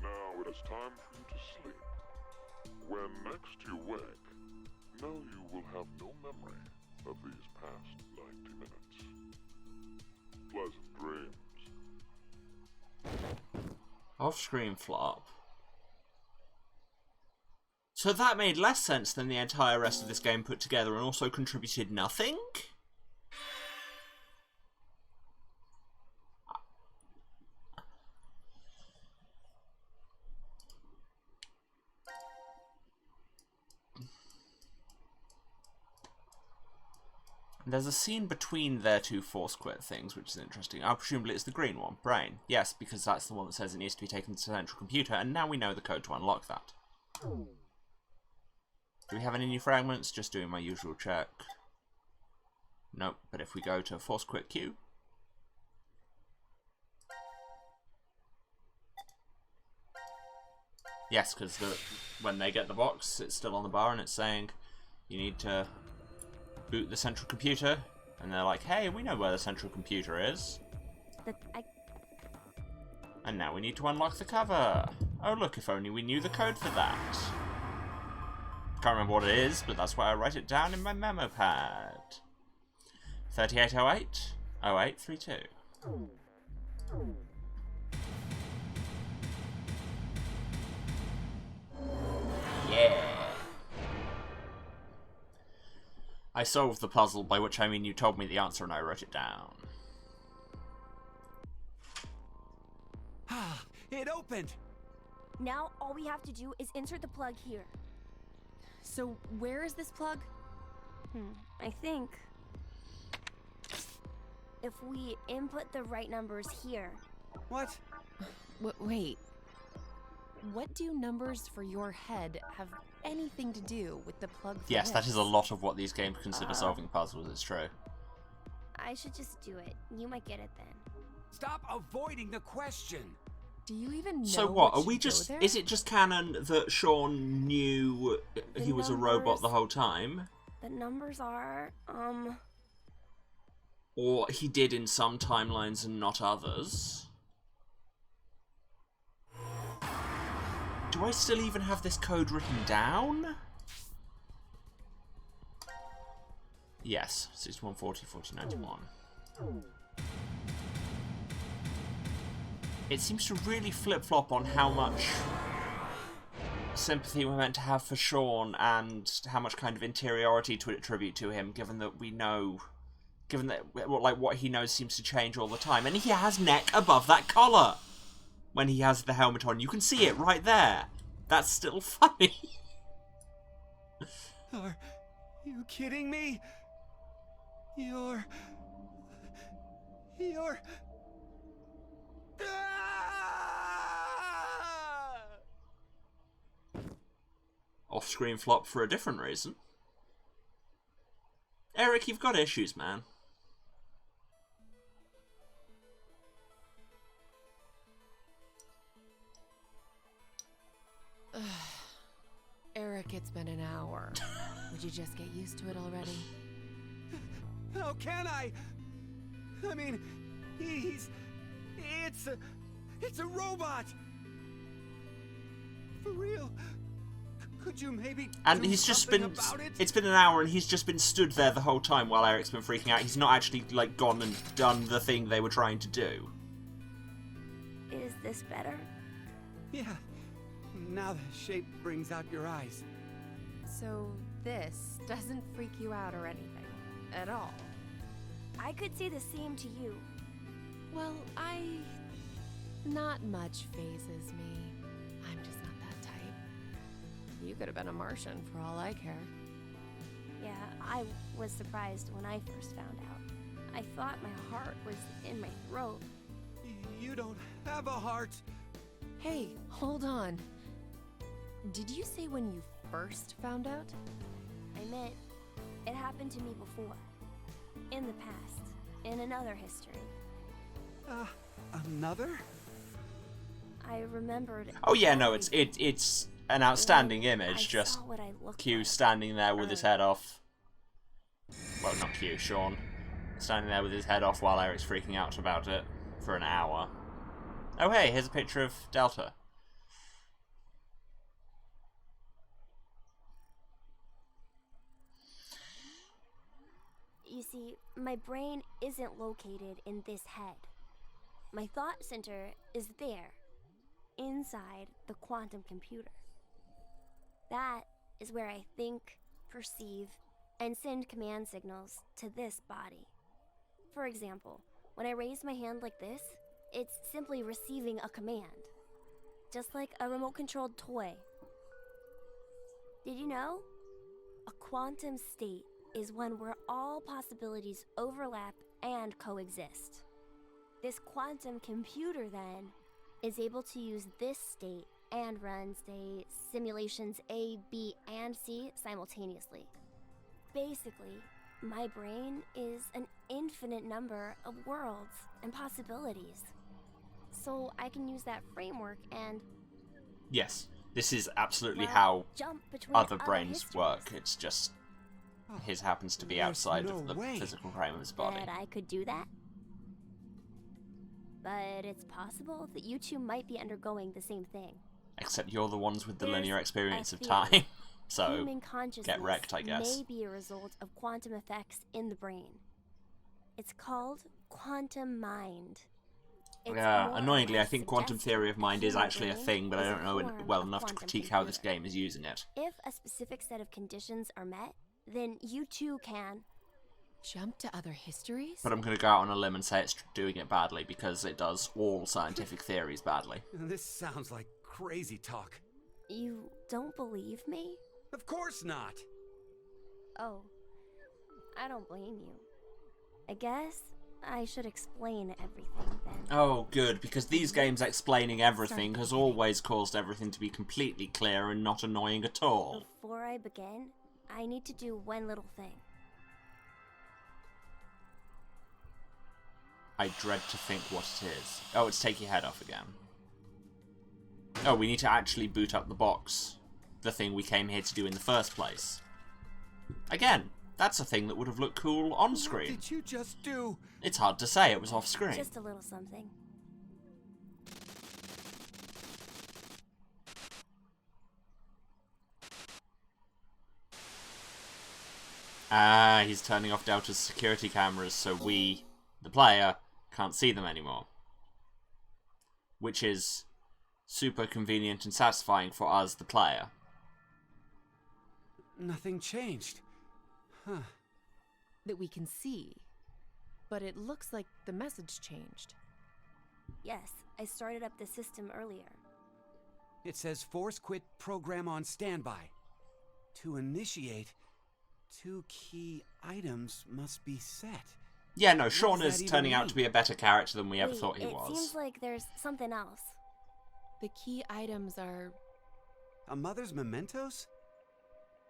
Now it is time for you to sleep. When next you wake, know you will have no memory of these past 90 minutes. Pleasant dreams. Off-screen flop. So that made less sense than the entire rest of this game put together and also contributed nothing? There's a scene between their two force quit things, which is interesting. Presumably it's the green one, Brain. Yes, because that's the one that says it needs to be taken to the central computer, and now we know the code to unlock that. Do we have any new fragments? Just doing my usual check. Nope, but if we go to force quit queue. Yes, because when they get the box, it's still on the bar and it's saying you need to boot the central computer. And they're like, hey, we know where the central computer is. And now we need to unlock the cover. Oh look, if only we knew the code for that. Can't remember what it is, but that's why I write it down in my memo pad. 3808 0832. Yeah. I solved the puzzle, by which I mean you told me the answer and I wrote it down. It opened! Now all we have to do is insert the plug here. So, where is this plug? I think if we input the right numbers here. What? Wait. What do numbers for your head have anything to do with the plug for Yes, that this? is a lot of what these games consider solving puzzles, it's true. I should just do it. You might get it then. Stop avoiding the question! Do you even know So what, are should we go just... there? Is it just canon that Sean knew he was a robot numbers- the whole time? The numbers are, Or he did in some timelines and not others? Do I still even have this code written down? Yes, 6140, 4091. It seems to really flip-flop on how much sympathy we're meant to have for Sean and how much kind of interiority to attribute to him, given that we know... Given that, like, what he knows seems to change all the time. And he has neck above that collar! When he has the helmet on. You can see it right there. That's still funny. Are you kidding me? You're... Ah! Off-screen flop for a different reason. Eric, you've got issues, man. Eric, it's been an hour. Would you just get used to it already? How can I? I mean, it's a robot! For real? Could you maybe And do he's just something been... about it? It's been an hour and he's just been stood there the whole time while Eric's been freaking out. He's not actually, like, gone and done the thing they were trying to do. Is this better? Yeah. Now the shape brings out your eyes. So this doesn't freak you out or anything at all? I could say the same to you. Well, not much phases me. I'm just not that type. You could have been a Martian for all I care. Yeah, I was surprised when I first found out. I thought my heart was in my throat. You don't have a heart. Hey, hold on. Did you say when you first found out? I meant it happened to me before. In the past. In another history. Another? I remembered... Oh yeah, no, it's an outstanding I image, just saw what I looked Q like. standing there with his head off. Well, not Q, Sean. Standing there with his head off while Eric's freaking out about it for an hour. Oh hey, here's a picture of Delta. You see, my brain isn't located in this head. My thought center is there, inside the quantum computer. That is where I think, perceive, and send command signals to this body. For example, when I raise my hand like this, it's simply receiving a command. Just like a remote-controlled toy. Did you know? A quantum state is one where all possibilities overlap and coexist. This quantum computer, then, is able to use this state and run, say, simulations A, B, and C simultaneously. Basically, my brain is an infinite number of worlds and possibilities. So I can use that framework and... Yes, this is absolutely well, how jump between other brains histories. work. It's just his happens to be There's outside no of the way physical frame of his body. That I could do that. But it's possible that you two might be undergoing the same thing. Except you're the ones with the There's linear experience a of theory. time. So, Human consciousness get wrecked, I guess. may be a result of quantum effects in the brain. It's called quantum mind. It's yeah, more or annoyingly, I less think quantum suggesting theory of the mind is human actually a brain thing, but I is a don't know form well of enough to quantum critique how this computer. game is using it. If a specific set of conditions are met, then you too can jump to other histories? But I'm going to go out on a limb and say it's doing it badly, because it does all scientific theories badly. This sounds like crazy talk. You don't believe me? Of course not! Oh, I don't blame you. I guess I should explain everything then. Oh, good, because these games explaining everything has always caused everything to be completely clear and not annoying at all. Before I begin, I need to do one little thing. I dread to think what it is. Oh, it's take your head off again. Oh, we need to actually boot up the box. The thing we came here to do in the first place. Again, that's a thing that would have looked cool on screen. What did you just do? It's hard to say, it was off screen. Just a little something. Ah, he's turning off Delta's security cameras so we, the player, can't see them anymore. Which is super convenient and satisfying for us, the player. Nothing changed. Huh. That we can see. But it looks like the message changed. Yes, I started up the system earlier. It says force quit program on standby. To initiate, 2 key items must be set. Yeah, no, Sean does is that even turning out mean? to be a better character than we ever Wait, thought he it was. seems like there's something else. The key items are... A mother's mementos?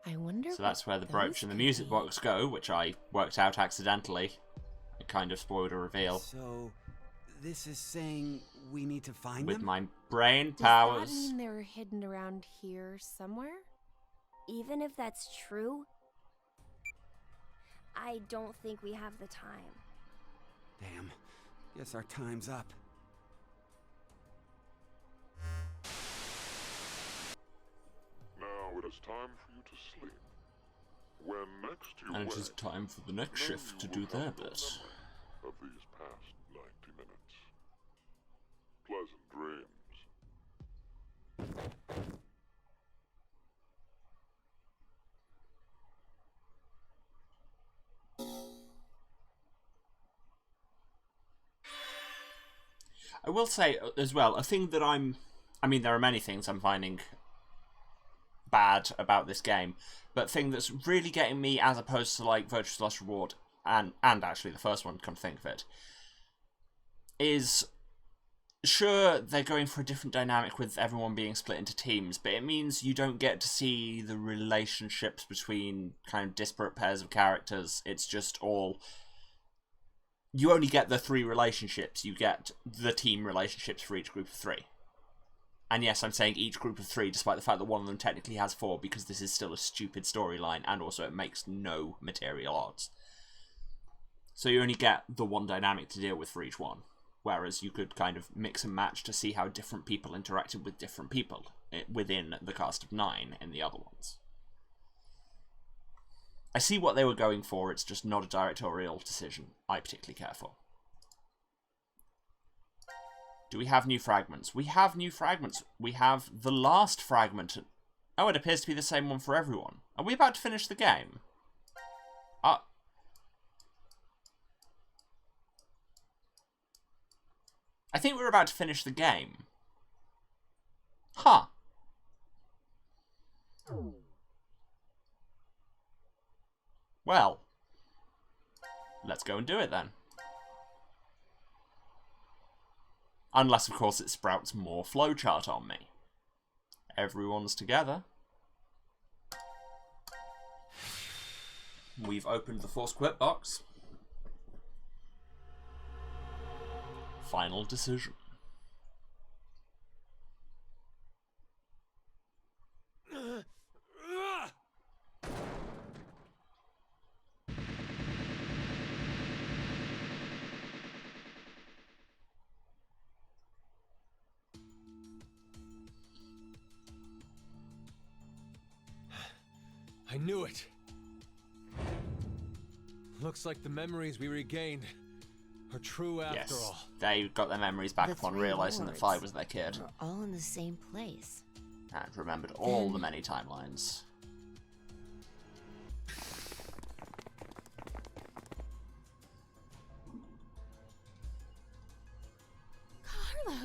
I wonder So that's what where the brooch those and the could music be. box go, which I worked out accidentally. It kind of spoiled a reveal. So, this is saying we need to find With them? my brain Does powers. that mean they're hidden around here somewhere? Even if that's true, I don't think we have the time. Damn. Guess our time's up. Now it is time for you to sleep. When next you And it wake, is time for the next none shift to will do have their no bit. memory of these past 90 minutes. Pleasant dreams. I will say as well, a thing that I mean, there are many things I'm finding bad about this game, but thing that's really getting me, as opposed to like Virtuous Last Reward and actually the first one, come to think of it, is sure they're going for a different dynamic with everyone being split into teams, but it means you don't get to see the relationships between kind of disparate pairs of characters. It's just all... You only get the 3 relationships. You get the team relationships for each group of 3. And yes, I'm saying each group of 3, despite the fact that one of them technically has 4, because this is still a stupid storyline, and also it makes no material odds. So you only get the one dynamic to deal with for each one. Whereas you could kind of mix and match to see how different people interacted with different people within the cast of 9 in the other ones. I see what they were going for, it's just not a directorial decision I particularly care for. Do we have new fragments? We have new fragments. We have the last fragment. Oh, it appears to be the same one for everyone. Are we about to finish the game? I think we're about to finish the game. Huh. Well, let's go and do it then. Unless, of course, it sprouts more flowchart on me. Everyone's together. We've opened the Force Quit box. Final decision. I knew it. Looks like the memories we regained are true after all. Yes, they got their memories back The upon 3 realizing that lords 5 was their kid. were all in the same place. And remembered all the many timelines.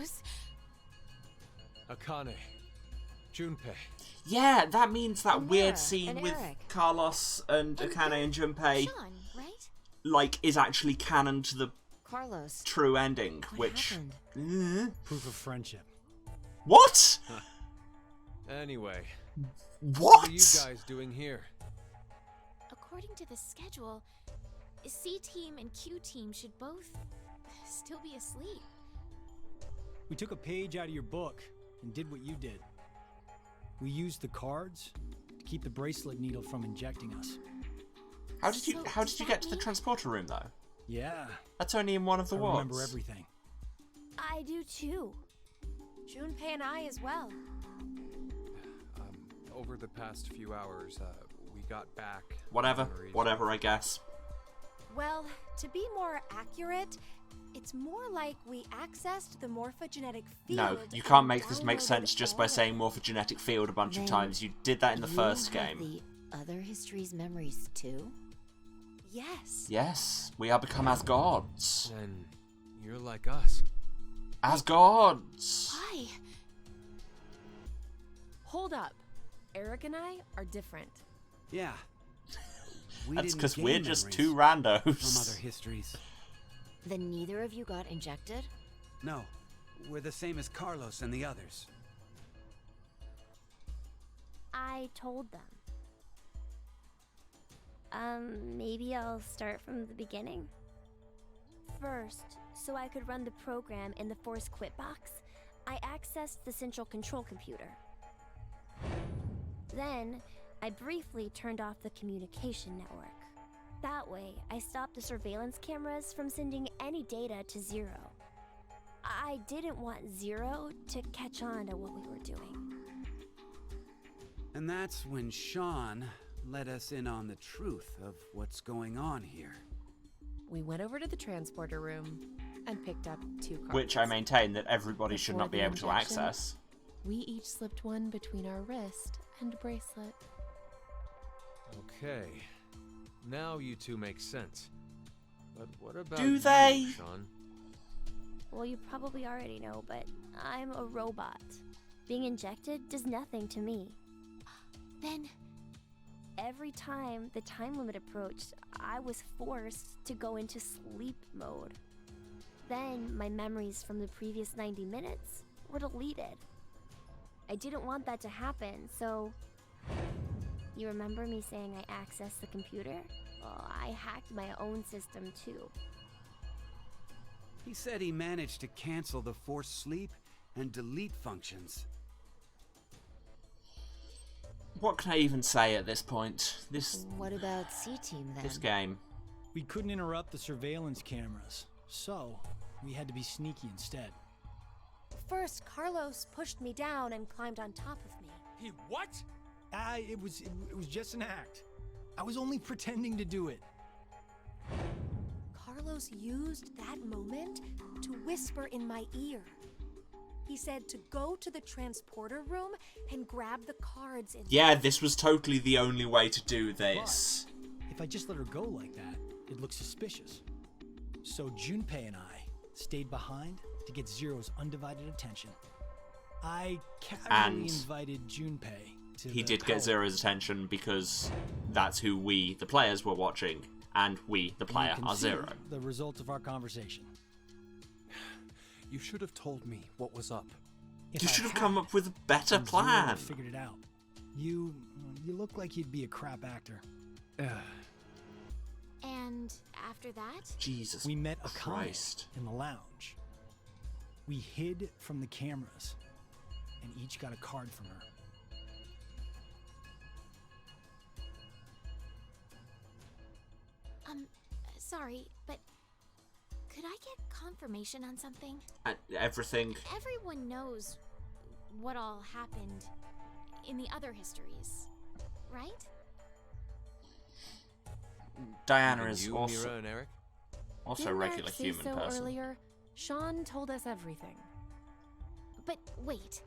Carlos. Akane. Junpei. Yeah, that means that And weird Laura, scene and with Eric. Carlos and Akane and Junpei, Sean, right? like, is actually canon to the Carlos. true ending, What which... happened? Proof of friendship. What? Anyway, What? what are you guys doing here? According to the schedule, C team and Q team should both still be asleep. We took a page out of your book and did what you did. We used the cards to keep the bracelet needle from injecting us. How did you does that get to the mean- transporter room, though? Yeah, That's only in one of the I wards. remember everything. I do too. Junpei and I as well. Over the past few hours, we got back. Whatever, memories. whatever, I guess. Well, to be more accurate, it's more like we accessed the morphogenetic field. No, you can't make and this make downloaded sense just by all saying of morphogenetic field a bunch of Then times. You did that in the You first have game. The other history's memories too? Yes. Yes, we are become as gods. Then you're like us. As gods! Why? Hold up. Eric and I are different. Yeah. We That's didn't because gain we're just memories two from randos. other histories. Then neither of you got injected? No, we're the same as Carlos and the others. I told them. Maybe I'll start from the beginning? First, so I could run the program in the Force Quit box, I accessed the central control computer. Then, I briefly turned off the communication network. That way, I stopped the surveillance cameras from sending any data to Zero. I didn't want Zero to catch on to what we were doing. And that's when Sean let us in on the truth of what's going on here. We went over to the transporter room and picked up 2 cards. Which I maintain that everybody should Before not be the able to injection, access. We each slipped one between our wrist and bracelet. Okay. Now you two make sense. But what about Do you, they? Sean? Well, you probably already know, but I'm a robot. Being injected does nothing to me. Then Every time the time limit approached, I was forced to go into sleep mode. Then my memories from the previous 90 minutes were deleted. I didn't want that to happen, so... You remember me saying I accessed the computer? Well, I hacked my own system too. He said he managed to cancel the force sleep and delete functions. What can I even say at this point? This What about C-Team then? this game. We couldn't interrupt the surveillance cameras, so we had to be sneaky instead. First, Carlos pushed me down and climbed on top of me. He what? It was just an act. I was only pretending to do it. Carlos used that moment to whisper in my ear. He said to go to the transporter room and grab the cards in Yeah, this was totally the only way to do this. If I just let her go like that, it looks suspicious. So Junpei and I stayed behind to get Zero's undivided attention. I casually And invited Junpei to He the did power get Zero's attention because that's who we, the players, were watching, and we, the and you player, can are see Zero. the result of our conversation. You should have told me what was up. If You I should have had, come up with a better then Zero would plan. have figured it out. You look like you'd be a crap actor. and after that, Jesus We met Akane Christ. in the lounge. We hid from the cameras and each got a card from her. sorry, but could I get confirmation on something? Everything. Everyone knows what all happened in the other histories, right? Diana Even is you, also Mira and Eric? a Didn't regular Eric say human so person. earlier? Sean told us everything. But wait,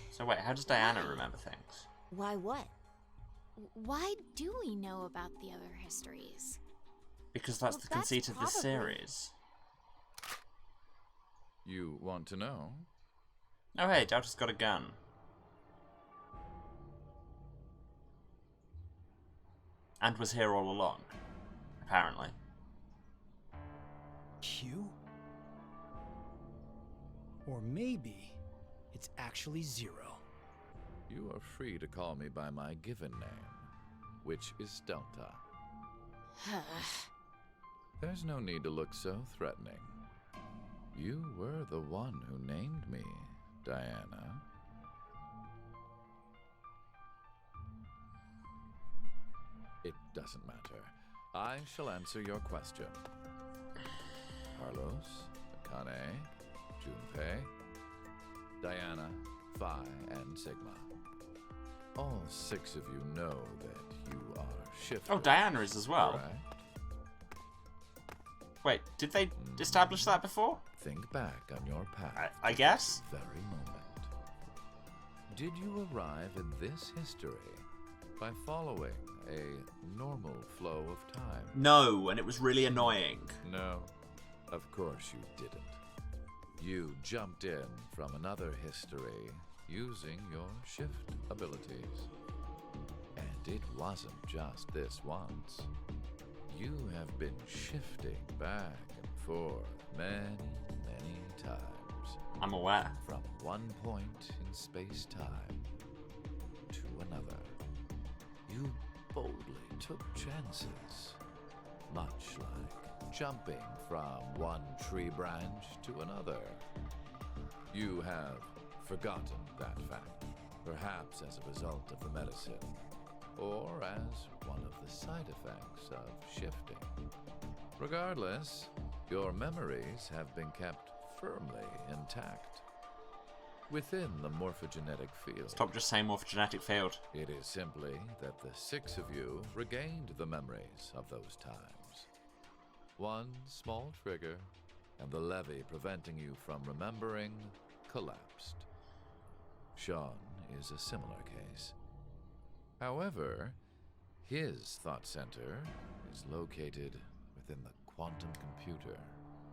So wait, how does Diana remember things? Why what? why do we know about the other histories? Because that's Well, the that's conceit of this probably- series. You want to know? Oh hey, Delta's got a gun. And was here all along, apparently. Q? Or maybe it's actually Zero. You are free to call me by my given name, which is Delta. There's no need to look so threatening. You were the one who named me, Diana. It doesn't matter. I shall answer your question. Carlos, Akane, Junpei, Diana, Phi, and Sigma. All 6 of you know that you are shifters. Oh, Diana is as well. Correct? Wait, did they establish that before? Think back on your path. I guess. This very moment. Did you arrive in this history by following a normal flow of time? No, and it was really annoying. No, of course you didn't. You jumped in from another history using your shift abilities. And it wasn't just this once. You have been shifting back and forth many, many times. I'm aware. From one point in space-time to another. You boldly took chances, much like jumping from one tree branch to another. You have forgotten that fact, perhaps as a result of the medicine, or as one of the side effects of shifting. Regardless, your memories have been kept firmly intact within the morphogenetic field. Stop just saying morphogenetic field. It is simply that the 6 of you regained the memories of those times. One small trigger, and the levee preventing you from remembering collapsed. Sean is a similar case. However, his thought center is located within the quantum computer,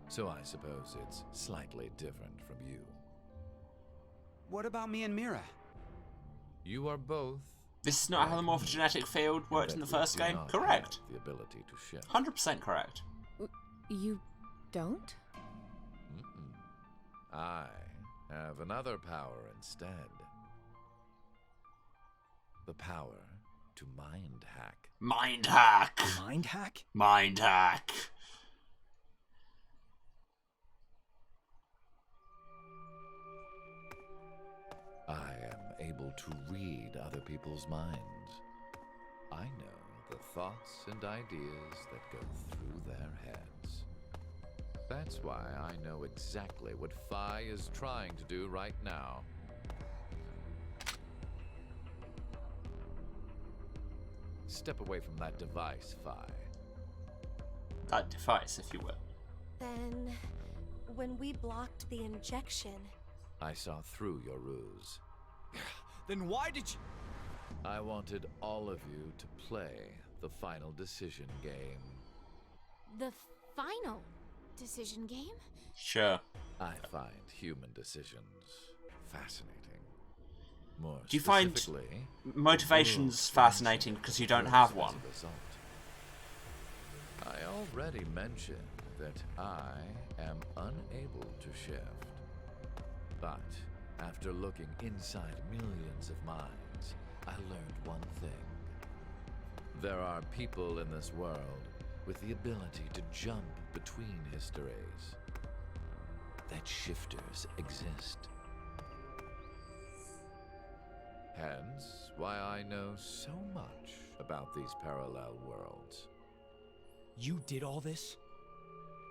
so I suppose it's slightly different from you. What about me and Mira? You are both. This is not how the morphogenetic field worked in the first game? Correct. The ability to shift. 100% correct. You don't? I have another power instead. The power to mind hack. Mind hack! Mind hack? Mind hack! I am able to read other people's minds. I know the thoughts and ideas that go through their heads. That's why I know exactly what Phi is trying to do right now. Step away from that device, Phi. That device, if you will. Then, when we blocked the injection... I saw through your ruse. Then why did you... I wanted all of you to play the final decision game. The final decision game? Sure. I find human decisions fascinating. More Do you find specifically, motivations fascinating because you don't have one? I already mentioned that I am unable to shift. But after looking inside millions of minds, I learned one thing. There are people in this world with the ability to jump between histories. That shifters exist. Hence, why I know so much about these parallel worlds. You did all this?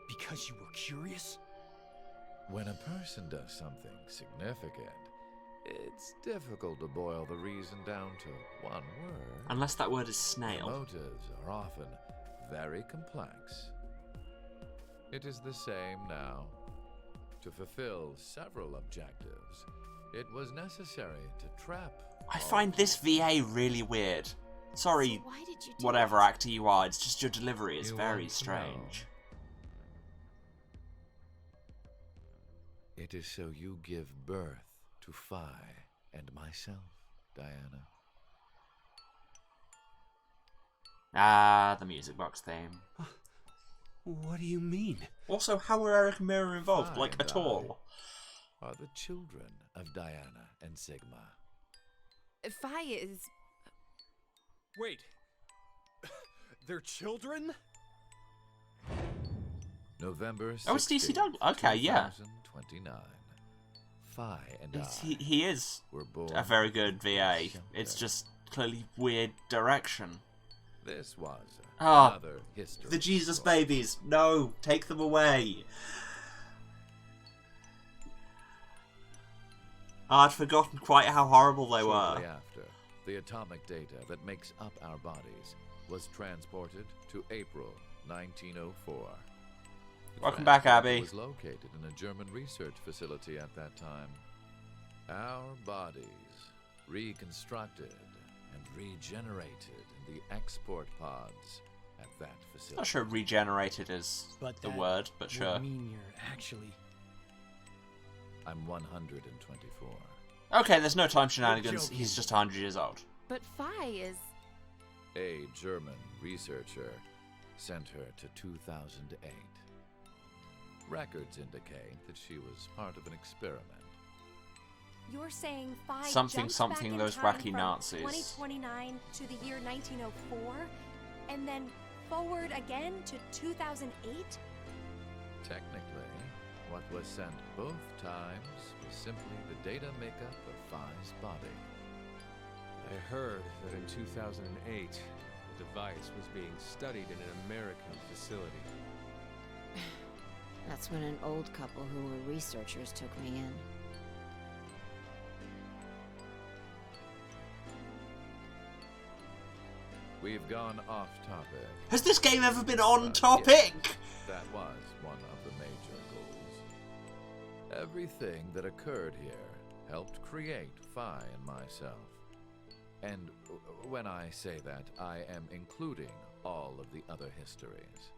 Because you were curious? When a person does something significant, it's difficult to boil the reason down to one word. Unless that word is snail. Motives are often very complex. It is the same now. To fulfill several objectives, it was necessary to trap. I find this VA really weird. Sorry, So why did you do whatever that? actor you are, it's just your delivery is You very want to strange. It is so you give birth to Phi and myself, Diana. Ah, the music box theme. What do you mean? Also, how were Eric and Mira involved? Phi Like, and at all? I are the children of Diana and Sigma. Phi is... Wait. They're children? November 16th, Oh, it's DC Doug. Okay, yeah. 2029. Phi and He is were born a very good VA. shelter. It's just clearly weird direction. This was Ah, another history. the Jesus story. babies. No, take them away. I'd forgotten quite how horrible they were. Shortly after, the atomic data that makes up our bodies was transported to April 1904. The Welcome back, transport Abby. was located in a German research facility at that time. Our bodies reconstructed and regenerated in the export pods at that facility. Not sure regenerated is But the that word, but would sure. mean you're actually... I'm 124. Okay, there's no time shenanigans. joking. He's just 100 years old. But Phi is... A German researcher sent her to 2008. Records indicate that she was part of an experiment. You're saying Phi Something, jumped something, back in those time wacky from Nazis. 2029 to the year 1904, and then forward again to 2008? Technically, what was sent both times was simply the data makeup of Phi's body. I heard that in 2008, the device was being studied in an American facility. That's when an old couple who were researchers took me in. We've gone off topic. Has this game ever been on But topic? yes, that was one of the major goals. Everything that occurred here helped create Phi and myself. And when I say that, I am including all of the other histories.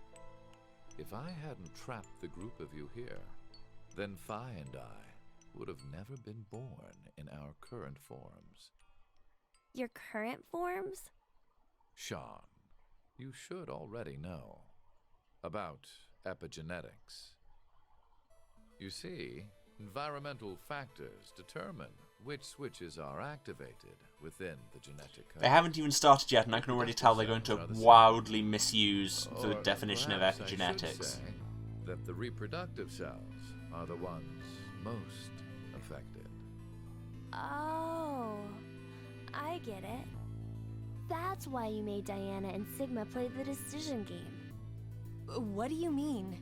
If I hadn't trapped the group of you here, then Phi and I would have never been born in our current forms. Your current forms? Sean, you should already know about epigenetics. You see, environmental factors determine which switches are activated within the genetic code. They haven't even started yet, and I can already tell they're going to wildly misuse the Or definition of perhaps I should epigenetics. say that the reproductive cells are the ones most affected. Oh, I get it. That's why you made Diana and Sigma play the decision game. What do you mean?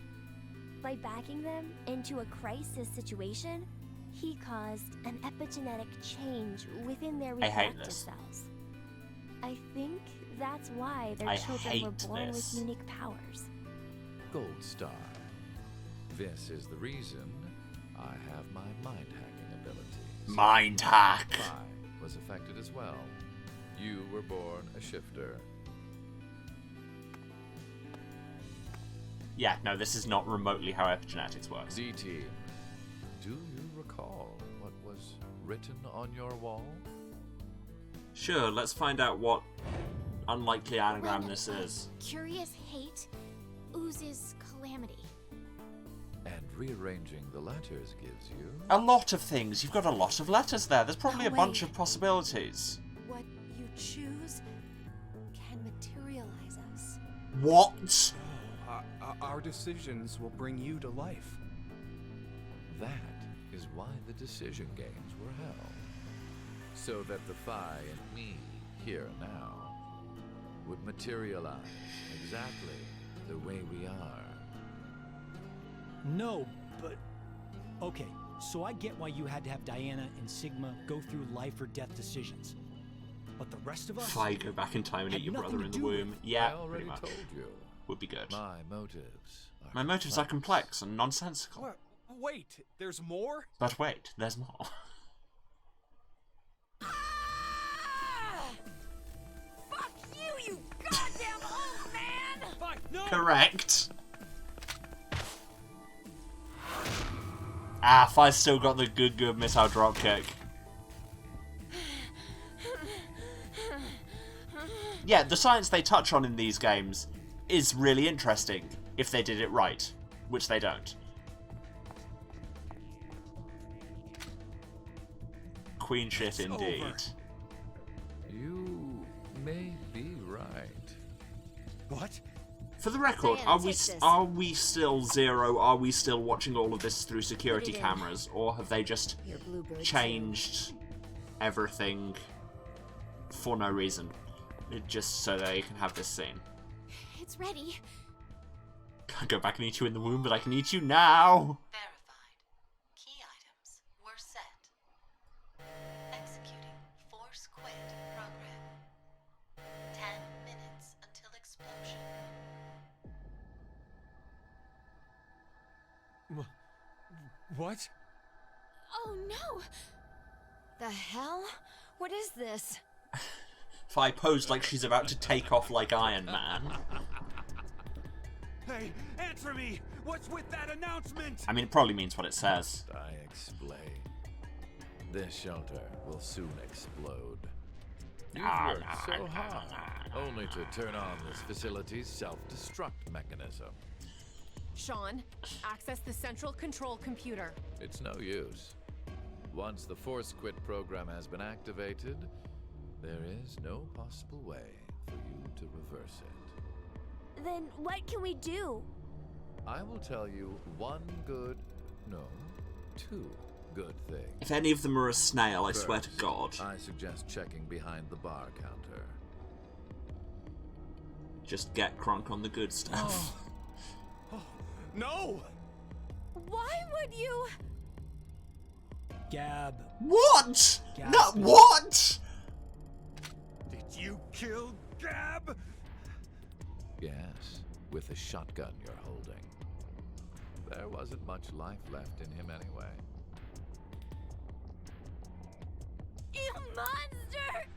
By backing them into a crisis situation, he caused an epigenetic change within their I hate reproductive this. cells. I think that's why their I children were hate born this. with unique powers. Gold Star. This is the reason I have my mind-hacking abilities. Mind hack. Phi was affected as well. You were born a shifter. Yeah, no, this is not remotely how epigenetics works. DT, do you recall what was written on your wall? Sure, let's find out what unlikely anagram When this is. Curious hate oozes calamity. And rearranging the letters gives you... A lot of things. You've got a lot of letters there. There's probably a No bunch way. of possibilities. What you choose can materialize us. What? Our decisions will bring you to life. That is why the decision games were held. So that the Phi and me, here now, would materialize exactly the way we are. No, but... Okay, so I get why you had to have Diana and Sigma go through life or death decisions. But the rest of us... If I go back in time and Had eat your nothing brother to in the do with- womb. Yeah, I already pretty much. told you. Would be good. My motives are My motives are complex and nonsensical. What? Wait, there's more? But wait, there's more. Fuck you, you goddamn old man! Fuck, no! Correct. Ah, Fi's still got the good missile dropkick. Yeah, the science they touch on in these games is really interesting if they did it right, which they don't. Queen shit indeed. Over. You may be right. What? For the record, Diana, are we still Zero? Are we still watching all of this through security Put it in. cameras, or have they just Your bluebird changed everything for no reason, just so they can have this scene? It's ready. Can't go back and eat you in the womb, but I can eat you now. Verified. Key items were set. Executing force quit program. 10 minutes until explosion. What? Oh no! The hell? What is this? Fi posed like she's about to take off like Iron Man. Hey, answer me! What's with that announcement? I mean, it probably means what it says. I explain. This shelter will soon explode. You've worked so hard, only to turn on this facility's self-destruct mechanism. Sean, access the central control computer. It's no use. Once the force quit program has been activated, there is no possible way for you to reverse it. Then what can we do? I will tell you two good things. If any of them are a snail, I swear to First, God. I suggest checking behind the bar counter. Just get crunk on the good stuff. No! Why would you? Gab. What? Gab. No, what? Did you kill Gab? Yes, with the shotgun you're holding. There wasn't much life left in him anyway. You monster!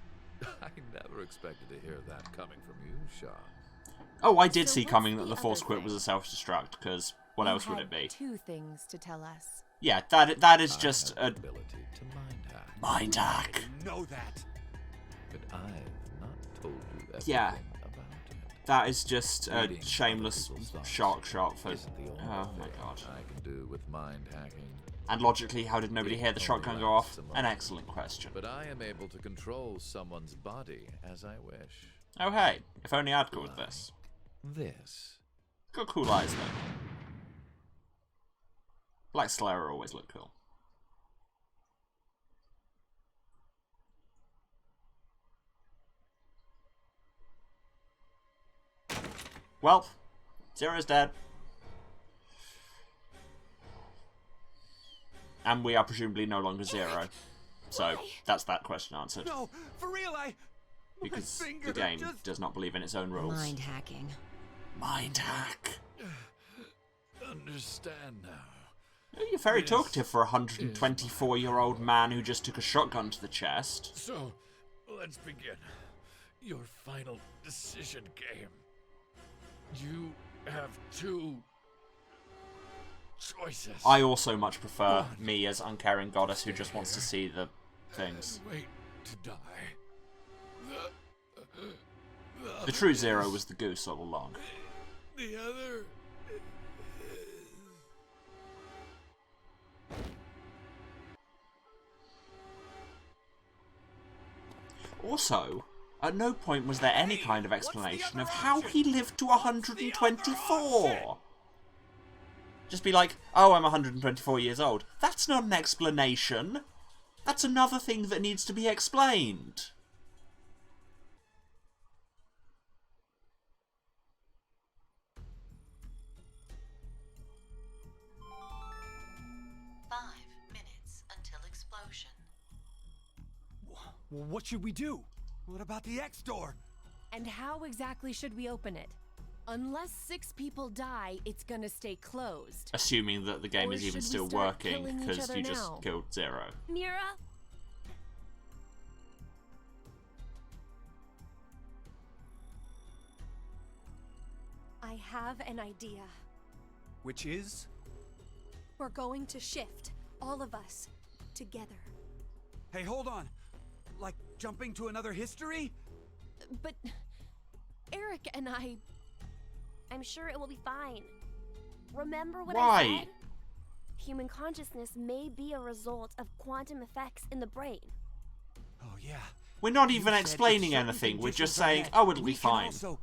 I never expected to hear that coming from you, Sean. Oh, I did So see what's coming the that the force other quit was thing? a self-destruct, because what You else would had it be? 2 things to tell us. Yeah, that is I just have a the ability to mind hack, mind hack. Know that. but I've not told you everything Yeah. about it. That is just a Reading shameless other people's thoughts shark shot for... isn't the only Oh my thing God. I can do with mind hacking. And logically, how did nobody hear the It shotgun only go off? lasts a An moment. excellent question. But I am able to control someone's body as I wish. Oh hey, if only I'd go with this. This. Got cool eyes though. Black Slayer always look cool. Well, Zero's dead. And we are presumably no longer Zero. So, that's that question answered. No, for real, Because my the finger game just... does not believe in its own rules. Mind hacking. Mind hack. Understand now. You're very This talkative for a 124-year-old man who just took a shotgun to the chest. So, let's begin. Your final decision game. You have 2 choices. I also much prefer me as uncaring goddess who just wants to see the things. Wait to die. The true Zero was the goose all along. The other. Also, at no point was there any kind of explanation of how he lived to 124. Just be like, oh, I'm 124 years old. That's not an explanation. That's another thing that needs to be explained. What should we do? What about the X door? And how exactly should we open it? Unless 6 people die, it's gonna stay closed. Assuming that the game Or is even should we still start working, killing each because other you just now? killed Zero. Mira? I have an idea. Which is? We're going to shift all of us, together. Hey, hold on. Like jumping to another history? But Eric and I'm sure it will be fine. Remember what Why? I said? Human consciousness may be a result of quantum effects in the brain. Oh, yeah. We're not You even said explaining if certain anything. We're just conditions are saying, met, oh, it'll we be can fine. also-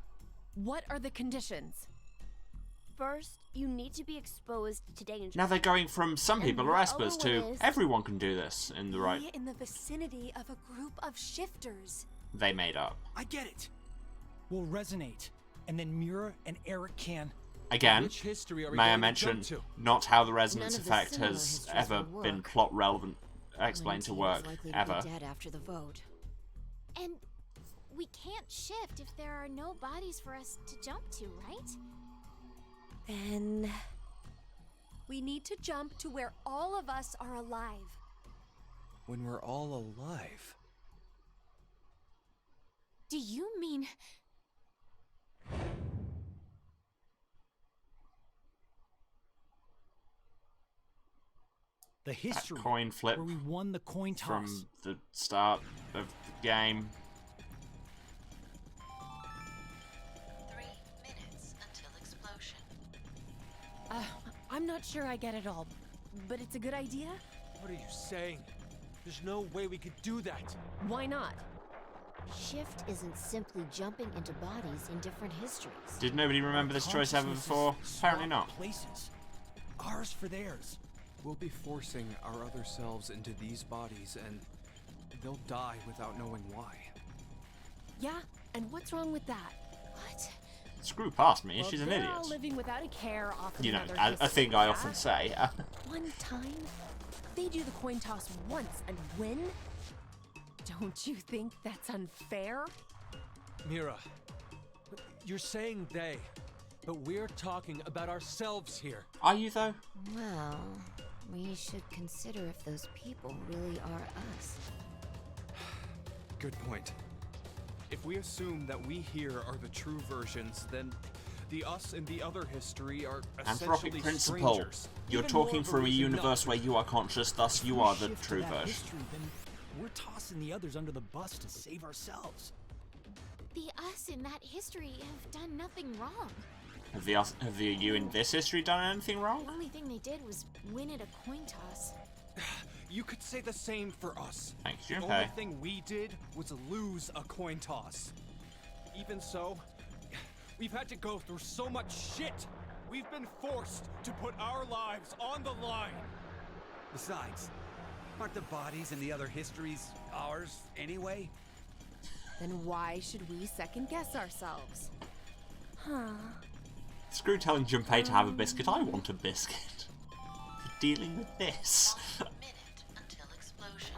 what are the conditions? First, you need to be exposed to danger. Now they're going from some And people the are other espers one to is- everyone can do this in the right. Be in the vicinity of a group of shifters. They made up. I get it. We'll resonate, and then Mira and Eric can. Again, Which history are we may I going to mention, jump to? not how the resonance None of the effect similar has histories ever will been work. plot relevant, explained to Plenty work, is likely to ever. be dead after the vote. And we can't shift if there are no bodies for us to jump to, right? Then we need to jump to where all of us are alive. When we're all alive. Do you mean... The history coin flip where we won the coin toss. From the start of the game. 3 minutes until explosion. I'm not sure I get it all, but it's a good idea. What are you saying? There's no way we could do that. Why not? Shift isn't simply jumping into bodies in different histories. Did nobody remember this choice ever before? Apparently not. Places. Ours for theirs. We'll be forcing our other selves into these bodies, and they'll die without knowing why. Yeah, and what's wrong with that? What? Screw past me, Well, she's an they're idiot. all living without a care off You know, another a history, thing I yeah? often say. One time, they do the coin toss once and win? Don't you think that's unfair? Mira, you're saying they, but we're talking about ourselves here. Are you, though? Well, we should consider if those people really are us. Good point. If we assume that we here are the true versions, then the us in the other history are essentially Anthropic principle. strangers. You're Even more talking of a from a reason not universe to. where you are conscious, thus you If we are the shift to true that version. history, then we're tossing the others under the bus to save ourselves. The us in that history have done nothing wrong. Have the you in this history done anything wrong? The only thing they did was win at a coin toss. You could say the same for us. Thanks, The Junpei. only thing we did was lose a coin toss. Even so, we've had to go through so much shit. We've been forced to put our lives on the line. Besides, aren't the bodies in the other histories ours anyway? Then why should we second guess ourselves? Huh. Screw telling Junpei to have a biscuit. I want a biscuit. For dealing with this. 1 minute until explosion.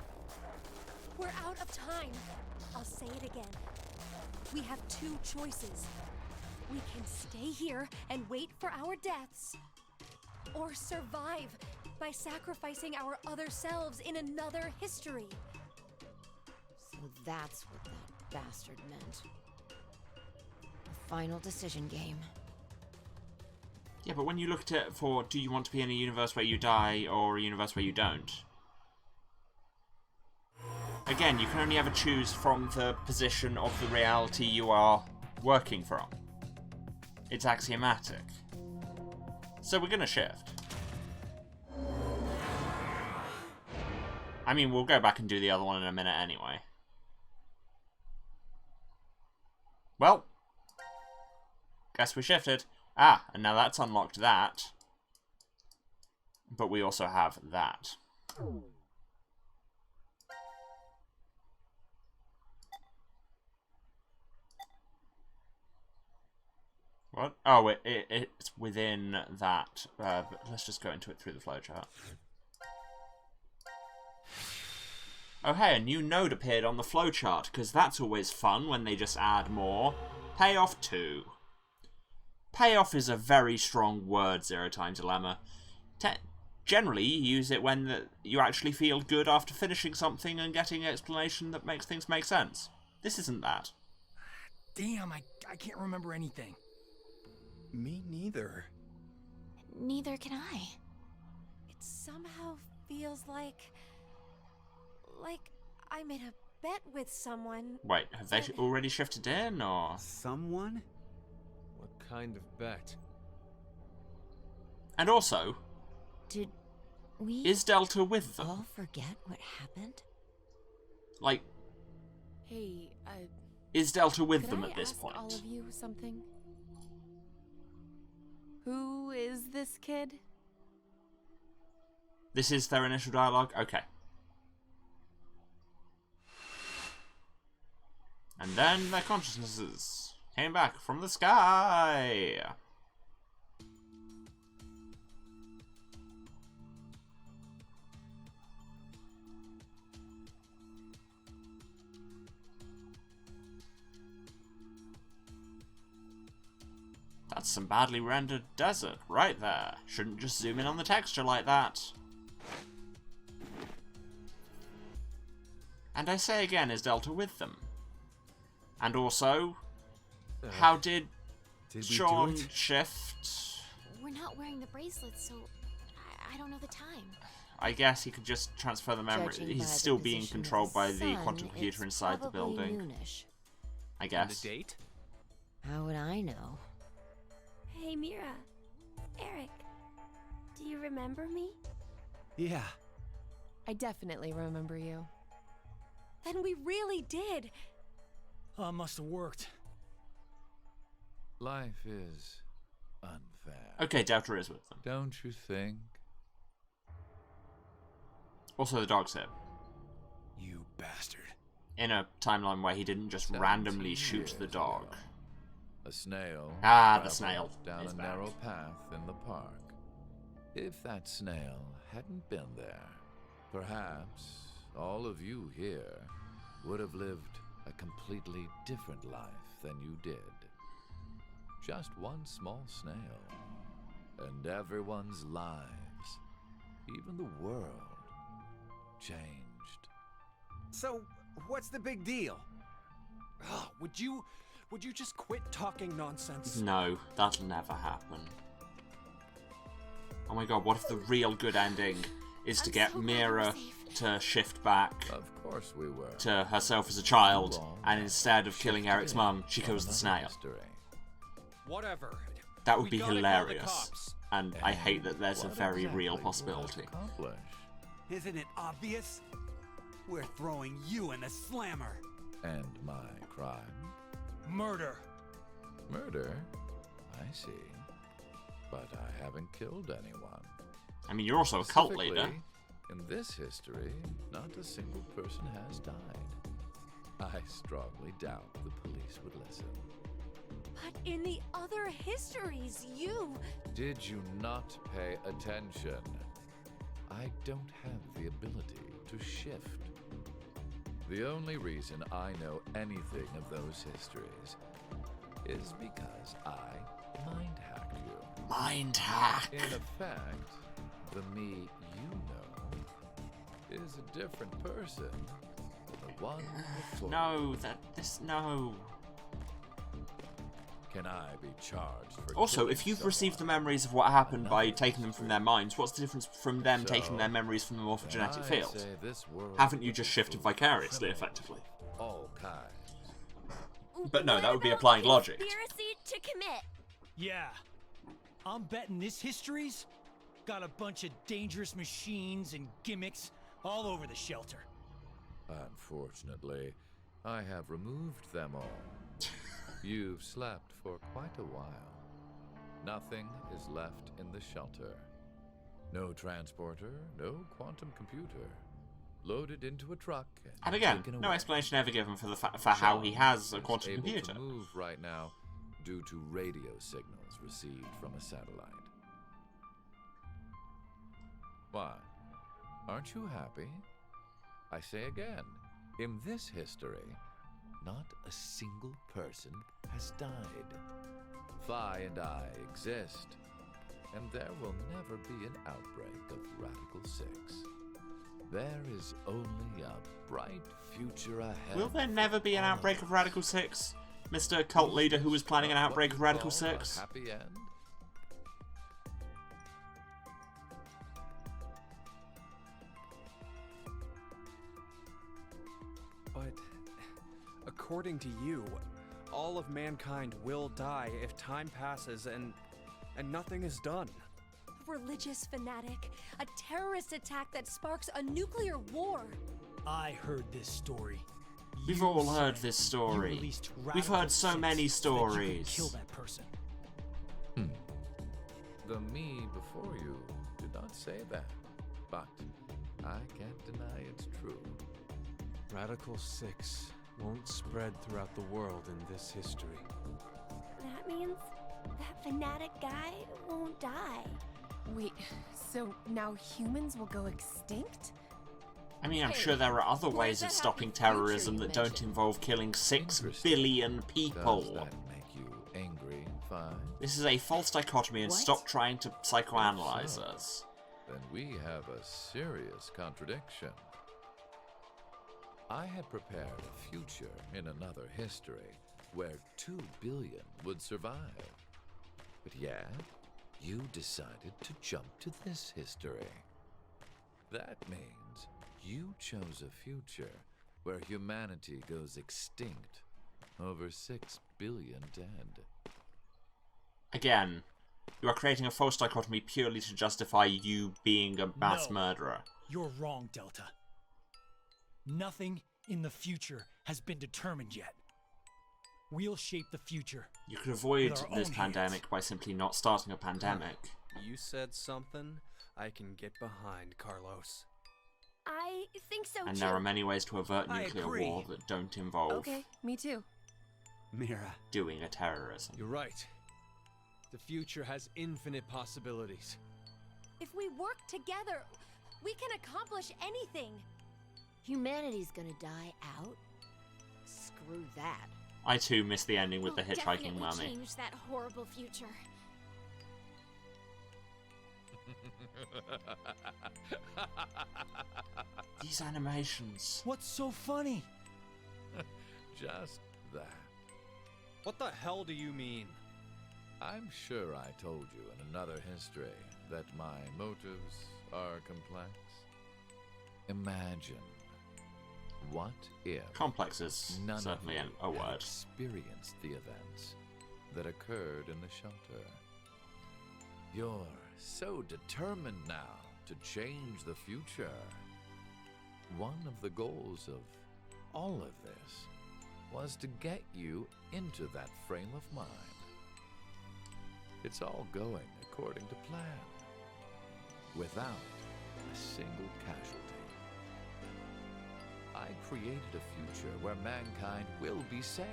We're out of time. I'll say it again. We have two choices. We can stay here and wait for our deaths, or survive by sacrificing our other selves in another history. So that's what that bastard meant. A final decision game. Yeah, but when you look at it for, do you want to be in a universe where you die or a universe where you don't? Again, you can only ever choose from the position of the reality you are working from. It's axiomatic. So we're gonna shift. I mean, we'll go back and do the other one in a minute anyway. Well, guess we shifted. Ah, and now that's unlocked that. But we also have that. What? Oh, it's within that. But let's just go into it through the flowchart. Oh hey, a new node appeared on the flowchart, because that's always fun when they just add more. Payoff 2. Payoff is a very strong word, Zero Time Dilemma. Generally, you use it when you actually feel good after finishing something and getting an explanation that makes things make sense. This isn't that. Damn, I can't remember anything. Me neither. Neither can I. It somehow feels like I'm in a bet with someone. Wait, have they already shifted in, or? Someone? What kind of bet? And also, Did we is Delta with them? all forget what happened? Like, Hey, is Delta with could them I at this ask point? all of you something? Who is this kid? This is their initial dialogue? Okay. And then their consciousnesses came back from the sky. That's some badly rendered desert right there. Shouldn't just zoom in on the texture like that. And I say again, is Delta with them? And also, how did Sean shift? We're not wearing the bracelets, so I don't know the time. I guess he could just transfer the memory. Judging by He's the still being position of controlled by the sun, quantum computer it's inside the probably building. noonish. I guess. The date? How would I know? Hey, Mira. Eric. Do you remember me? Yeah. I definitely remember you. Then we really did. Must have worked. Life is unfair. Okay, Delta is with them. Don't you think? Also, the dog's here. You bastard. In a timeline where he didn't just 17 randomly shoot the years dog. ago, a snail Ah, the traveled snail down is a back. narrow path in the park. If that snail hadn't been there, perhaps all of you here would have lived a completely different life than you did. Just one small snail, and everyone's lives, even the world, changed. So, what's the big deal? Would you just quit talking nonsense? No, that'll never happen. Oh my god, what if the real good ending is to get Mira to shift back Of course we were. to herself as a child, and instead of killing Eric's mum, she kills the snail? Whatever. That would We be gotta call the hilarious. cops. And I hate that there's a What very exactly real will it possibility. accomplish? Isn't it obvious? We're throwing you in the slammer. And my crime? Murder. Murder? I see. But I haven't killed anyone. I mean, you're also a cult leader. Specifically, in this history, not a single person has died. I strongly doubt the police would listen. But in the other histories, you... Did you not pay attention? I don't have the ability to shift. The only reason I know anything of those histories is because I mind-hacked you. Mind hack. In effect, the me you know is a different person than the one before. No. Can I be charged for Also, killing if you've someone? received the memories of what happened by taking them from their minds, what's the difference from them So, taking their memories from the morphogenetic I field? say this world Haven't you just shifted vicariously, effectively? all kinds. But no, What that would be about applying logic. Conspiracy to commit. Yeah. I'm betting this history's got a bunch of dangerous machines and gimmicks all over the shelter. Unfortunately, I have removed them all. You've slept for quite a while. Nothing is left in the shelter. No transporter, no quantum computer. Loaded into a truck And again, taken no away. explanation ever given for for how he has a quantum Able computer. to move right now due to radio signals received from a satellite. Why? Aren't you happy? I say again, in this history, not a single person has died. Phi and I exist, and there will never be an outbreak of Radical 6. There is only a bright future ahead. Will there never be an outbreak of Radical 6? Mr. Cult Leader who was planning an outbreak of Radical 6? A happy end? according to you, all of mankind will die if time passes and nothing is done. A religious fanatic, a terrorist attack that sparks a nuclear war. I heard this story. We've You all heard said this you story. released We've Radical heard so 6 many so that you could stories. kill that person. The me before you did not say that, but I can't deny it's true. Radical 6 won't spread throughout the world in this history. That means that fanatic guy won't die. Wait, so now humans will go extinct? I mean, I'm Hey, sure there are other where's ways that of stopping happy future terrorism you that don't mentioned? involve killing 6 Interesting. billion Does people. that make you angry, Fine? This is a false dichotomy, and What? stop trying to psychoanalyze So- us. Then we have a serious contradiction. I had prepared a future in another history where 2 billion would survive. But yet, you decided to jump to this history. That means you chose a future where humanity goes extinct, over 6 billion dead. Again, you are creating a false dichotomy purely to justify you being a mass No. murderer. You're wrong, Delta. Nothing in the future has been determined yet. We'll shape the future. You could avoid With our this own pandemic hands. by simply not starting a pandemic. You said something I can get behind, Carlos. I think so And too. there are many ways to avert I nuclear agree. war that don't involve Okay, me too. Mira, doing a terrorism. You're right. The future has infinite possibilities. If we work together, we can accomplish anything. Humanity's gonna die out? Screw that. I too missed the ending with the We'll hitchhiking definitely mummy. change that horrible future. These animations. What's so funny? Just that. What the hell do you mean? I'm sure I told you in another history that my motives are complex. Imagine, what if Complex is none certainly of a you had word. experienced the events that occurred in the shelter? You're so determined now to change the future. One of the goals of all of this was to get you into that frame of mind. It's all going according to plan, without a single casualty. I created a future where mankind will be saved.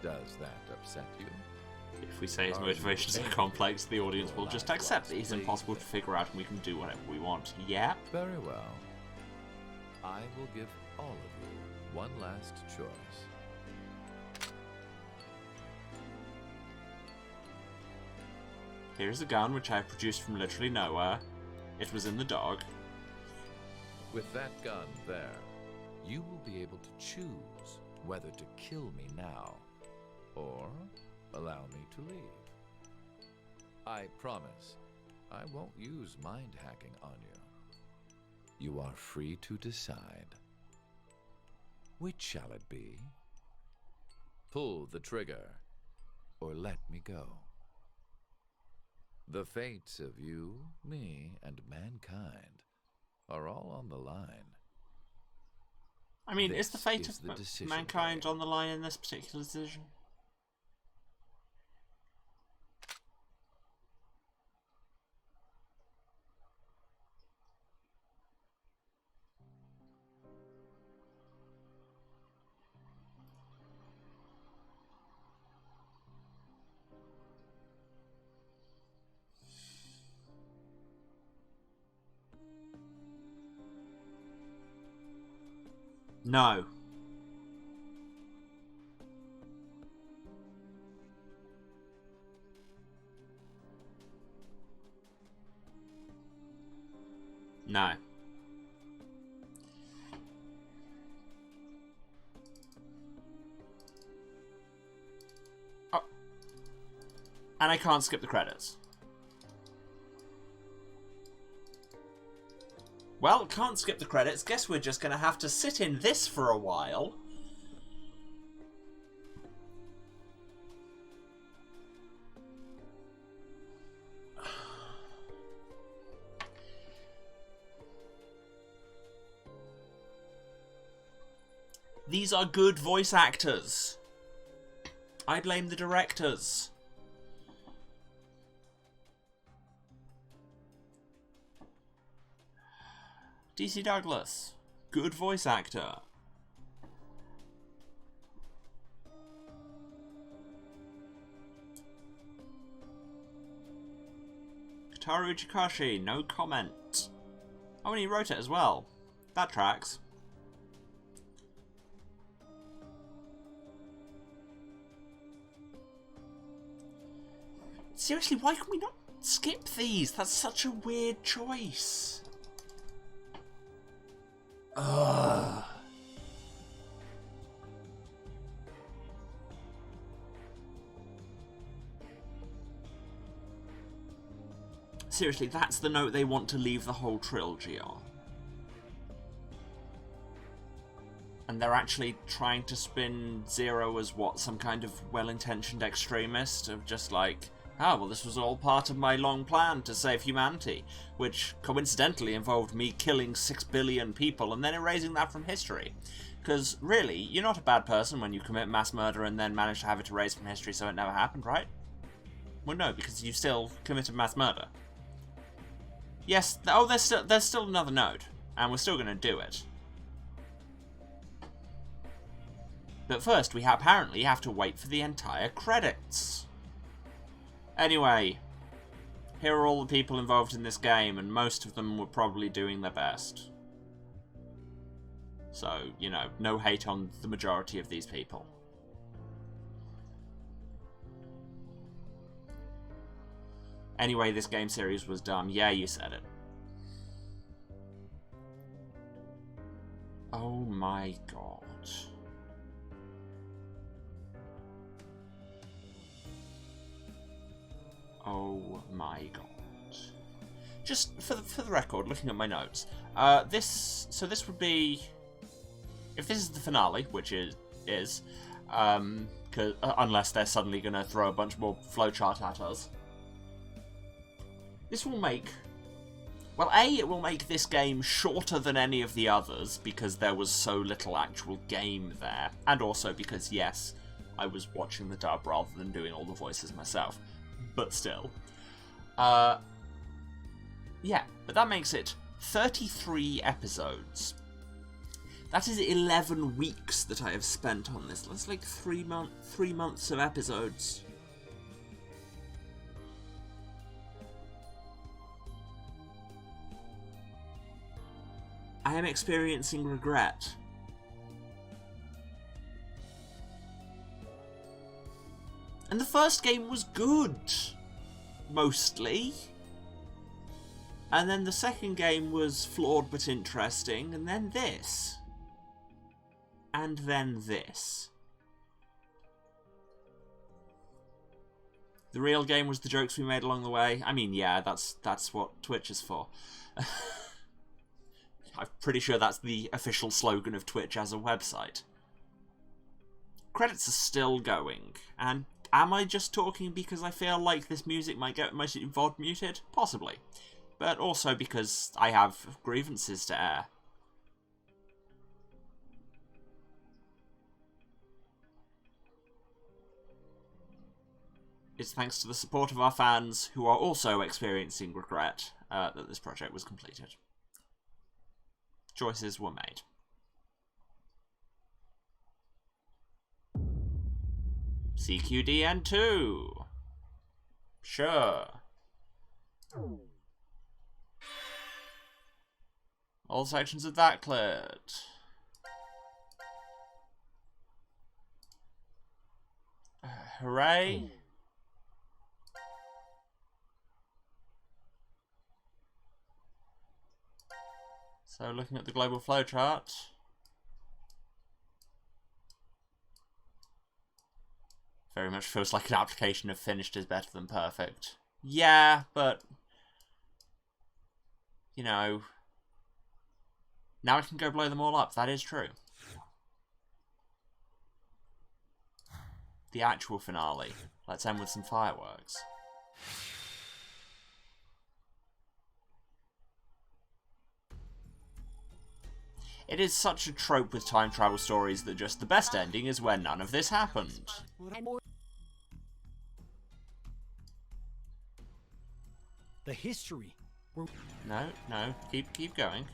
Does that upset you? If we say his Are you motivations are angry? complex, the audience will Well, just I accept that was he's impossible to pleased. figure out and we can do whatever we want. Yep. Very well. I will give all of you one last choice. Here's a gun which I produced from literally nowhere. It was in the dog. With that gun there, you will be able to choose whether to kill me now or allow me to leave. I promise I won't use mind hacking on you. You are free to decide. Which shall it be? Pull the trigger or let me go. The fates of you, me, and mankind are all on the line. I mean, is the This fate is of the decision mankind day. on the line in this particular decision? No. No. Oh. And I can't skip the credits. Well, can't skip the credits. Guess we're just going to have to sit in this for a while. These are good voice actors. I blame the directors. DC Douglas, good voice actor. Kotaro Uchikashi, no comment. Oh, and he wrote it as well. That tracks. Seriously, why can we not skip these? That's such a weird choice. Ugh. Seriously, that's the note they want to leave the whole trilogy on. And they're actually trying to spin Zero as what? Some kind of well-intentioned extremist of just like, ah, well, this was all part of my long plan to save humanity, which coincidentally involved me killing 6 billion people and then erasing that from history. Because, really, you're not a bad person when you commit mass murder and then manage to have it erased from history so it never happened, right? Well, no, because you still committed mass murder. Yes, oh, there's still another node, and we're still going to do it. But first, we apparently have to wait for the entire credits. Anyway, here are all the people involved in this game, and most of them were probably doing their best. So, you know, no hate on the majority of these people. Anyway, this game series was dumb. Yeah, you said it. Oh my god. Oh my god. Just for the record, looking at my notes, this would be, if this is the finale, which it is, unless they're suddenly going to throw a bunch more flowchart at us. This will make, well, A, it will make this game shorter than any of the others, because there was so little actual game there, and also because, yes, I was watching the dub rather than doing all the voices myself, but still. Yeah, but that makes it 33 episodes. That is 11 weeks that I have spent on this. That's like 3 months of episodes. I am experiencing regret. And the first game was good, mostly. And then the second game was flawed but interesting, and then this. And then this. The real game was the jokes we made along the way. I mean, yeah, that's what Twitch is for. I'm pretty sure that's the official slogan of Twitch as a website. Credits are still going, and am I just talking because I feel like this music might get my VOD muted? Possibly. But also because I have grievances to air. It's thanks to the support of our fans, who are also experiencing regret, that this project was completed. Choices were made. CQDN2. Sure. All sections of that cleared. Hooray. So looking at the global flowchart, very much feels like an application of finished is better than perfect. Yeah, but, you know, Now I can go blow them all up. That is true. The actual finale. Let's end with some fireworks. It is such a trope with time travel stories that just the best ending is where none of this happened. The history. No, keep going.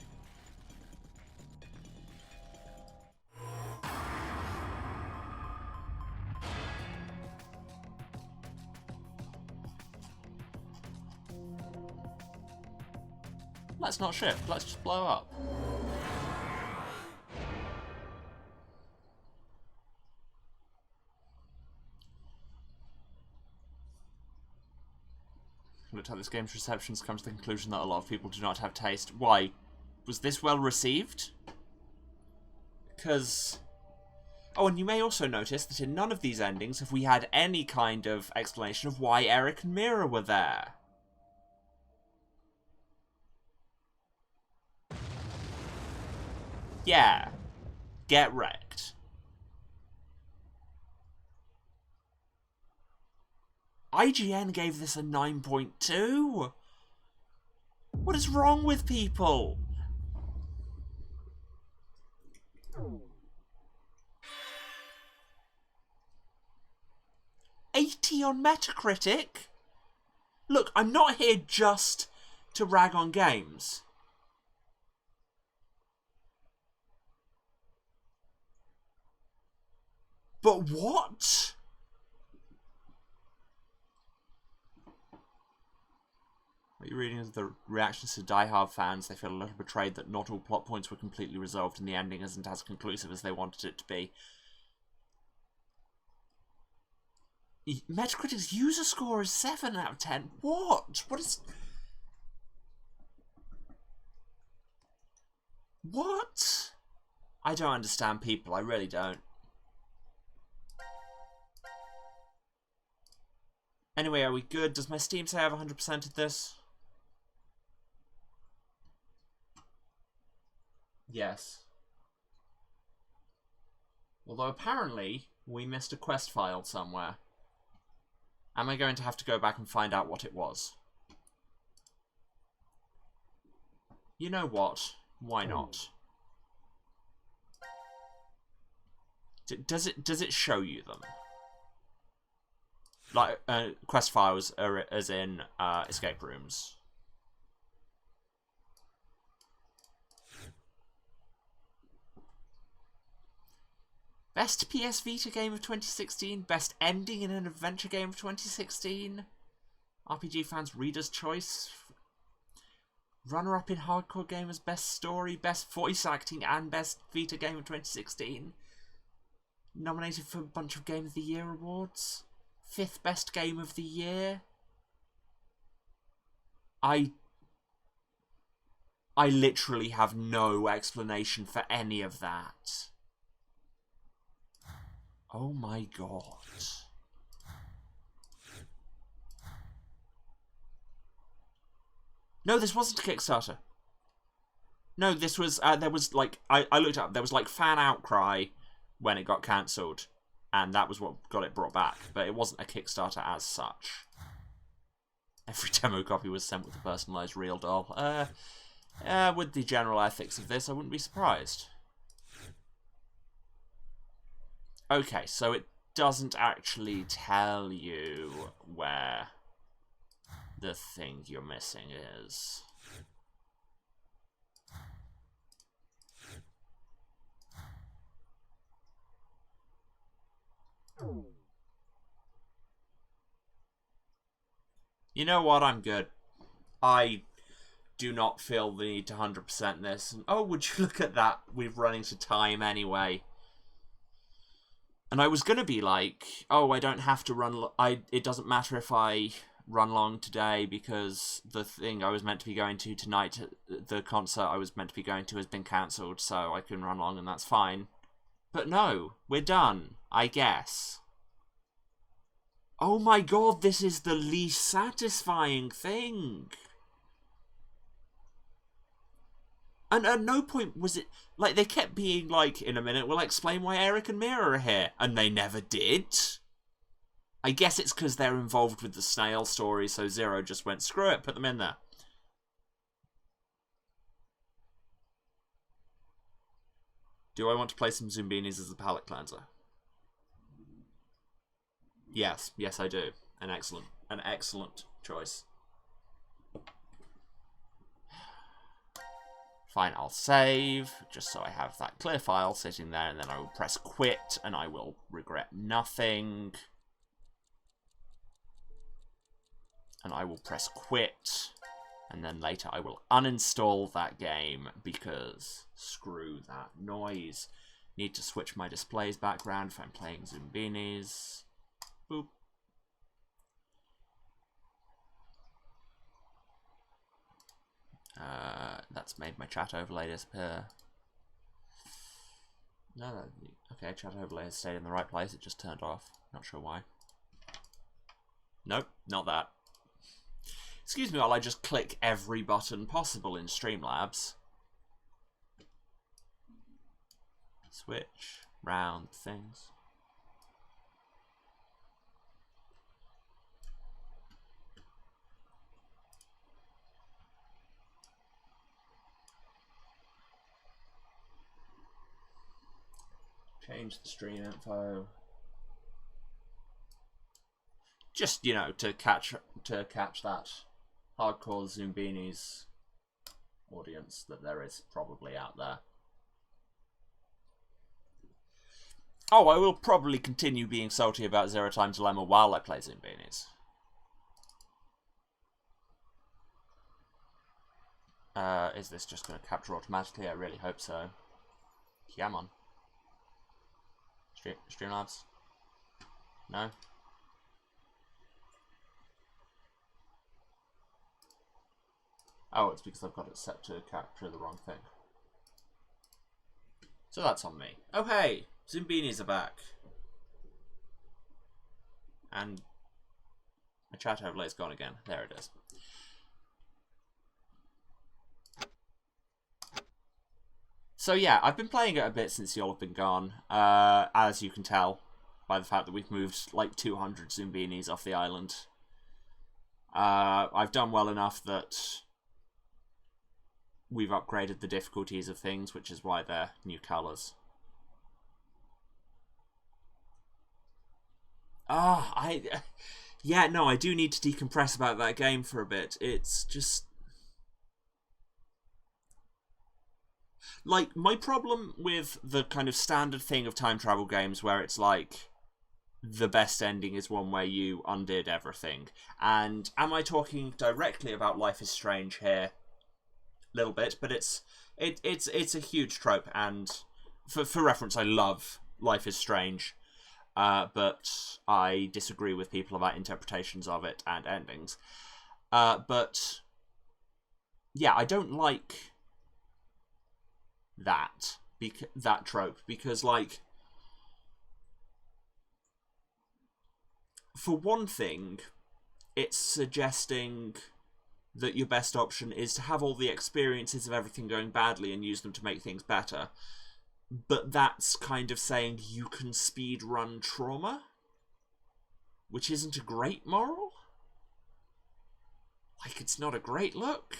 Let's not shift, let's just blow up. Looked at this game's receptions come to the conclusion that a lot of people do not have taste. Why? Was this well received? Because... Oh, and you may also notice that in none of these endings have we had any kind of explanation of why Eric and Mira were there. Yeah. Get wrecked. IGN gave this a 9.2. What is wrong with people? $80 on Metacritic? Look, I'm not here just to rag on games. But what? What you're reading is the reactions to Die Hard fans. They feel a little betrayed that not all plot points were completely resolved and the ending isn't as conclusive as they wanted it to be. Metacritic's user score is 7 out of 10. What? What is... What? I don't understand people. I really don't. Anyway, are we good? Does my Steam say I have 100% of this? Yes. Although apparently we missed a quest file somewhere. Am I going to have to go back and find out what it was? You know what? Why not? Does it show you them? Like, quest files are as in escape rooms. Best PS Vita game of 2016. Best ending in an adventure game of 2016. RPG fans' Reader's Choice. Runner-up in Hardcore Gamers' Best Story, Best Voice Acting, and Best Vita Game of 2016. Nominated for a bunch of Game of the Year awards. 5th Best Game of the Year. I literally have no explanation for any of that. Oh my god. No, this wasn't a Kickstarter. No, this was, there was like, I looked up, there was like fan outcry when it got cancelled. And that was what got it brought back. But it wasn't a Kickstarter as such. Every demo copy was sent with a personalised real doll. With the general ethics of this, I wouldn't be surprised. Okay, so it doesn't actually tell you where the thing you're missing is. You know what? I'm good. I do not feel the need to 100% this. And, oh, would you look at that? We're running to time anyway. And I was going to be like, oh, I don't have to run... it doesn't matter if I run long today because the thing I was meant to be going to tonight, the concert I was meant to be going to has been cancelled, so I can run long and that's fine. But no, we're done, I guess. Oh my god, this is the least satisfying thing. And at no point was it... Like, they kept being like, in a minute, we'll explain why Eric and Mira are here. And they never did. I guess it's because they're involved with the snail story, so Zero just went, screw it, put them in there. Do I want to play some Zoombinis as a palate cleanser? Yes, yes I do. An excellent choice. Fine, I'll save, just so I have that clear file sitting there, and then I will press quit, and I will regret nothing. And I will press quit, and then later I will uninstall that game, because screw that noise. Need to switch my display's background if I'm playing Zoombinis. Boop. That's made my chat overlay disappear. No, okay, chat overlay has stayed in the right place, it just turned off. Not sure why. Nope, not that. Excuse me while I just click every button possible in Streamlabs. Switch round things. Change the stream info. Just, you know, to catch that hardcore Zoombinis audience that there is probably out there. Oh, I will probably continue being salty about Zero Time Dilemma while I play Zoombinis. Is this just going to capture automatically? I really hope so. Come on. Streamlabs? No? Oh, it's because I've got it set to capture the wrong thing. So that's on me. Oh hey! Zoombinis are back. And my chat overlay's gone again. There it is. So yeah, I've been playing it a bit since y'all have been gone, as you can tell by the fact that we've moved like 200 Zoombinis off the island. I've done well enough that we've upgraded the difficulties of things, which is why they're new colours. Yeah, no, I do need to decompress about that game for a bit. It's just... Like, my problem with the kind of standard thing of time travel games where it's like, the best ending is one where you undid everything. And am I talking directly about Life is Strange here? A little bit, but it's a huge trope, and for reference, I love Life is Strange. But I disagree with people about interpretations of it and endings. But yeah, I don't like that trope, because, like, for one thing, it's suggesting that your best option is to have all the experiences of everything going badly and use them to make things better. But that's kind of saying you can speed run trauma, which isn't a great moral. Like, it's not a great look.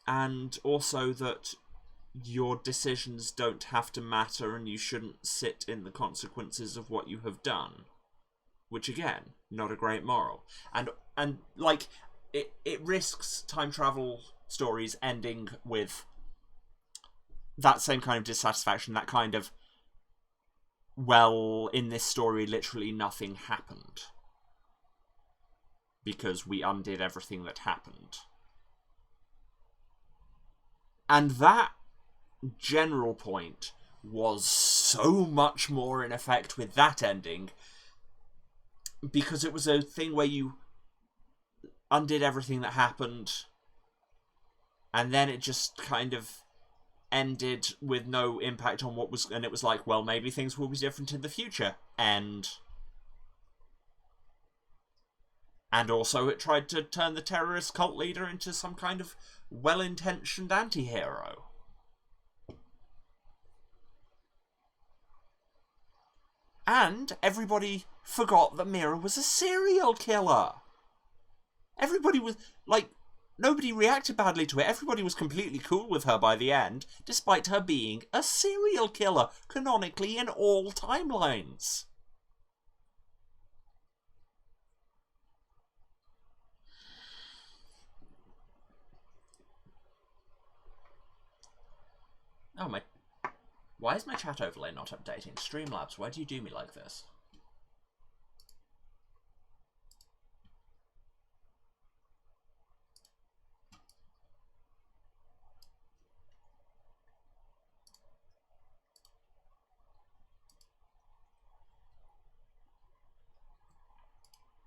And also that your decisions don't have to matter and you shouldn't sit in the consequences of what you have done. Which, again, not a great moral. And like, it risks time travel stories ending with that same kind of dissatisfaction, that kind of, well, in this story, literally nothing happened. Because we undid everything that happened. And that general point was so much more in effect with that ending, because it was a thing where you undid everything that happened, and then it just kind of ended with no impact on what was, and it was like, well, maybe things will be different in the future, and And also it tried to turn the terrorist cult leader into some kind of well-intentioned anti-hero. And everybody forgot that Mira was a serial killer. Everybody was, like, nobody reacted badly to it. Everybody was completely cool with her by the end, despite her being a serial killer, canonically in all timelines. Oh, my... Why is my chat overlay not updating? Streamlabs, why do you do me like this?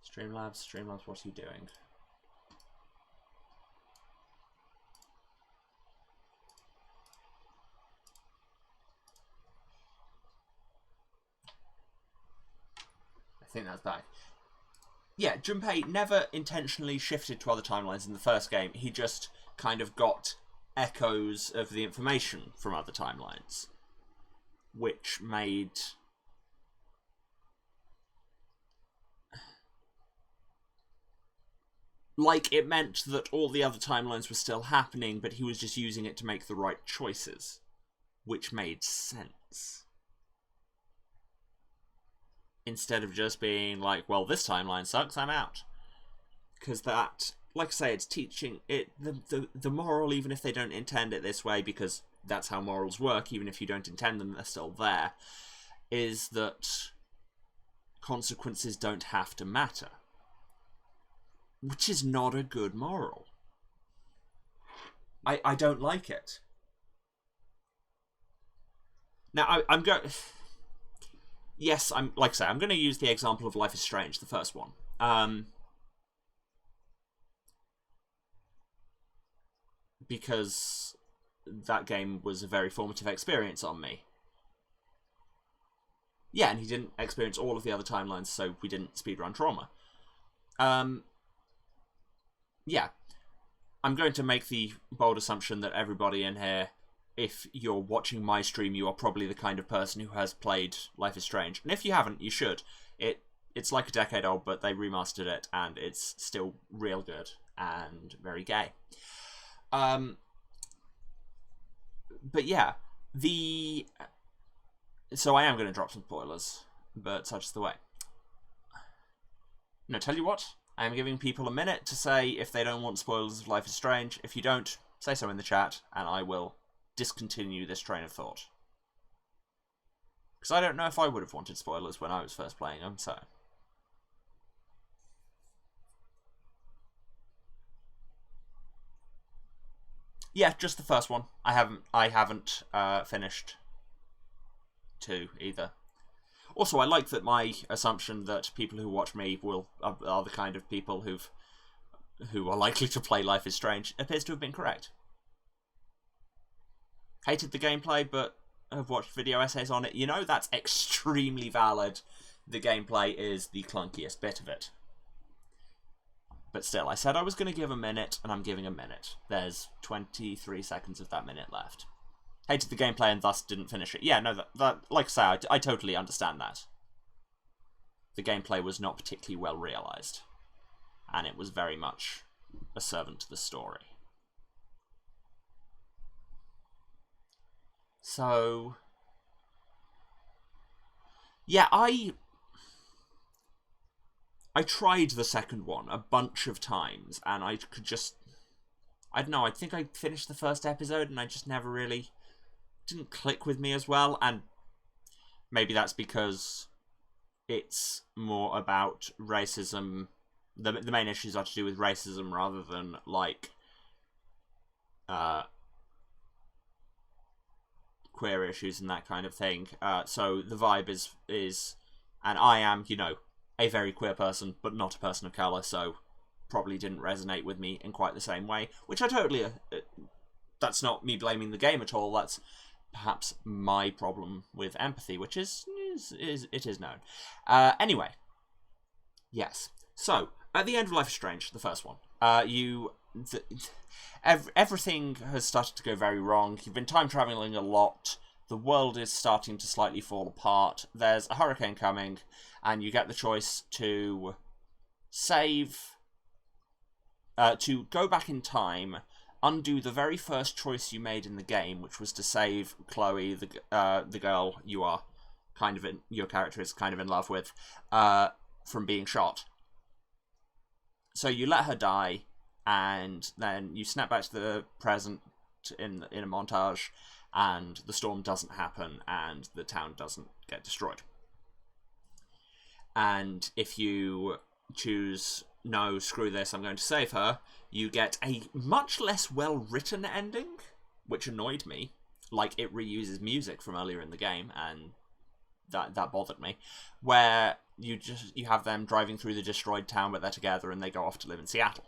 Streamlabs, what are you doing? I think that's back. Yeah, Junpei never intentionally shifted to other timelines in the first game. He just kind of got echoes of the information from other timelines, which made... like, it meant that all the other timelines were still happening, but he was just using it to make the right choices, which made sense. Instead of just being like, well, this timeline sucks, I'm out. Because that, like I say, it's teaching it the moral, even if they don't intend it this way, because that's how morals work, even if you don't intend them, they're still there, is that consequences don't have to matter. Which is not a good moral. I don't like it. Now, I'm going... Yes, like I say, I'm going to use the example of Life is Strange, the first one. Because that game was a very formative experience on me. Yeah, and he didn't experience all of the other timelines, so we didn't speedrun trauma. Yeah, I'm going to make the bold assumption that everybody in here, if you're watching my stream, you are probably the kind of person who has played Life is Strange. And if you haven't, you should. It's like a decade old, but they remastered it, and it's still real good and very gay. But yeah, so I am going to drop some spoilers, but such is the way. No, tell you what, I am giving people a minute to say if they don't want spoilers of Life is Strange. If you don't, say so in the chat, and I will discontinue this train of thought. Because I don't know if I would have wanted spoilers when I was first playing them, so... Yeah, just the first one. I haven't finished 2 either. Also, I like that my assumption that people who watch me are the kind of people who are likely to play Life is Strange appears to have been correct. Hated the gameplay, but have watched video essays on it. You know, that's extremely valid. The gameplay is the clunkiest bit of it. But still, I said I was going to give a minute, and I'm giving a minute. There's 23 seconds of that minute left. Hated the gameplay and thus didn't finish it. Yeah, no, that like I say, I totally understand that. The gameplay was not particularly well realised. And it was very much a servant to the story. So... yeah, I tried the second one a bunch of times, and I could just... I don't know, I think I finished the first episode, and I just never really... didn't click with me as well, and maybe that's because it's more about racism. The main issues are to do with racism rather than, like, queer issues and that kind of thing. So the vibe is, and I am, you know, a very queer person, but not a person of colour, so probably didn't resonate with me in quite the same way, which I totally... that's not me blaming the game at all, that's perhaps my problem with empathy, which it is known. Anyway, yes. So, At the end of Life is Strange, the first one, everything has started to go very wrong. You've been time traveling a lot. The world is starting to slightly fall apart. There's a hurricane coming, and you get the choice to to go back in time, undo the very first choice you made in the game, which was to save Chloe, the girl your character is kind of in love with, from being shot. So you let her die, and then you snap back to the present in a montage, and the storm doesn't happen, and the town doesn't get destroyed. And if you choose, no, screw this, I'm going to save her, you get a much less well-written ending, which annoyed me. Like, it reuses music from earlier in the game, and that bothered me, where you have them driving through the destroyed town, but they're together, and they go off to live in Seattle.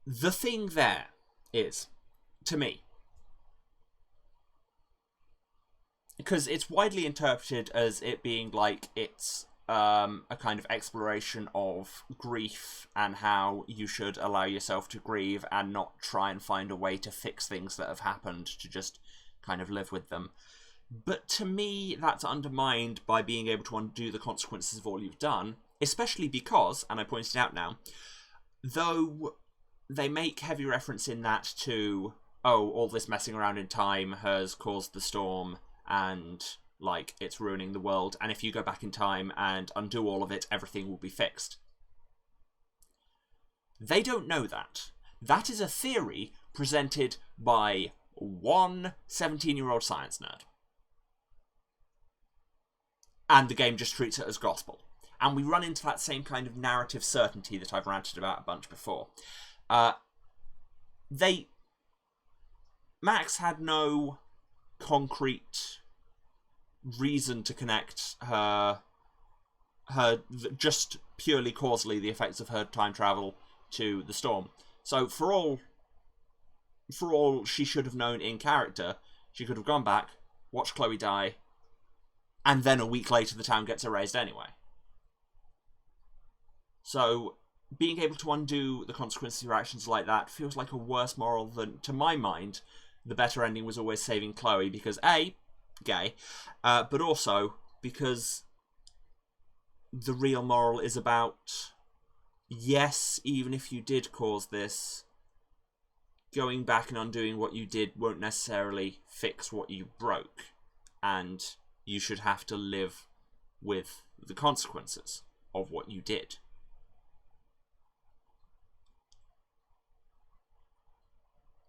The thing there is, to me, because it's widely interpreted as it being like it's a kind of exploration of grief and how you should allow yourself to grieve and not try and find a way to fix things that have happened, to just kind of live with them. But to me, that's undermined by being able to undo the consequences of all you've done, especially because, and I pointed out now, though they make heavy reference in that to, oh, all this messing around in time has caused the storm, and, like, it's ruining the world, and if you go back in time and undo all of it, everything will be fixed. They don't know that. That is a theory presented by one 17-year-old science nerd. And the game just treats it as gospel. And we run into that same kind of narrative certainty that I've ranted about a bunch before. Max had no concrete reason to connect her just purely causally the effects of her time travel to the storm. So for all she should have known in character, she could have gone back, watched Chloe die, and then a week later the town gets erased anyway. So being able to undo the consequences of your actions like that feels like a worse moral than, to my mind, the better ending was always saving Chloe, because A, gay, but also because the real moral is about, yes, even if you did cause this, going back and undoing what you did won't necessarily fix what you broke, and you should have to live with the consequences of what you did.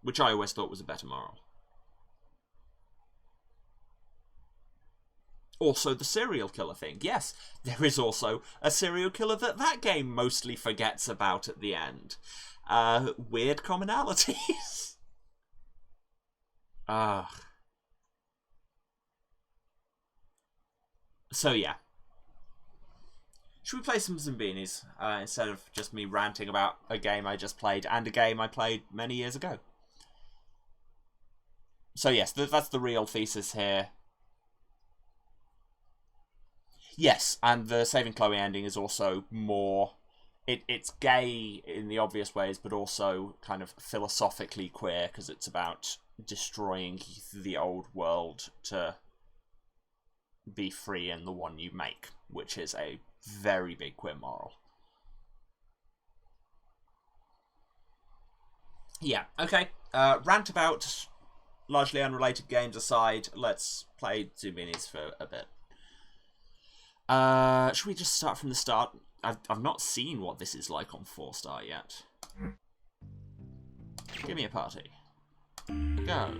Which I always thought was a better moral. Also, the serial killer thing. Yes, there is also a serial killer that game mostly forgets about at the end. Weird commonalities. So yeah. Should we play some Zoombinis instead of just me ranting about a game I just played and a game I played many years ago? So yes, that's the real thesis here. Yes, and the Saving Chloe ending is also more... It's gay in the obvious ways, but also kind of philosophically queer, because it's about destroying the old world to be free in the one you make, which is a very big queer moral. Yeah, okay. Rant about largely unrelated games aside, let's play Zoombinis for a bit. Should we just start from the start? I've not seen what this is like on 4-star yet. Give me a party. Go.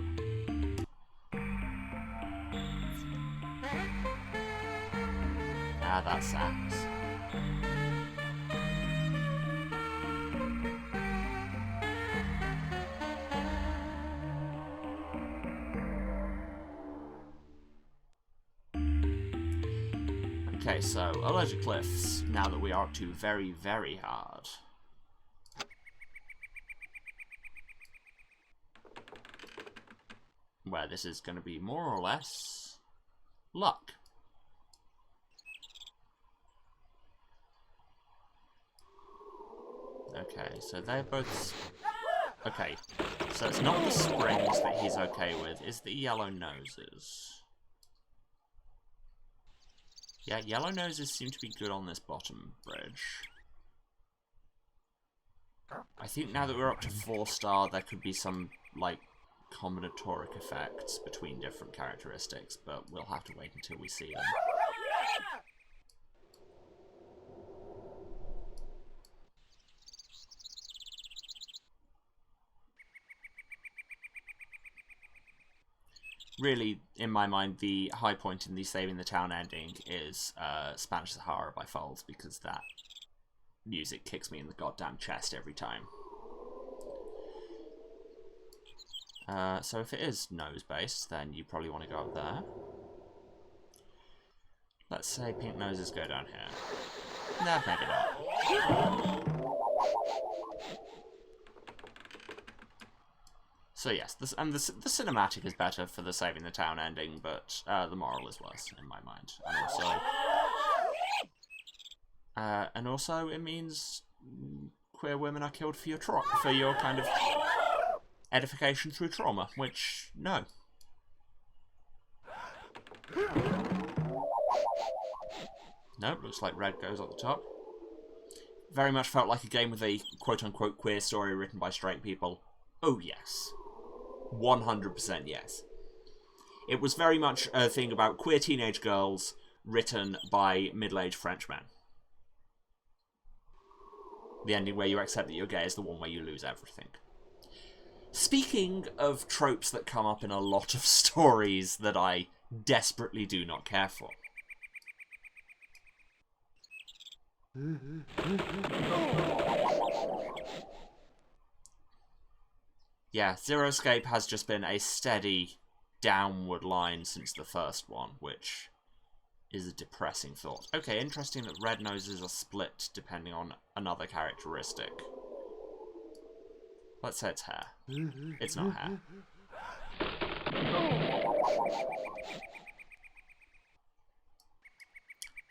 Ah, that sax. Okay, so, allergic cliffs, now that we are up to very, very hard. Where this is going to be more or less luck. Okay, so they're both... Okay, so it's not the springs that he's okay with, it's the yellow noses. Yeah, yellow noses seem to be good on this bottom bridge. I think now that we're up to 4-star, there could be some, like, combinatoric effects between different characteristics, but we'll have to wait until we see them. Really, in my mind, the high point in the Saving the Town ending is Spanish Sahara by Foals, because that music kicks me in the goddamn chest every time. So if it is nose-based, then you probably want to go up there. Let's say pink noses go down here. Nah, maybe not. So yes, the cinematic is better for the Saving the Town ending, but the moral is worse in my mind. And also it means queer women are killed for your kind of edification through trauma, which no. Nope, looks like red goes at the top. Very much felt like a game with a quote-unquote queer story written by straight people. Oh yes. 100% yes. It was very much a thing about queer teenage girls written by middle-aged Frenchmen. The ending where you accept that you're gay is the one where you lose everything. Speaking of tropes that come up in a lot of stories that I desperately do not care for. Yeah, Zero Escape has just been a steady downward line since the first one, which is a depressing thought. Okay, interesting that red noses are split depending on another characteristic. Let's say it's hair. It's not hair.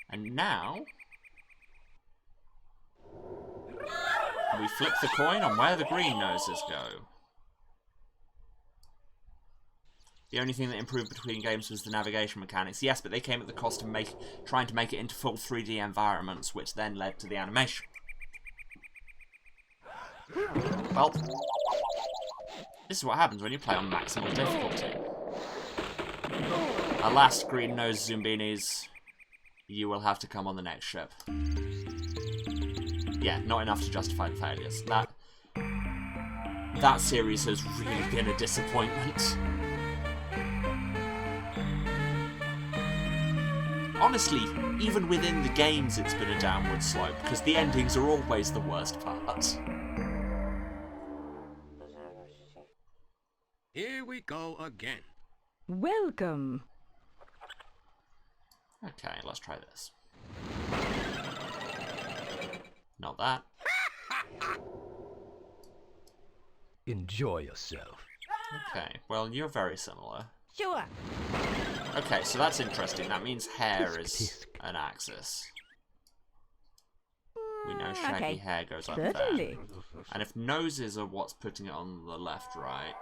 And now we flip the coin on where the green noses go. The only thing that improved between games was the navigation mechanics. Yes, but they came at the cost of trying to make it into full 3D environments, which then led to the animation. Well, this is what happens when you play on maximal difficulty. Alas, green-nosed Zoombinis, you will have to come on the next ship. Yeah, not enough to justify the failures. That series has really been a disappointment. Honestly, even within the games it's been a downward slope, because the endings are always the worst part. Here we go again. Welcome. Okay, let's try this. Not that. Enjoy yourself. Okay, well, you're very similar. Sure. Okay, so that's interesting. That means hair is an axis. We know shaggy hair goes up there. And if noses are what's putting it on the left, right...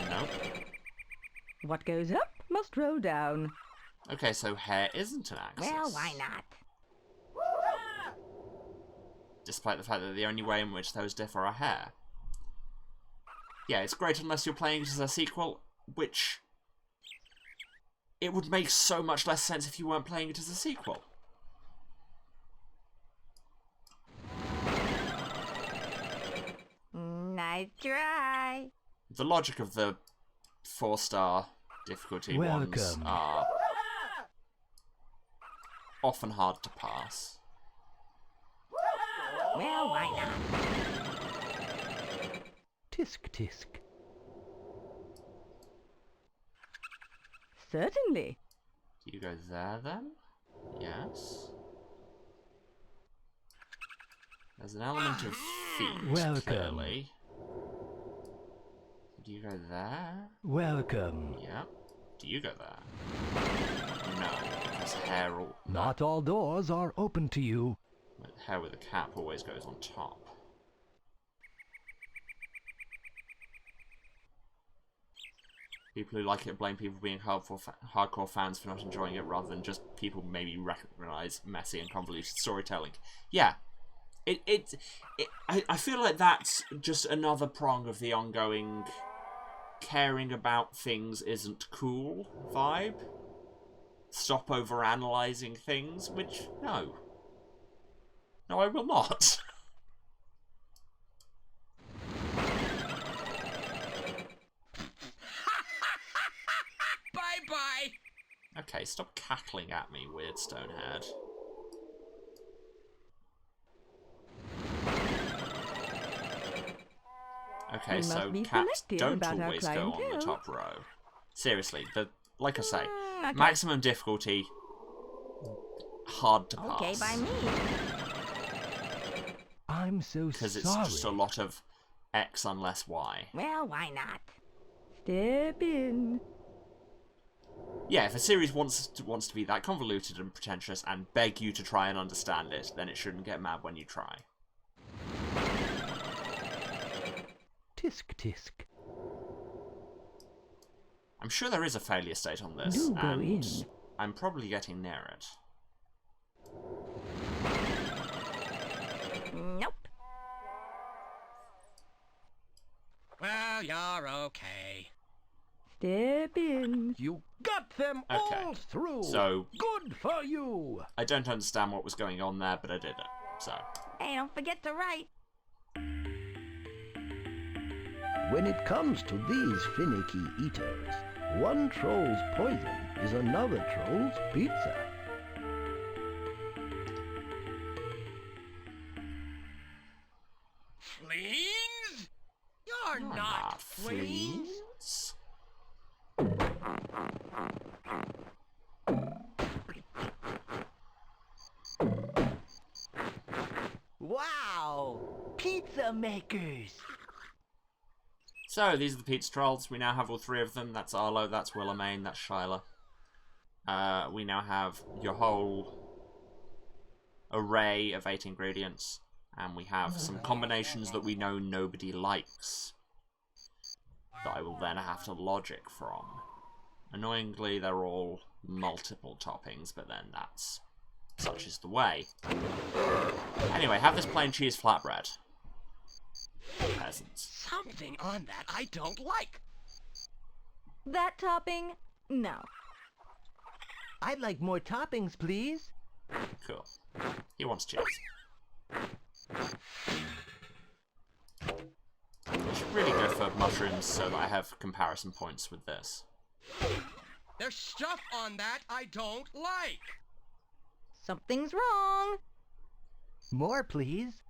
Nope. What goes up must roll down. Okay, so hair isn't an axis. Well, why not? Despite the fact that the only way in which those differ are hair. Yeah, it's great unless you're playing it as a sequel, which... It would make so much less sense if you weren't playing it as a sequel. Nice try. The logic of the 4-star difficulty ones are often hard to pass. Well, why not? Tisk tisk. Certainly. Do you go there then? Yes. There's an element of feet, clearly. Do you go there? Welcome. Yep. Do you go there? No. That's hair all... Not all doors are open to you. Hair with a cap always goes on top. People who like it blame people for being hardcore fans for not enjoying it, rather than just people maybe recognize messy and convoluted storytelling. Yeah. I feel like that's just another prong of the ongoing caring about things isn't cool vibe. Stop overanalyzing things, which, no. No, I will not. Bye-bye! Okay, stop cackling at me, weird stonehead. Okay, so cats don't always go on the top row. Seriously, like I say, maximum difficulty, hard to pass. Okay, by me. I'm so sorry. Because it's just a lot of X unless Y. Well, why not? Step in. Yeah, if a series wants to be that convoluted and pretentious and beg you to try and understand it, then it shouldn't get mad when you try. Tisk tisk. I'm sure there is a failure state on this, Do go and in. I'm probably getting near it. Nope. Well, you're okay. Step in. You got them all through. So good for you. I don't understand what was going on there, but I did it. So. Hey, don't forget to write. When it comes to these finicky eaters, one troll's poison is another troll's pizza. Fleens? You're not fleens. Wow! Pizza makers! So, these are the pizza trolls. We now have all three of them. That's Arlo, that's Willamane, that's Shyla. We now have your whole array of 8 ingredients. And we have some combinations that we know nobody likes. That I will then have to logic from. Annoyingly, they're all multiple toppings, but then that's... such is the way. Anyway, have this plain cheese flatbread. Peasants. Something on that I don't like. That topping? No. I'd like more toppings, please. Cool. He wants cheese. I should really go for mushrooms so that I have comparison points with this. There's stuff on that I don't like. Something's wrong. More, please.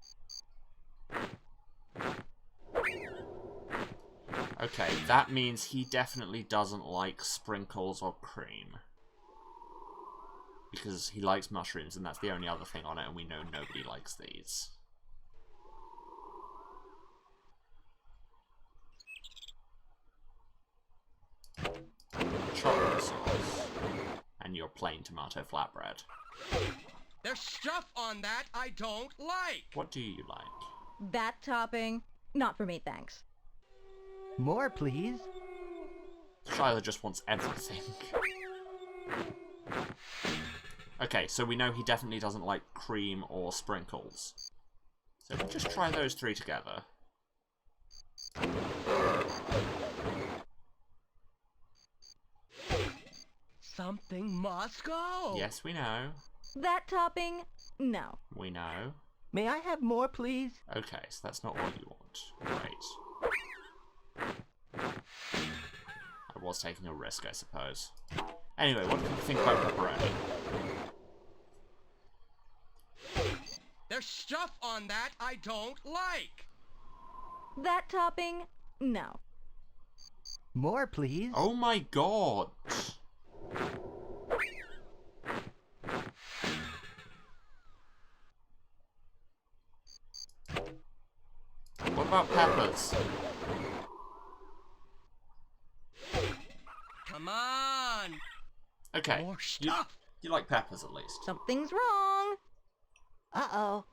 Okay, that means he definitely doesn't like sprinkles or cream. Because he likes mushrooms, and that's the only other thing on it, and we know nobody likes these. Chocolate sauce. And your plain tomato flatbread. There's stuff on that I don't like. What do you like? That topping? Not for me, thanks. More, please. Shyla just wants everything. Okay, so we know he definitely doesn't like cream or sprinkles. So we'll just try those 3 together. Something must go. Yes, we know. That topping? No. We know. May I have more, please? Okay, so that's not what you want. Great. I was taking a risk, I suppose. Anyway, what do you think about pepperoni? There's stuff on that I don't like. That topping? No. More, please. Oh my god! What about peppers? Come on. Okay. More stuff. You like peppers, at least. Something's wrong. Uh-oh.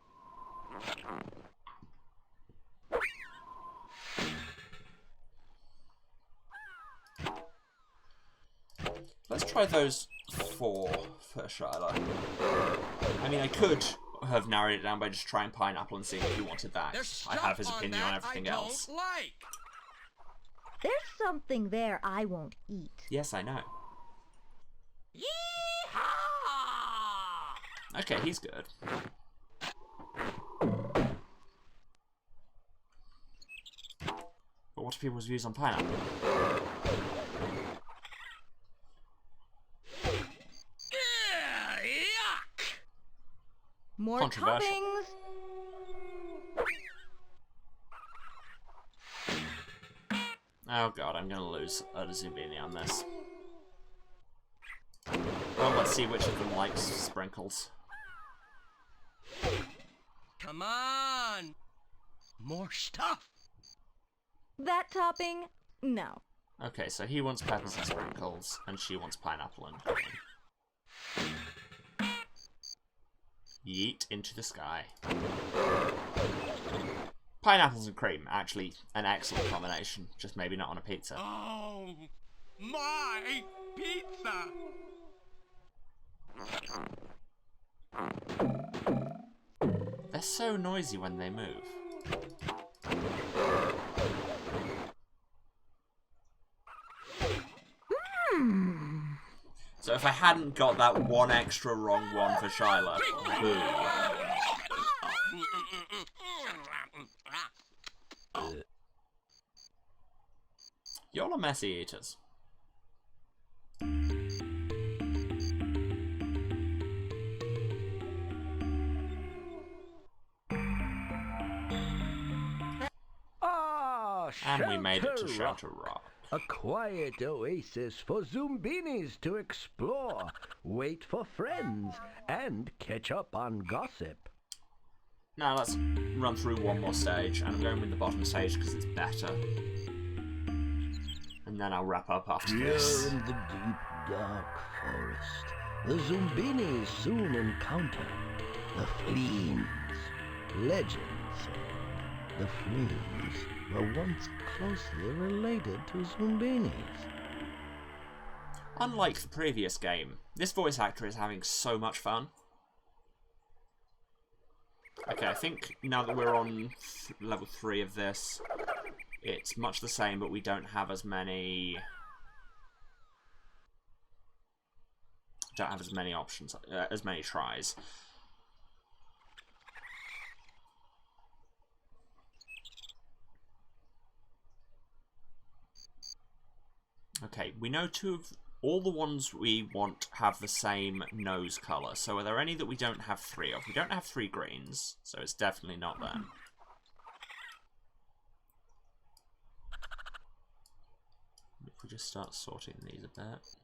Let's try those 4 for Shyla. I mean, I could have narrowed it down by just trying pineapple and seeing if he wanted that. I have his opinion on everything else. There's something there I won't eat. Yes, I know. Okay, he's good. But what are people's views on pineapple? More Controversial. toppings. Oh god, I'm gonna lose a Zombini on this. Well, let's see which of them likes sprinkles. Come on! More stuff! That topping? No. Okay, so he wants peppers and sprinkles, and she wants pineapple and cream. Yeet into the sky. Pineapples and cream, actually an excellent combination, just maybe not on a pizza. Oh, my pizza! They're so noisy when they move. So if I hadn't got that one extra wrong one for Shyla, boo. Y'all are messy eaters. Ah, And we made it to Shelter Shelter Rock. A quiet oasis for Zoombinis to explore, wait for friends, and catch up on gossip. Now let's run through one more stage, and I'm going with the bottom stage because it's better. And then I'll wrap up after Here this. in the deep, dark forest, the Zoombinis soon encounter the Fleens. Legends say the Fleens were once closely related to Zoombinis. Unlike the previous game, this voice actor is having so much fun. Okay, I think now that we're on level 3 of this, it's much the same, but we don't have as many... Don't have as many options, as many tries. Okay, we know all the ones we want have the same nose colour. So are there any that we don't have 3 of? We don't have 3 greens, so it's definitely not them. If we just start sorting these a bit.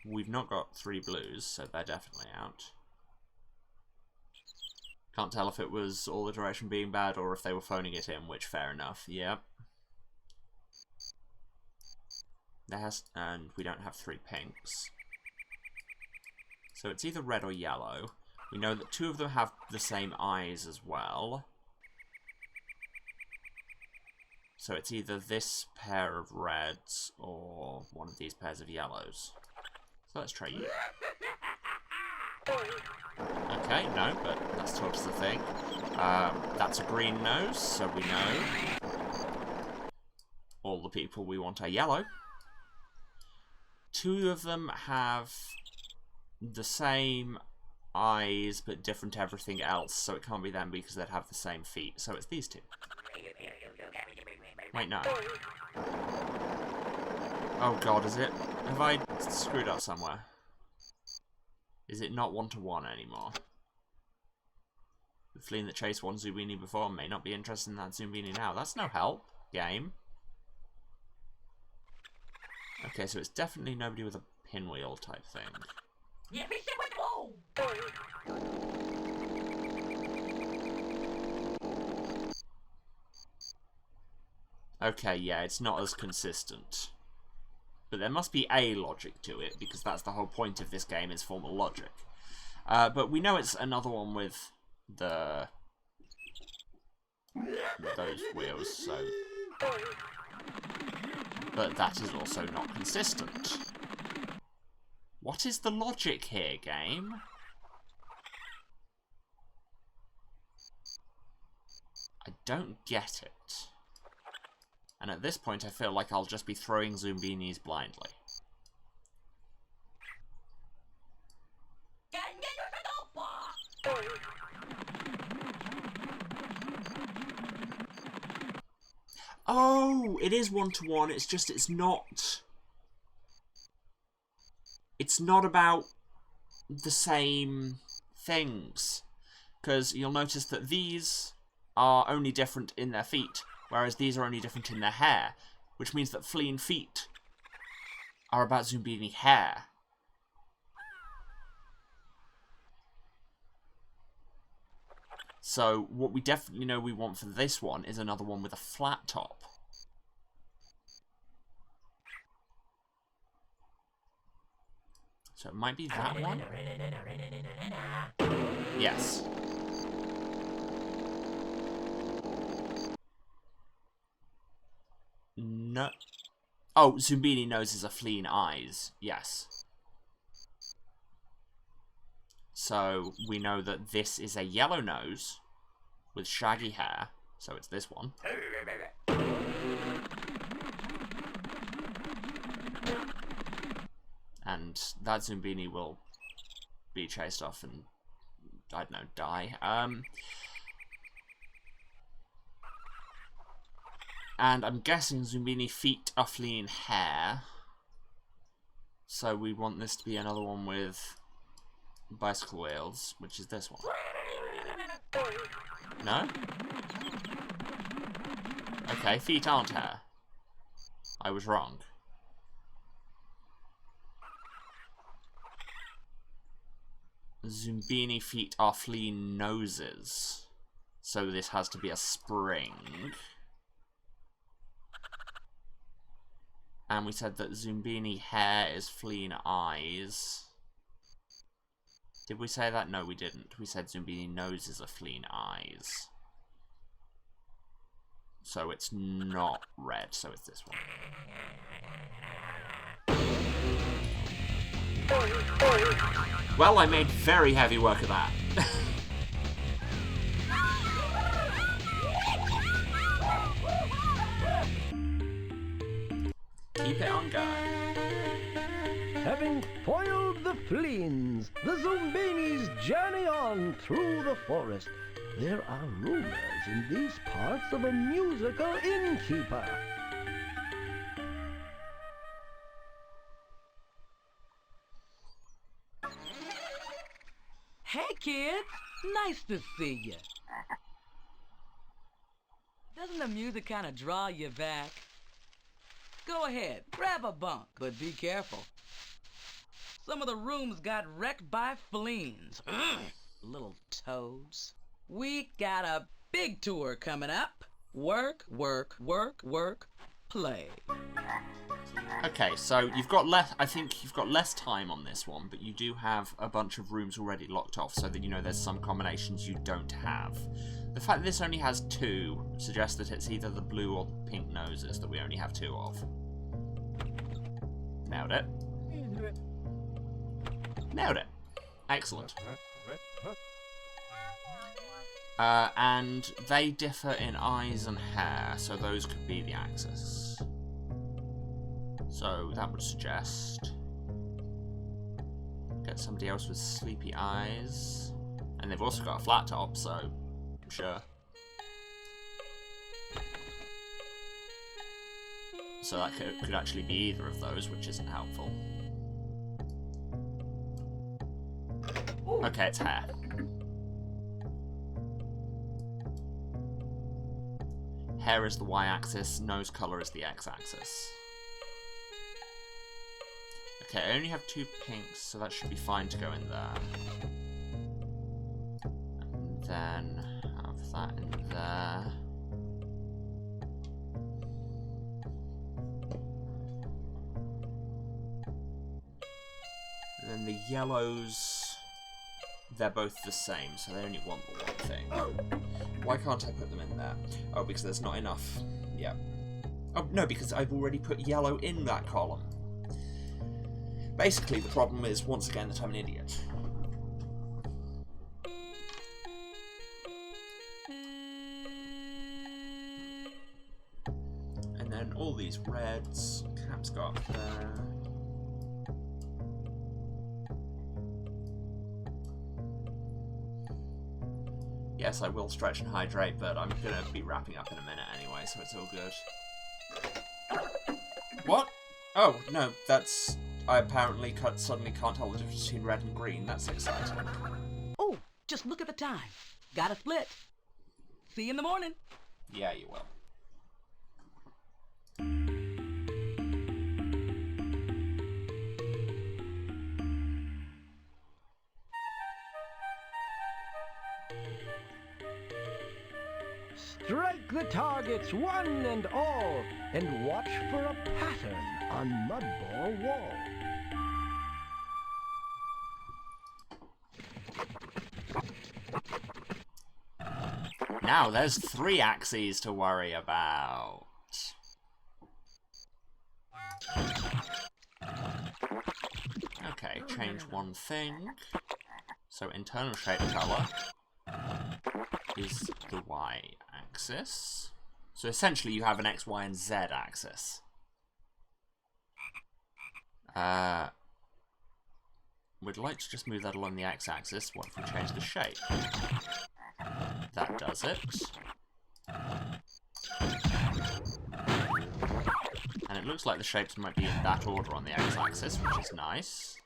We've not got 3 blues, so they're definitely out. Can't tell if it was all the duration being bad or if they were phoning it in, which fair enough, yep. And we don't have 3 pinks. So it's either red or yellow. We know that 2 of them have the same eyes as well. So it's either this pair of reds or one of these pairs of yellows. So let's try you. Okay, no, but that's towards the thing. That's a green nose, so we know all the people we want are yellow. 2 of them have the same eyes, but different everything else, so it can't be them because they'd have the same feet, so it's these 2. Wait, no. Oh god, is it? Have I screwed up somewhere? Is it not 1-to-1 anymore? The Fleen that chased one Zombini before may not be interested in that Zombini now. That's no help, game. Okay, so it's definitely nobody with a pinwheel type thing. Okay, yeah, it's not as consistent. But there must be a logic to it, because that's the whole point of this game, is formal logic. But we know it's another one with those wheels, so... But that is also not consistent. What is the logic here, game? I don't get it. And at this point, I feel like I'll just be throwing Zoombinis blindly. Oh, it is one-to-one. It's just it's not about the same things. Because you'll notice that these are only different in their feet, whereas these are only different in their hair, which means that fleeing feet are about Zoombini hair. So what we definitely know we want for this one is another one with a flat top. So it might be that one? Yes. No. Oh, Zoombini noses are fleeing eyes. Yes. So we know that this is a yellow nose with shaggy hair. So it's this one. And that Zoombini will be chased off and, I don't know, die. And I'm guessing Zoombini feet are fleeing hair. So we want this to be another one with bicycle wheels, which is this one. No? Okay, feet aren't hair. I was wrong. Zoombini feet are fleeing noses. So this has to be a spring. And we said that Zoombini hair is fleeing eyes. Did we say that? No, we didn't. We said Zoombini noses are fleeing eyes. So it's not red, so it's this one. Well, I made very heavy work of that. Keep it on going. Having foiled the fleens, the Zoombinis journey on through the forest. There are rumors in these parts of a musical innkeeper. Hey, kids. Nice to see you. Doesn't the music kind of draw you back? Go ahead, grab a bunk, but be careful. Some of the rooms got wrecked by fleens. Little toads. We got a big tour coming up. Work, work, work, work, play. Okay, so you've got less. I think you've got less time on this one, but you do have a bunch of rooms already locked off, so that you know there's some combinations you don't have. The fact that this only has 2 suggests that it's either the blue or the pink noses that we only have 2 of. Nailed it. Nailed it. Excellent. And they differ in eyes and hair, so those could be the axis. So that would suggest get somebody else with sleepy eyes. And they've also got a flat top, so sure. So that could actually be either of those, which isn't helpful. Okay, it's hair. Hair is the y-axis, nose colour is the x-axis. Okay, I only have 2 pinks, so that should be fine to go in there. And then have that in there. And then the yellows, they're both the same, so they only want the one thing. Why can't I put them in there? Oh, because there's not enough. Yeah. Oh, no, because I've already put yellow in that column. Basically, the problem is, once again, that I'm an idiot. And then all these reds, Cap's got there. Yes, I will stretch and hydrate, but I'm gonna be wrapping up in a minute anyway, so it's all good. What? Oh, no, that's... I apparently suddenly can't tell the difference between red and green. That's exciting. Oh, just look at the time. Gotta split. See you in the morning. Yeah, you will. Strike the targets one and all, and watch for a pattern on Mudball Wall. Now there's 3 axes to worry about. Okay, change one thing. So internal shape color is the y-axis. So essentially you have an x, y, and z axis. We'd like to just move that along the x-axis. What if we change the shape? That does it. And it looks like the shapes might be in that order on the x-axis, which is nice.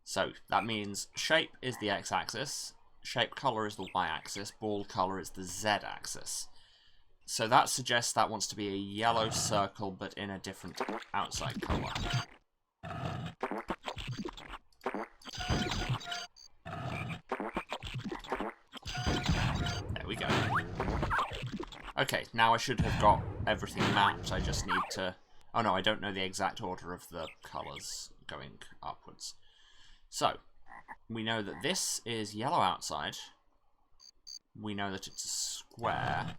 So, that means shape is the x-axis, shape color is the y-axis, ball color is the z-axis. So that suggests that wants to be a yellow circle, but in a different outside color. There we go. Okay, now I should have got everything mapped. I just need to... Oh no, I don't know the exact order of the colours going upwards. So, we know that this is yellow outside. We know that it's a square.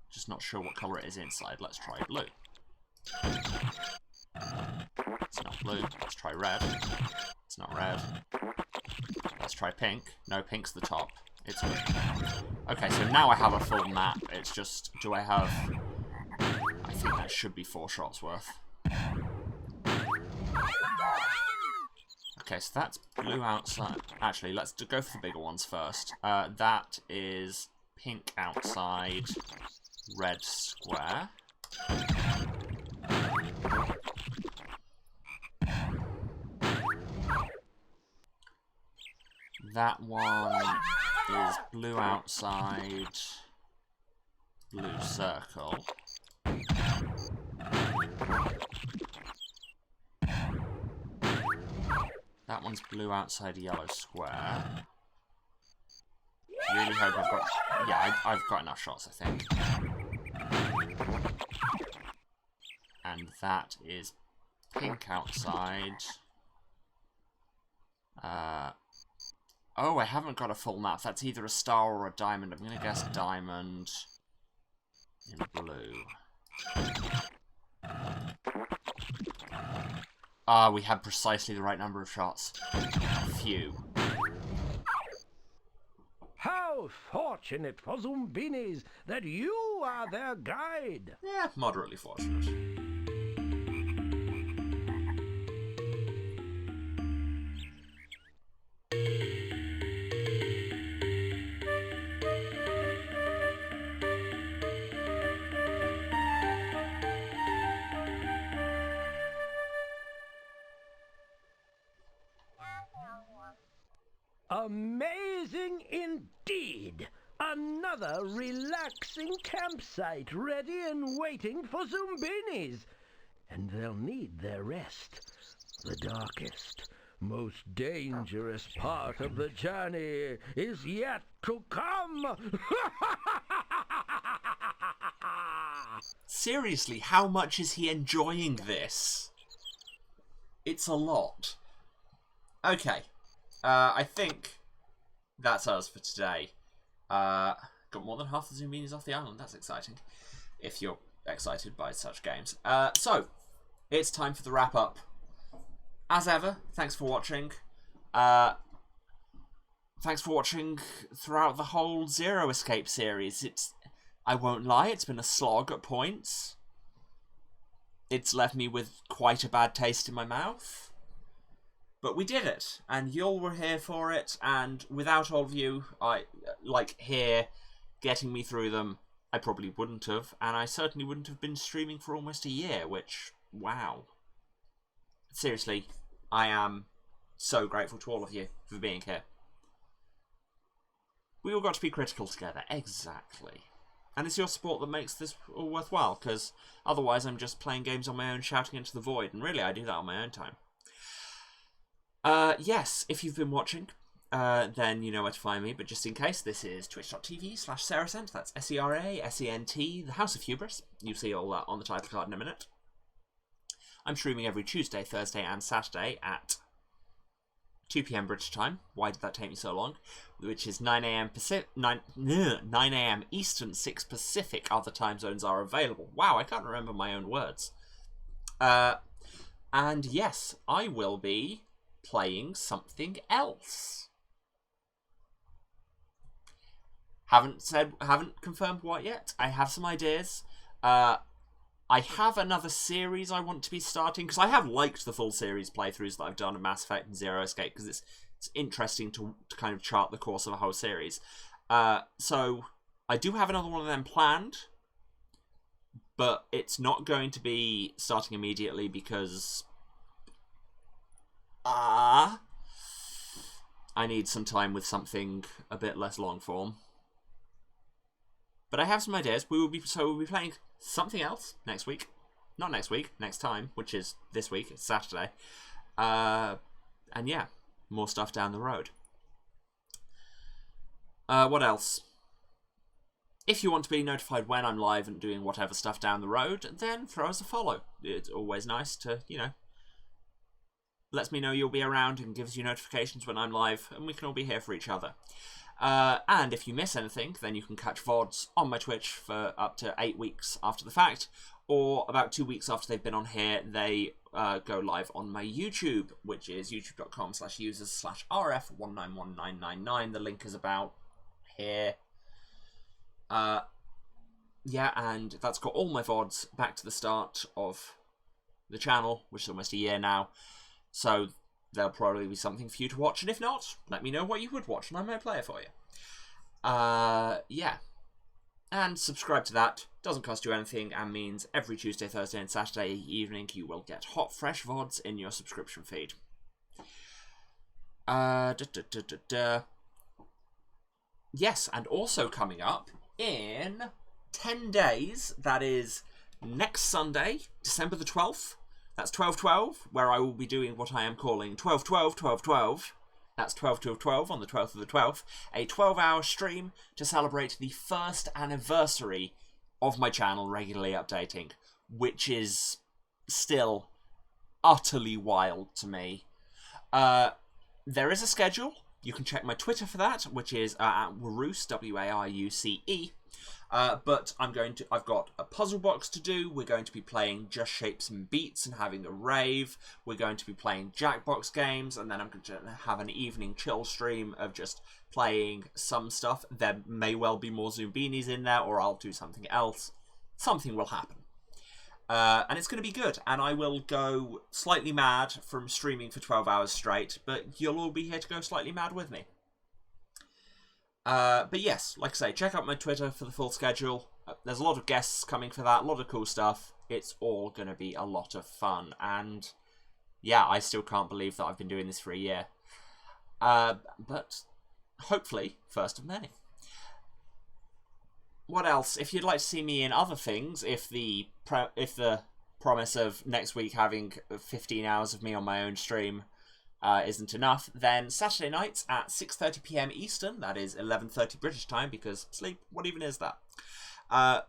Just not sure what colour it is inside. Let's try blue. It's not blue. Let's try red. It's not red. Let's try pink. No, pink's the top. It's blue. Okay, so now I have a full map. It's just, do I have... I think that should be 4 shots worth. Okay, so that's blue outside. Actually, let's go for the bigger ones first. That is pink outside, red square. That one is blue outside, blue circle. That one's blue outside, yellow square. Really hope I've got... Yeah, I've got enough shots, I think. And that is pink outside. Oh, I haven't got a full map. That's either a star or a diamond. I'm going to guess diamond in blue. Ah, we had precisely the right number of shots. Phew. How fortunate for Zoombinis that you are their guide. Yeah, moderately fortunate. Amazing indeed! Another relaxing campsite ready and waiting for Zoombinis. And they'll need their rest. The darkest, most dangerous part of the journey is yet to come! Seriously, how much is he enjoying this? It's a lot. Okay. I think that's us for today. Got more than half the Zoombinis off the island. That's exciting. If you're excited by such games. So, it's time for the wrap-up. As ever, thanks for watching. Thanks for watching throughout the whole Zero Escape series. I won't lie, it's been a slog at points. It's left me with quite a bad taste in my mouth. But we did it, and y'all were here for it, and without all of you, here, getting me through them, I probably wouldn't have, and I certainly wouldn't have been streaming for almost a year, which, wow. Seriously, I am so grateful to all of you for being here. We all got to be critical together, exactly. And it's your support that makes this all worthwhile, because otherwise I'm just playing games on my own, shouting into the void, and really I do that on my own time. Yes, if you've been watching, then you know where to find me, but just in case, this is twitch.tv/Serasent, that's SERASENT, the House of Hubris. You'll see all that on the title card in a minute. I'm streaming every Tuesday, Thursday, and Saturday at 2 PM British time. Why did that take me so long? Which is 9 AM Pacific, 9 AM Eastern, 6 Pacific. Other time zones are available. Wow, I can't remember my own words. And yes, I will be playing something else. Haven't confirmed what yet. I have some ideas. I have another series I want to be starting, because I have liked the full series playthroughs that I've done of Mass Effect and Zero Escape, because it's interesting to kind of chart the course of a whole series. So I do have another one of them planned, but it's not going to be starting immediately because I need some time with something a bit less long form. But I have some ideas. We'll be playing something else next week. Not next week, next time, which is this week. It's Saturday. And yeah, more stuff down the road. What else? If you want to be notified when I'm live and doing whatever stuff down the road, then throw us a follow. It's always nice to, lets me know you'll be around and gives you notifications when I'm live, and we can all be here for each other. And if you miss anything, then you can catch VODs on my Twitch for up to 8 weeks after the fact, or about 2 weeks after they've been on here, they go live on my YouTube, which is youtube.com/users/rf191999. The link is about here. Yeah, and that's got all my VODs back to the start of the channel, which is almost a year now. So there'll probably be something for you to watch, and if not, let me know what you would watch, and I might play it for you. Yeah. And subscribe to that. Doesn't cost you anything, and means every Tuesday, Thursday, and Saturday evening you will get hot, fresh VODs in your subscription feed. Yes, and also coming up in 10 days, that is next Sunday, December the 12th, that's 12/12, where I will be doing what I am calling 12/12/12/12. That's 12/12/12 on the 12th of the 12th. A 12-hour stream to celebrate the first anniversary of my channel regularly updating, which is still utterly wild to me. There is a schedule. You can check my Twitter for that, which is at Waruce, W-A-R-U-C-E. But I've got a puzzle box to do. We're going to be playing Just Shapes and Beats and having a rave. We're going to be playing Jackbox games, and then I'm going to have an evening chill stream of just playing some stuff. There may well be more Zoombinis in there, or I'll do something else. Something will happen. And it's going to be good, and I will go slightly mad from streaming for 12 hours straight, but you'll all be here to go slightly mad with me. But yes, like I say, check out my Twitter for the full schedule. There's a lot of guests coming for that, a lot of cool stuff. It's all going to be a lot of fun, and yeah, I still can't believe that I've been doing this for a year. But hopefully, first of many. What else? If you'd like to see me in other things, if the promise of next week having 15 hours of me on my own stream isn't enough, then Saturday nights at 6:30 PM Eastern, that is 11:30 British time, because sleep, what even is that? I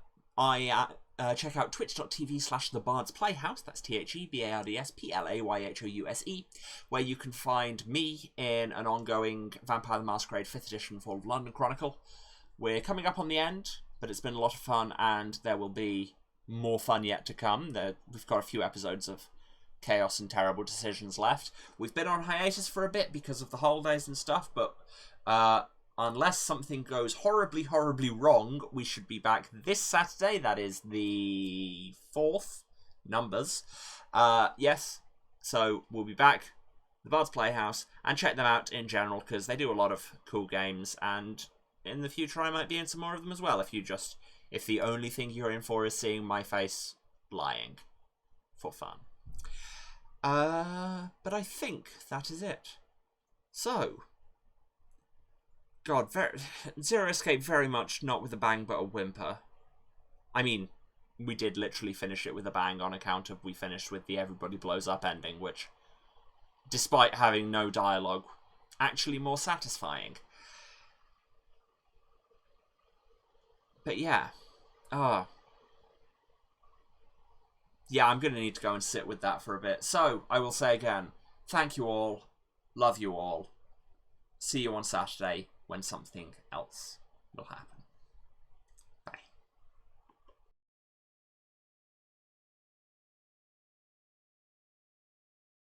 check out twitch.tv/thebardsplayhouse, that's TheBardsplayhouse, where you can find me in an ongoing Vampire the Masquerade 5th edition Fall of London Chronicle. We're coming up on the end, but it's been a lot of fun, and there will be more fun yet to come. We've got a few episodes of chaos and terrible decisions left. We've been on hiatus for a bit because of the holidays and stuff, but unless something goes horribly, horribly wrong, we should be back this Saturday. That is the 4th. Numbers. Yes, so we'll be back. The Bard's Playhouse. And check them out in general, because they do a lot of cool games. And in the future, I might be into more of them as well. If the only thing you're in for is seeing my face lying. For fun. But I think that is it. So... God, Zero Escape very much not with a bang but a whimper. I mean, we did literally finish it with a bang on account of we finished with the everybody blows up ending, which, despite having no dialogue, actually more satisfying. But yeah. Yeah, I'm going to need to go and sit with that for a bit. So, I will say again, thank you all, love you all, see you on Saturday when something else